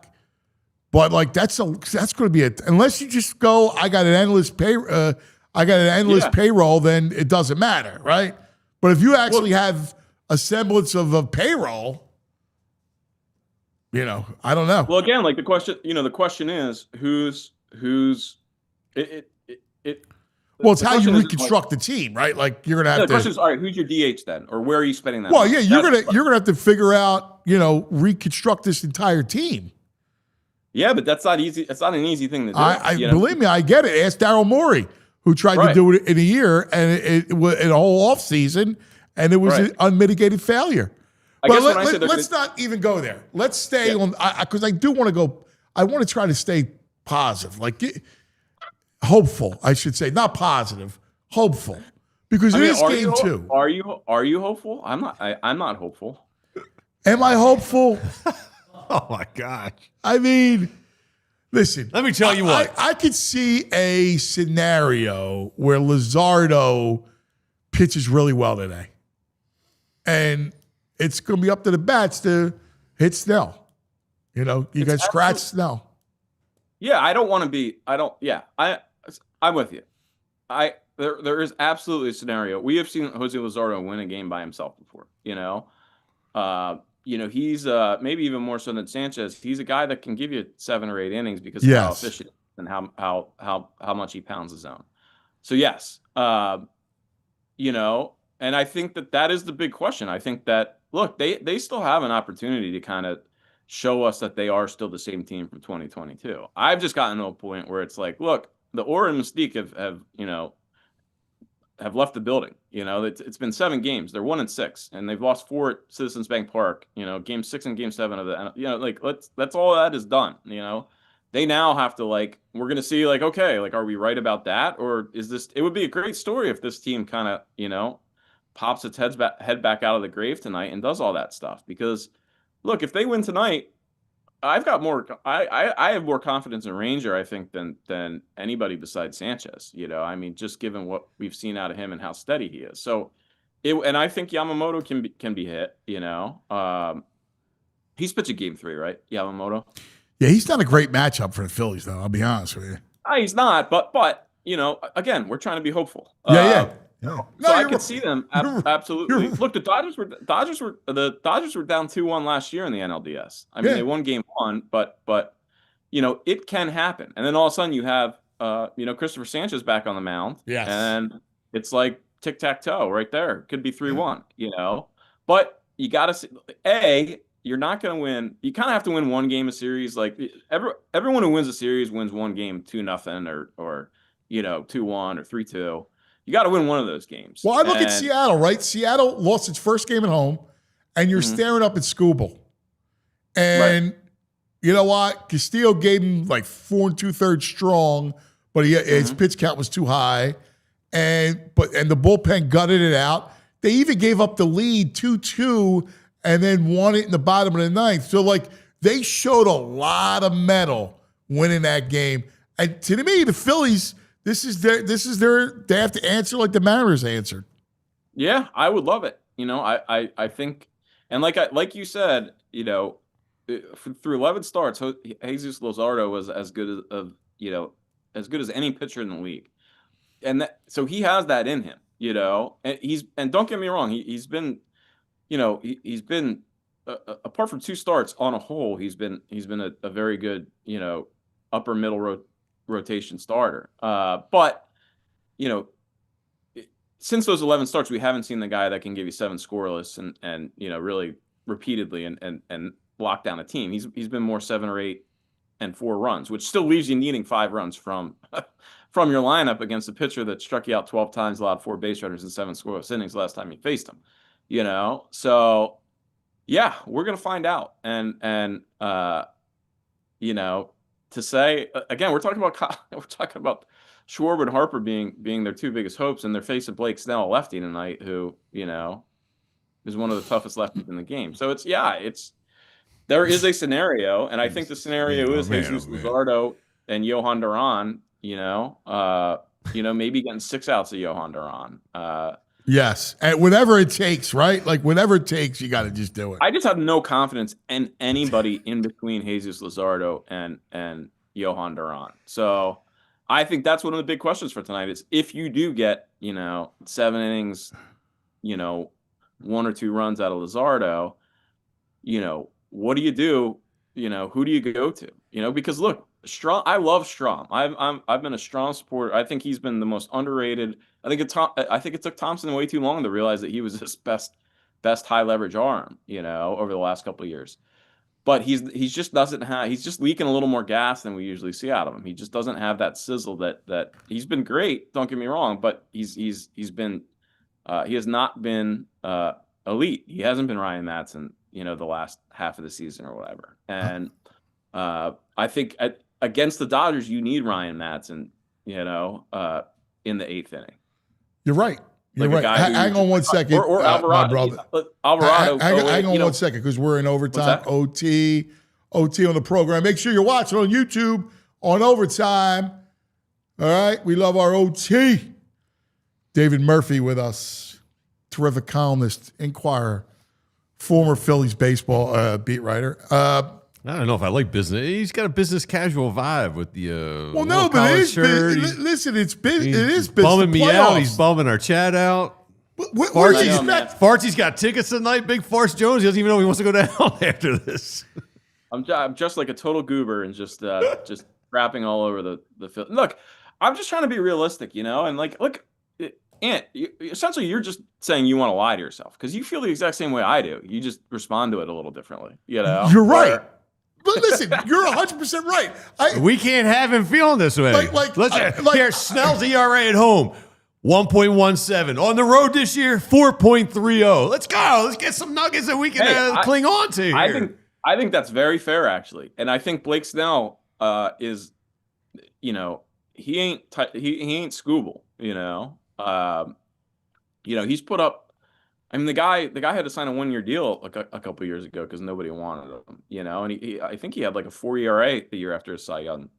But like that's going to be unless you just go, I got an endless payroll, then it doesn't matter, right? But if you actually have a semblance of a payroll, I don't know. Well, again, like the question is who's it. Well, it's the how you question is, reconstruct the team, right? Like you're gonna have the to. question is, all right, who's your DH then, or where are you spending that? Well, money? yeah, you're gonna have to figure out, reconstruct this entire team. Yeah, but that's not easy. It's not an easy thing to do. I believe me, I get it. Ask Daryl Morey, who tried to do it in a year and it was in a whole off season, and it was an unmitigated failure. But let's not even go there. Let's stay on, because I do want to go. I want to try to stay positive, hopeful. I should say, not positive, hopeful, because it is game 2. Are you hopeful? I'm not. I'm not hopeful. Am I hopeful? Oh my gosh. I mean, listen. Let me tell you what. I could see a scenario where Luzardo pitches really well today. And it's going to be up to the bats to hit Snell. You got scratch Snell. Yeah, I don't want to be. I'm with you. There is absolutely a scenario. We have seen Jose Luzardo win a game by himself before. He's maybe even more so than Sanchez. He's a guy that can give you 7 or 8 innings because of how efficient and how much he pounds the zone. So yes, and I think that is the big question. I think that look, they still have an opportunity to kind of show us that they are still the same team from 2022. I've just gotten to a point where it's like, look, the aura and mystique have left the building. It's been 7 games. They're 1-6, and they've lost 4 at Citizens Bank Park. Game 6 and Game 7 of the. That's all that is done. They now have to we're gonna see okay, are we right about that, or is this? It would be a great story if this team kind of pops its head back out of the grave tonight and does all that stuff. Because look, if they win tonight, I've got more. I have more confidence in Ranger, I think, than anybody besides Sanchez. Just given what we've seen out of him and how steady he is. So, and I think Yamamoto can be hit. He's pitching Game 3, right? Yamamoto. Yeah, he's not a great matchup for the Phillies, though. I'll be honest with you. He's not, but again, we're trying to be hopeful. Yeah. So I could see them absolutely. Look, the Dodgers were down 2-1 last year in the NLDS. They won Game 1, but it can happen. And then all of a sudden you have Christopher Sanchez back on the mound. Yes. And it's like tic-tac-toe right there. Could be 3-1, But you got to see, you're not going to win. You kind of have to win one game a series. Everyone who wins a series wins one game 2-0 or 2-1 or 3-2. You got to win one of those games. Well, I look at Seattle, right? Seattle lost its first game at home, and you're staring up at Scooble. And you know what? Castillo gave him 4 2/3 strong, but his pitch count was too high. And the bullpen gutted it out. They even gave up the lead 2-2 and then won it in the bottom of the 9th. So they showed a lot of mettle winning that game. And to me, the Phillies. This is their. They have to answer like the Mariners answered. Yeah, I would love it. I think, and like you said, through 11 starts, Jesus Luzardo was as good as any pitcher in the league, and so he has that in him. And don't get me wrong, he's been, he's been apart from 2 starts on a whole, he's been a very good upper middle rotation starter. But since those 11 starts, we haven't seen the guy that can give you 7 scoreless and really repeatedly and lock down a team. He's been more 7 or 8 and 4 runs, which still leaves you needing 5 runs from your lineup against a pitcher that struck you out 12 times, allowed 4 base runners and 7 scoreless innings last time you faced him. So yeah, we're gonna find out. And to say again, we're talking about Schwarber and Harper being their 2 biggest hopes, and they're facing Blake Snell, a lefty tonight, who is one of the toughest lefties in the game. So there is a scenario, and I think the scenario is Jesus Luzardo and Johan Duran. Maybe getting 6 outs of Johan Duran. Yes, and whatever it takes, right? Whatever it takes, you got to just do it. I just have no confidence in anybody in between Jesus Luzardo and Johan Duran. So I think that's one of the big questions for tonight is if you do get, 7 innings, 1 or 2 runs out of Luzardo, what do you do? Who do you go to? Because look, Strom, I love Strom. I've been a Strom supporter. I think he's been the most underrated. I think it took Thompson way too long to realize that he was his best high leverage arm, over the last couple of years. But he's just leaking a little more gas than we usually see out of him. He just doesn't have that sizzle that he's been great. Don't get me wrong, but he has not been elite. He hasn't been Ryan Madson, the last half of the season or whatever. And I think against the Dodgers, you need Ryan Madson, in the 8th inning. You're right. You're Like right. Hang on 1 second, or Alvarado. my brother. Alvarado. Hang on 1 second, because we're in overtime. OT on the program. Make sure you're watching on YouTube on overtime. All right, we love our OT. David Murphy with us, terrific columnist, inquirer, former Phillies baseball beat writer. I don't know if I like business. He's got a business casual vibe with the well, no, but it is. Listen, it's business. It is business. Bumming me out. He's bumming our chat out. What do you expect? Fartsy's got tickets tonight. Big Farts Jones. He doesn't even know he wants to go down after this. I'm just like a total goober and just rapping all over the field. Look, I'm just trying to be realistic, and look, Ant, essentially you're just saying you want to lie to yourself because you feel the exact same way I do. You just respond to it a little differently, You're right. But listen, you're 100% right. We can't have him feeling this way. Here, Snell's ERA at home, 1.17. On the road this year, 4.30. Let's go. Let's get some nuggets that we can cling on to here. I think that's very fair, actually. And I think Blake Snell is, he ain't Scooble, he's put up. I mean, the guy had to sign a 1-year deal a couple years ago because nobody wanted him, and I think he had like a 4 ERA the year after his Cy Young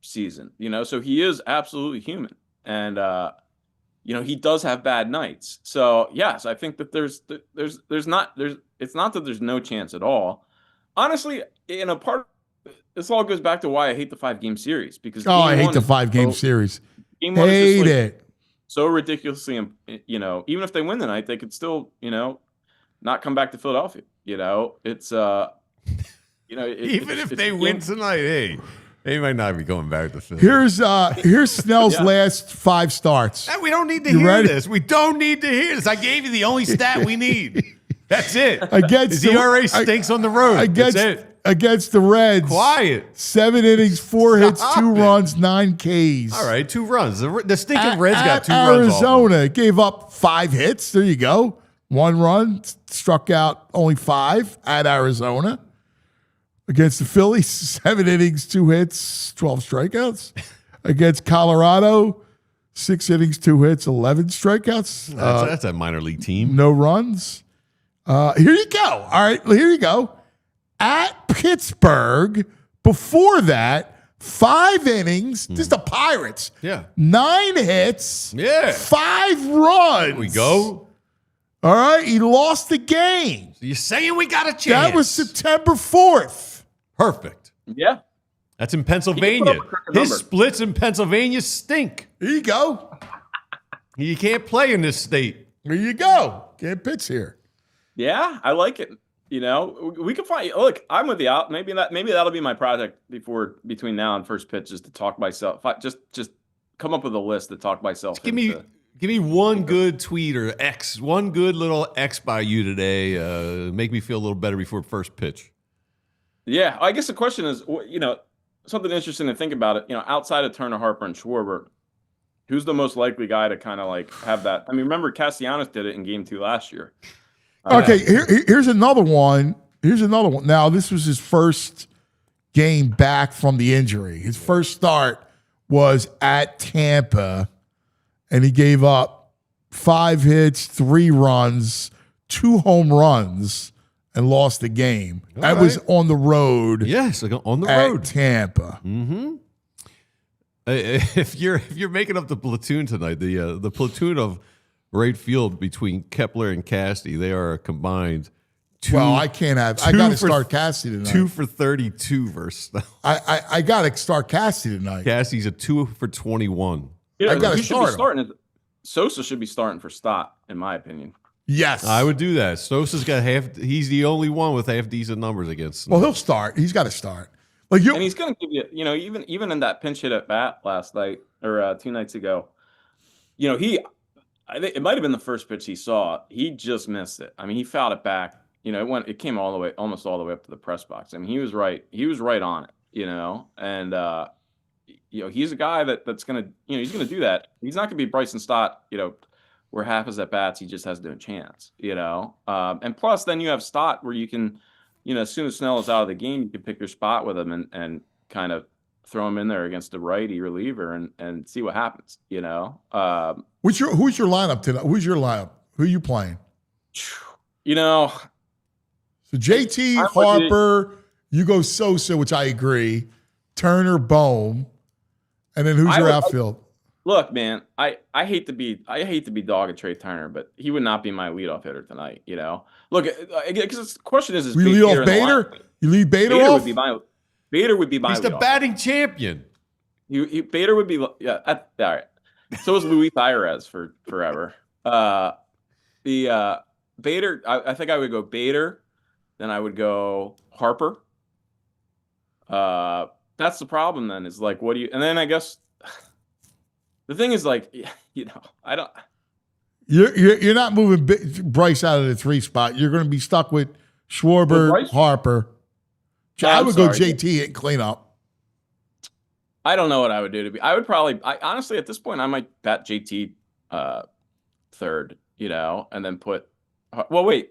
season, so he is absolutely human, and he does have bad nights. So yes, I think that it's not that there's no chance at all. Honestly, this all goes back to why I hate the 5-game series because I hate the 5-game series. Game 1 is hate just it. So ridiculously, even if they win tonight, they could still, not come back to Philadelphia. It's, even if they win tonight, hey, they might not be going back to Philly. Here's Snell's last 5 starts. We don't need to hear this. We don't need to hear this. I gave you the only stat we need. That's it. His ERA stinks on the road. That's it. Against the Reds. Quiet. 7 innings, 4 hits, 2 runs, 9 Ks. All right, 2 runs. The stinking Reds got 2 runs. Arizona runs. gave up 5 hits. There you go. 1 run, struck out only 5 at Arizona. Against the Phillies, 7 innings, 2 hits, 12 strikeouts. Against Colorado, 6 innings, 2 hits, 11 strikeouts. That's a minor league team. No runs. Here you go. All right, here you go. At Pittsburgh, before that, 5 innings. This is the Pirates. Yeah. 9 hits. Yeah. 5 runs. There we go. All right. He lost the game. So you're saying we got a chance. That was September 4th. Perfect. Yeah. That's in Pennsylvania. His splits in Pennsylvania stink. There you go. You can't play in this state. There you go. Can't pitch here. Yeah, I like it. We can find. Look, I'm with you. Maybe that'll be my project between now and first pitch is to talk myself. Just come up with a list to talk myself. Give me one good tweet or X, one good little X by you today. Make me feel a little better before first pitch. Yeah, I guess the question is, something interesting to think about it. Outside of Turner, Harper, and Schwarber, who's the most likely guy to kind of like have that? I mean, remember Castellanos did it in Game 2 last year. Okay, here's another one. Now, this was his first game back from the injury. His first start was at Tampa, and he gave up 5 hits, 3 runs, 2 home runs, and lost the game. That was on the road. Yes, on the road. At Tampa. Mm-hmm. If you're making up the platoon tonight, the platoon of right field between Kepler and Cassidy, they are a combined 2. Well, I can't have. I got to start Cassidy tonight. 2 for 32 versus. I got to start Cassidy tonight. Cassidy's a 2 for 21. I got to start him. Sosa should be starting for Stott, in my opinion. Yes. I would do that. Sosa's got he's the only one with half decent numbers against. Well, he'll start. He's got to start. Like And he's going to give you, even in that pinch hit at bat last night or 2 nights ago, I think it might have been the first pitch he saw. He just missed it. I mean, he fouled it back. It came almost all the way up to the press box. I mean, he was right. He was right on it. And he's a guy that's gonna, he's gonna do that. He's not gonna be Bryson Stott, where half his at bats he just has no chance. And plus, then you have Stott where you can, as soon as Snell is out of the game, you can pick your spot with him and kind of throw him in there against a righty reliever and see what happens. who's your lineup tonight? Who's your lineup? Who are you playing? So JT, Harper, you go Sosa, which I agree. Turner, Bohm, and then who's your outfield? Look, man, I hate to be dog at Trey Turner, but he would not be my leadoff hitter tonight. Look, because the question is you lead off Bader? You lead Bader off? Bader would be my. He's the batting champion. Bader would be all right. So is Luis Ayres for forever. Bader, I think I would go Bader, then I would go Harper. That's the problem then, is like, what do you, and then I guess the thing is like, I don't. You're not moving Bryce out of the 3 spot. You're going to be stuck with Schwarber, Harper. I would go JT and clean up. I don't know what I would do I would probably, honestly, at this point, I might bat JT third, and then put, well, wait,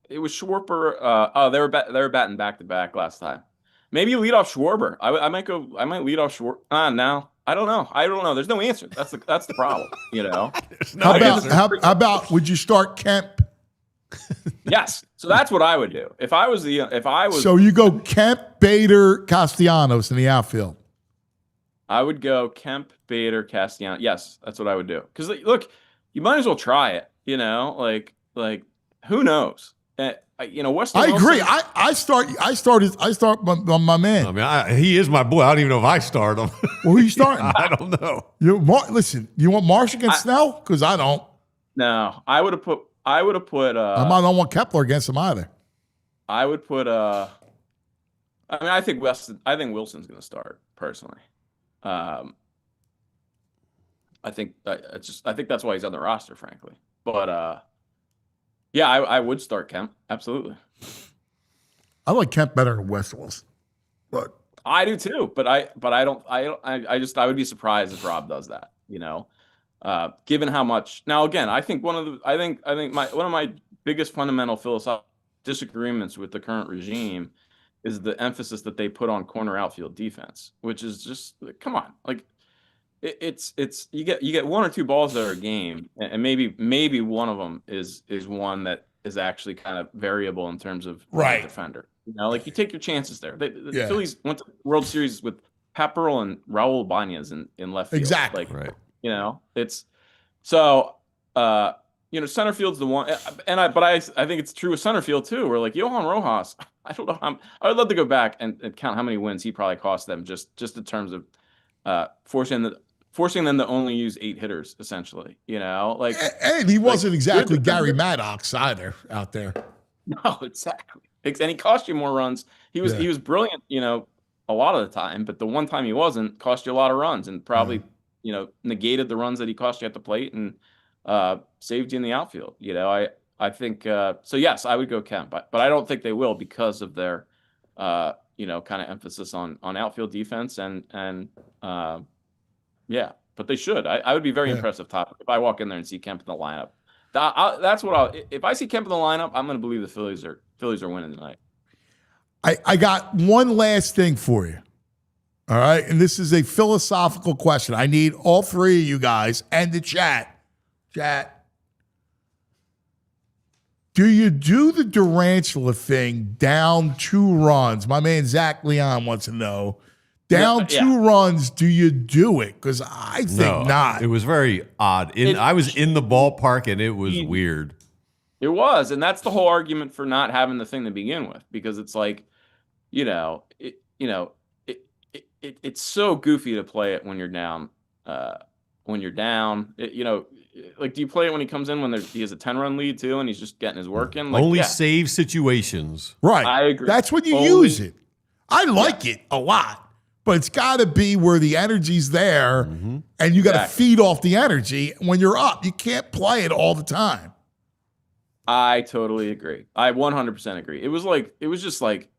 it was Schwarber. They were batting back to back last time. Maybe lead off Schwarber. I might lead off Schwarber. No, I don't know. There's no answer. That's the problem. How about would you start Kemp? Yes. So that's what I would do. If I was. So you go Kemp, Bader, Castellanos in the outfield. I would go Kemp, Bader, Castellanos. Yes, that's what I would do. Because look, you might as well try it. Like who knows? Weston I agree. Wilson, I start my man. I mean, he is my boy. I don't even know if I start him. Well, who you starting? I don't know. Listen, you want Marsh against Snell? Because I don't. No, I would have put. I don't want Kepler against him either. I would put. I think Wilson's going to start personally. I think that's why he's on the roster, frankly. But yeah, I would start Kemp. Absolutely. I like Kemp better than West Wilson. But I do too. But I would be surprised if Rob does that. Given how much. Now again, I think one of my biggest fundamental philosophical disagreements with the current regime is the emphasis that they put on corner outfield defense, which is just, come on, like it's you get 1 or 2 balls that are a game, and maybe one of them is one that is actually kind of variable in terms of right defender. Like you take your chances there. The Phillies went to the World Series with Pepperell and Raul Bañez in left field. Exactly. Like, right. It's so. Center field's the one, but I think it's true with center field too. Where like Johan Rojas, I don't know. I would love to go back and count how many wins he probably cost them just in terms of forcing them to only use 8 hitters essentially. And he wasn't exactly Gary Maddox either out there. No, exactly. And he cost you more runs. He was brilliant, a lot of the time, but the one time he wasn't, cost you a lot of runs and probably negated the runs that he cost you at the plate and saved you in the outfield. I think so. Yes, I would go Kemp, but I don't think they will because of their kind of emphasis on outfield defense and but they should. I would be very impressed if I walk in there and see Kemp in the lineup. That's what if I see Kemp in the lineup, I'm going to believe the Phillies are winning tonight. I got one last thing for you. All right, and this is a philosophical question. I need all 3 of you guys and the chat. Do you do the Durantula thing down 2 runs? My man Zach Leon wants to know. Down 2 runs, do you do it? Because I think not. It was very odd. I was in the ballpark, and it was weird. It was, and that's the whole argument for not having the thing to begin with, because it's like, it's so goofy to play it when you're down. like, do you play it when he comes in when he has a 10-run lead too, and he's just getting his work in? Like, Only save situations. Right. I agree. That's when you use it. I like it a lot, but it's got to be where the energy's there, and you got to feed off the energy when you're up. You can't play it all the time. I totally agree. I 100% agree. It was just like,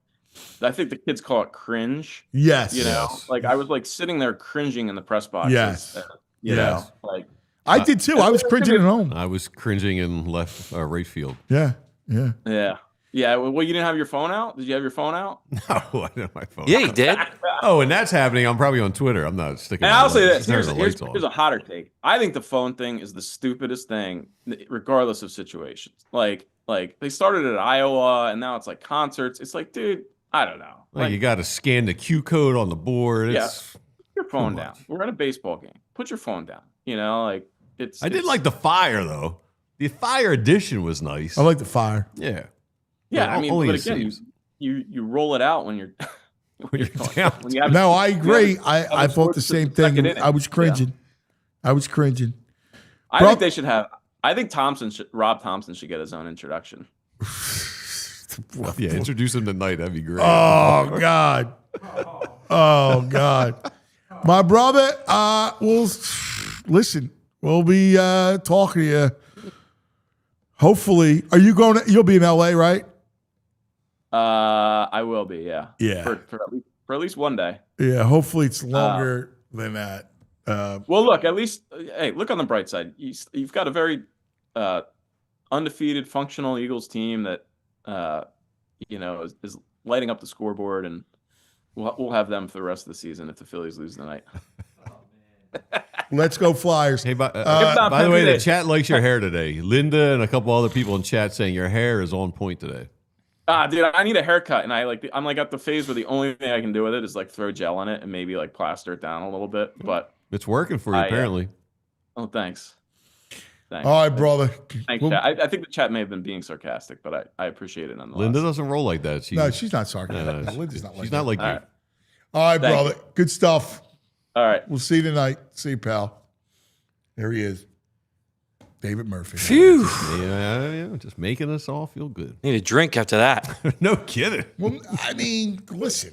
I think the kids call it cringe. Yes. You know, like I was like sitting there cringing in the press box. Yes. You know, like I did too. I was cringing at home. I was cringing in right field. Yeah. Yeah. Well, you didn't have your phone out? Did you have your phone out? No, I didn't have my phone. Yeah, he did. Oh, and that's happening. I'm probably on Twitter. I'm not sticking. And I'll say this. Here's Here's a hotter take. I think the phone thing is the stupidest thing, regardless of situations. Like they started at Iowa, and now it's like concerts. It's like, dude, I don't know. Like you got to scan the Q code on the board. It's, put your phone down. We're at a baseball game. Put your phone down. You know, like I did like the Fire though. The Fire edition was nice. I like the Fire. Yeah. Yeah, I mean, but again, you roll it out when you're down. when you have, No, I agree. I thought the same thing. I was cringing. Yeah. I was cringing. I think they should have. I think Rob Thompson should get his own introduction. Yeah, introduce him tonight. That'd be great. Oh God. Oh God. My brother. Well, listen. We'll be talking to you. Hopefully, are you going? You'll be in LA, right? I will be. Yeah. Yeah. For at least one day. Yeah. Hopefully, it's longer than that. Well, look. At least, hey, look on the bright side. You've got a very undefeated, functional Eagles team that is lighting up the scoreboard, and we'll have them for the rest of the season if the Phillies lose tonight. Let's go Flyers. Hey, by the way, the chat likes your hair today. Linda and a couple other people in chat saying your hair is on point today. Dude, I need a haircut, and I'm like at the phase where the only thing I can do with it is like throw gel in it and maybe like plaster it down a little bit. But it's working for you apparently. Oh, thanks. All right, brother. Thanks, chat. I think the chat may have been being sarcastic, but I appreciate it nonetheless. Linda doesn't roll like that. No, she's not sarcastic. Linda's not like she's that. not like you. All right. All right, brother. Good stuff. All right. We'll see you tonight. See you, pal. There he is. David Murphy. Phew. Yeah, just making us all feel good. Need a drink after that. No kidding. Well, I mean, listen,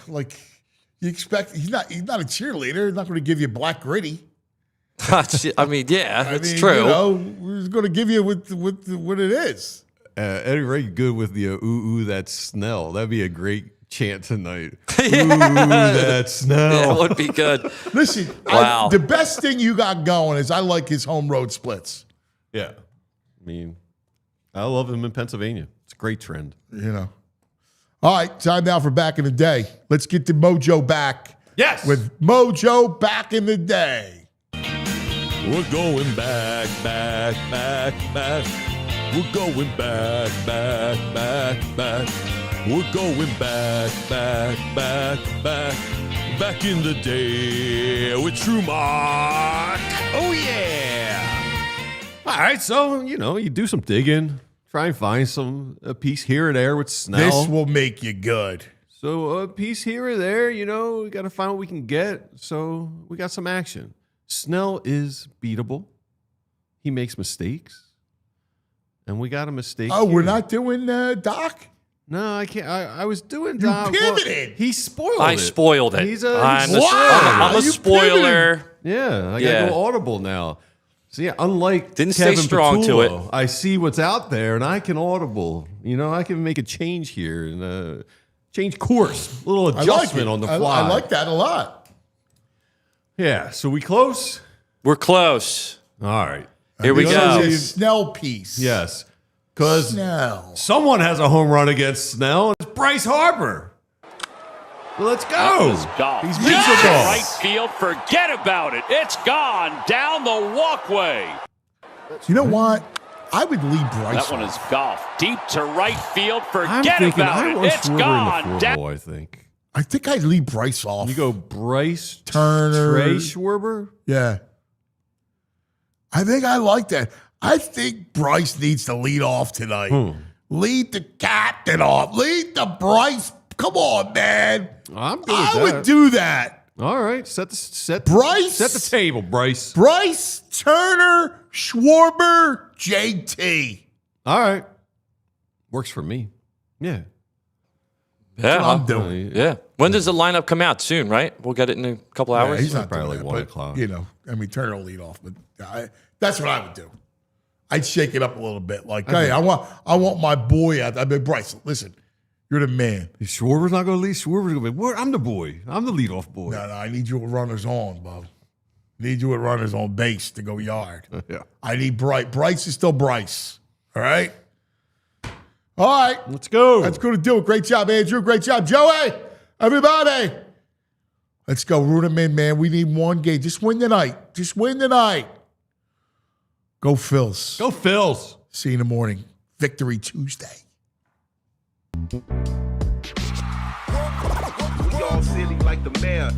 like you expect he's not a cheerleader. He's not going to give you black gritty. I mean, yeah, it's true. We're going to give you what it is. Eddie Ray good with the ooh, that's Snell. That'd be a great chant tonight. Ooh, that's Snell. Yeah, it would be good. Listen, wow. The best thing you got going is I like his home road splits. Yeah. I mean, I love him in Pennsylvania. It's a great trend. All right, time now for Back in the Day. Let's get the mojo back. Yes. With Mojo Back in the Day. We're going back. We're going back. We're going back in the day with True Mark. Oh, yeah. All right, so, you do some digging, try and find a piece here or there with Snell. This will make you good. So a piece here or there, we got to find what we can get. So we got some action. Snell is beatable. He makes mistakes. And we got a mistake. Oh, here. we're not doing Doc? No, I can't. I was doing You Doc. pivoted. He spoiled it. I spoiled it. I'm Wow. a You spoiler. Yeah, I got to go audible now. So yeah, unlike Didn't stay Kevin strong to it. Patullo, I see what's out there and I can audible. I can make a change here and change course, a little adjustment on the fly. I like that a lot. Yeah, so we close? We're close. All right. Here we go. It's a Snell piece. Yes, because Snell. someone has a home run against Snell, and it's Bryce Harper. Let's go. He's miserable. Right field, forget about it. It's gone down the walkway. You know what? I would leave Bryce. That one is golf. Deep to right field, I'm forget thinking about it. It's Schwarber gone in the down. four-ball, I think. I think I'd leave Bryce off. You go Bryce, Turner. Trey Schwarber? Yeah. I think I like that. I think Bryce needs to lead off tonight. Lead the captain off. Lead the Bryce. Come on, man. I'm good with I that. would do that. All right, set Bryce. Set the table, Bryce. Bryce, Turner, Schwarber, JT. All right, works for me. Yeah. Yeah, I'm doing. yeah. When does the lineup come out? Soon, right? We'll get it in a couple hours. He's not Probably doing like that, 1 but, o'clock. You know, I mean, Turner will lead off, but that's what I would do. I'd shake it up a little bit. Like, hey, I want my boy out. I mean, Bryce, listen, you're the man. Schwarber's not going to lead. Schwarber's going to be. I'm the boy. I'm the leadoff boy. No, I need you with runners on, Bob. Need you with runners on base to go yard. Yeah. I need Bryce. Bryce is still Bryce. All right. All right. Let's go. That's going to do it. Great job, Andrew. Great job, Joey. Everybody. Let's go. Root them in, man. We need one game. Just win tonight. Just win tonight. Go Phils. Go Phils. See you in the morning. Victory Tuesday. We all silly like the mayor.